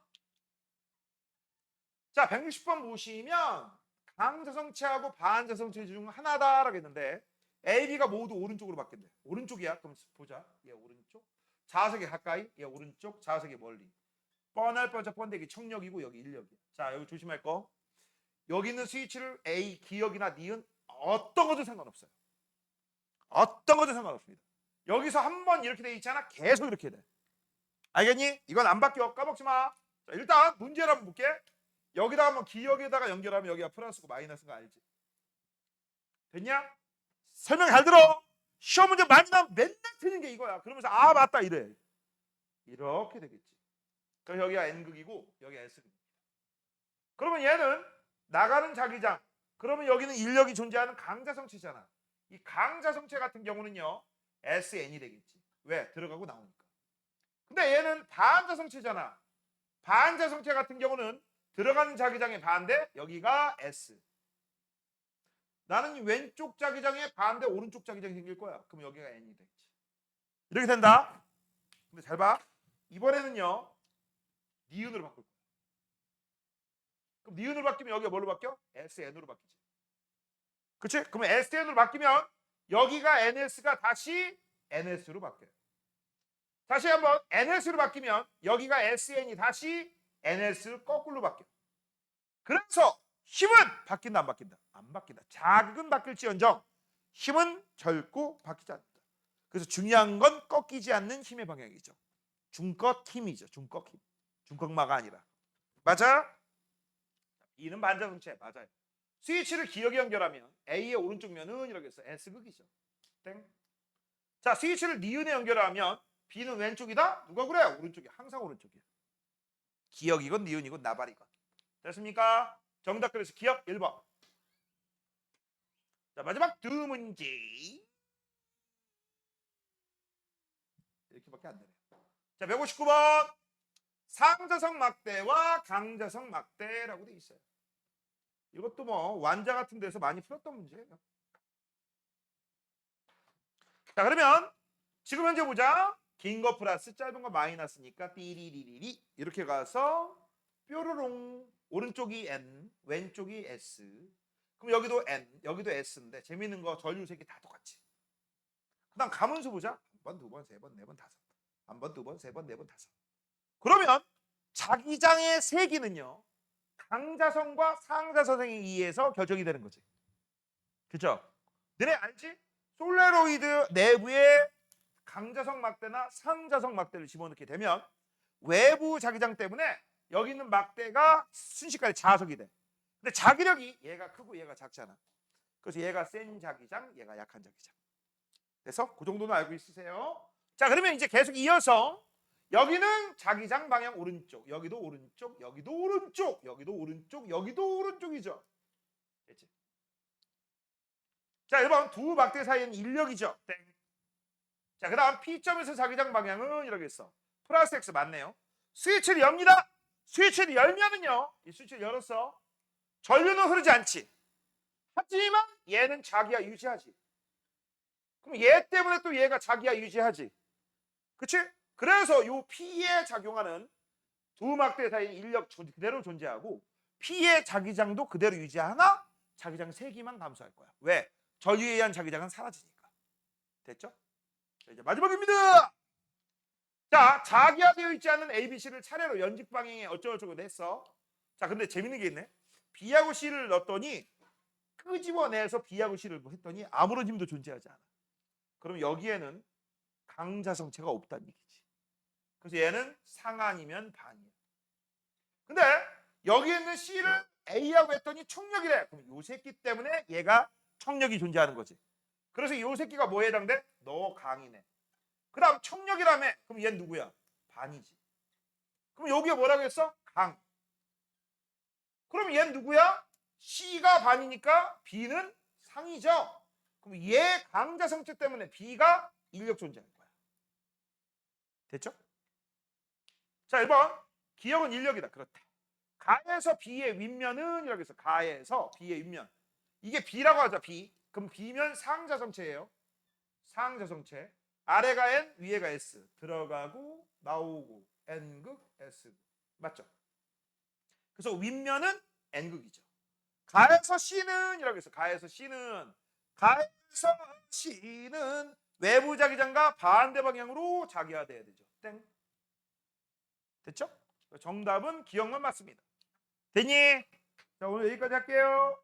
자, 160번 보시면 강자성체하고 반자성체 중 하나다라고 했는데 A, B가 모두 오른쪽으로 바뀐대. 오른쪽이야. 그럼 보자. 얘 오른쪽. 자석이 가까이. 얘 오른쪽. 자석이 멀리. 뻔할 뻔자 뻔데기 청력이고 여기 인력이야. 자, 여기 조심할 거. 여기 있는 스위치를 A, 기억이나 니은 어떤 것도 상관없어요. 어떤 것도 상관없습니다. 여기서 한 번 이렇게 돼 있잖아. 계속 이렇게 돼. 알겠니? 이건 안 바뀌어. 까먹지 마. 자, 일단 문제를 한번 볼게. 여기다가 한번 기억에다가 연결하면 여기가 플러스고 마이너스인 거 알지? 됐냐? 설명 잘 들어. 시험 문제 많이 나면 맨날 틀린 게 이거야. 그러면서 아 맞다 이래. 이렇게 되겠지. 그럼 여기가 N극이고 여기가 S극입니다. 그러면 얘는 나가는 자기장. 그러면 여기는 인력이 존재하는 강자성체잖아. 이 강자성체 같은 경우는요. SN이 되겠지. 왜? 들어가고 나오니까. 근데 얘는 반자성체잖아. 반자성체 같은 경우는 들어가는 자기장의 반대 여기가 S. 나는 왼쪽 자기장의 반대 오른쪽 자기장이 생길 거야. 그럼 여기가 N이 되겠지. 이렇게 된다. 근데 잘 봐. 이번에는요. 니은으로 바꿀 거야. 그럼 니은으로 바뀌면 여기가 뭘로 바뀌어? SN으로 바뀌지. 그치? 그러면 SN으로 바뀌면 여기가 NS가 다시 NS로 바뀌어요. 다시 한번 NS로 바뀌면 여기가 SN이 다시 NS 거꾸로 바뀌어. 그래서 힘은 바뀐다 안 바뀐다? 안 바뀐다. 자극은 바뀔지언정 힘은 결코 바뀌지 않는다. 그래서 중요한 건 꺾이지 않는 힘의 방향이죠. 중꺾 힘이죠. 중꺾 힘. 중꺾마가 아니라. 맞아? B는 반자성체 맞아요. 스위치를 기억에 연결하면 A의 오른쪽 면은 이렇게 해서 S극이죠. 땡. 자, 스위치를 니은에 연결하면 B는 왼쪽이다? 누가 그래? 오른쪽이야. 항상 오른쪽이야. 기억이건 니은이건 나발이건. 됐습니까? 정답 그래서 기억 1번. 자, 마지막 두 문제. 이렇게밖에 안 되네요. 자, 159번. 상자성 막대와 강자성 막대라고 돼 있어요. 이것도 뭐 완자 같은 데서 많이 풀었던 문제예요. 자, 그러면 지금 현재 보자. 긴 거 플러스 짧은 거 마이너스니까 띠리리리리 이렇게 가서 뾰로롱. 오른쪽이 n, 왼쪽이 s. 그럼 여기도 n, 여기도 s인데 재밌는 거 전류 색이 다 똑같지. 그다음 가문수 보자. 한 번, 두 번, 세 번, 네 번, 다섯. 한 번, 두 번, 세 번, 네 번, 다섯. 그러면 자기장의 세기는요. 강자성과 상자성에 의해서 결정이 되는 거지. 그렇죠? 너네 알지? 솔레로이드 내부에 강자성 막대나 상자성 막대를 집어넣게 되면 외부 자기장 때문에 여기 있는 막대가 순식간에 자석이 돼. 근데 자기력이 얘가 크고 얘가 작잖아. 그래서 얘가 센 자기장, 얘가 약한 자기장. 그래서 그 정도는 알고 있으세요? 자, 그러면 이제 계속 이어서 여기는 자기장 방향 오른쪽, 여기도 오른쪽, 여기도 오른쪽, 여기도 오른쪽, 여기도 오른쪽이죠. 됐지? 자, 1번 두 막대 사이에는 인력이죠. 땡. 자, 그 다음 P점에서 자기장 방향은 이렇게 있어. 플러스 X 맞네요. 스위치를 엽니다. 스위치를 열면은요. 이 스위치를 열었어. 전류는 흐르지 않지. 하지만 얘는 자기야 유지하지. 그럼 얘 때문에 또 얘가 자기야 유지하지. 그치? 그래서 요 P에 작용하는 두 막대 사이 인력 그대로 존재하고 P의 자기장도 그대로 유지하나 자기장 세기만 감소할 거야. 왜? 전류에 의한 자기장은 사라지니까. 됐죠? 자, 이제 마지막입니다. 자, 자기화되어 있지 않은 A, B, C를 차례로 연직 방향에 어쩌고저쩌고 했어. 자, 근데 재밌는 게 있네. B하고 C를 넣었더니 끄집어내서 B하고 C를 했더니 아무런 힘도 존재하지 않아. 그럼 여기에는 강자성체가 없다는 얘기지. 그래서 얘는 상한이면 반이야. 근데 여기에 있는 C를 A하고 했더니 총력이래. 그럼 요 새끼 때문에 얘가 총력이 존재하는 거지. 그래서 요 새끼가 뭐에 해당돼? 너 강이네. 그 다음 총력이라며. 그럼 얘는 누구야? 반이지. 그럼 여기에 뭐라고 했어? 강. 그럼 얘는 누구야? C가 반이니까 B는 상이죠. 그럼 얘 강자성체 때문에 B가 인력 존재할 거야. 됐죠? 자, 1번. 기역은 인력이다. 그렇다. 가에서 B의 윗면은 이렇게 해서 가에서 B의 윗면. 이게 B라고 하자. B. 그럼 B면 상자성체예요. 상자성체. 아래가 N, 위에가 S. 들어가고 나오고 N극, S극. 맞죠? 그래서 윗면은 N극이죠. 가에서 C는 이라고 해서 가에서 C는 외부 자기장과 반대 방향으로 자기화돼야 되죠. 땡. 됐죠? 정답은 기억만 맞습니다. 됐니? 자, 오늘 여기까지 할게요.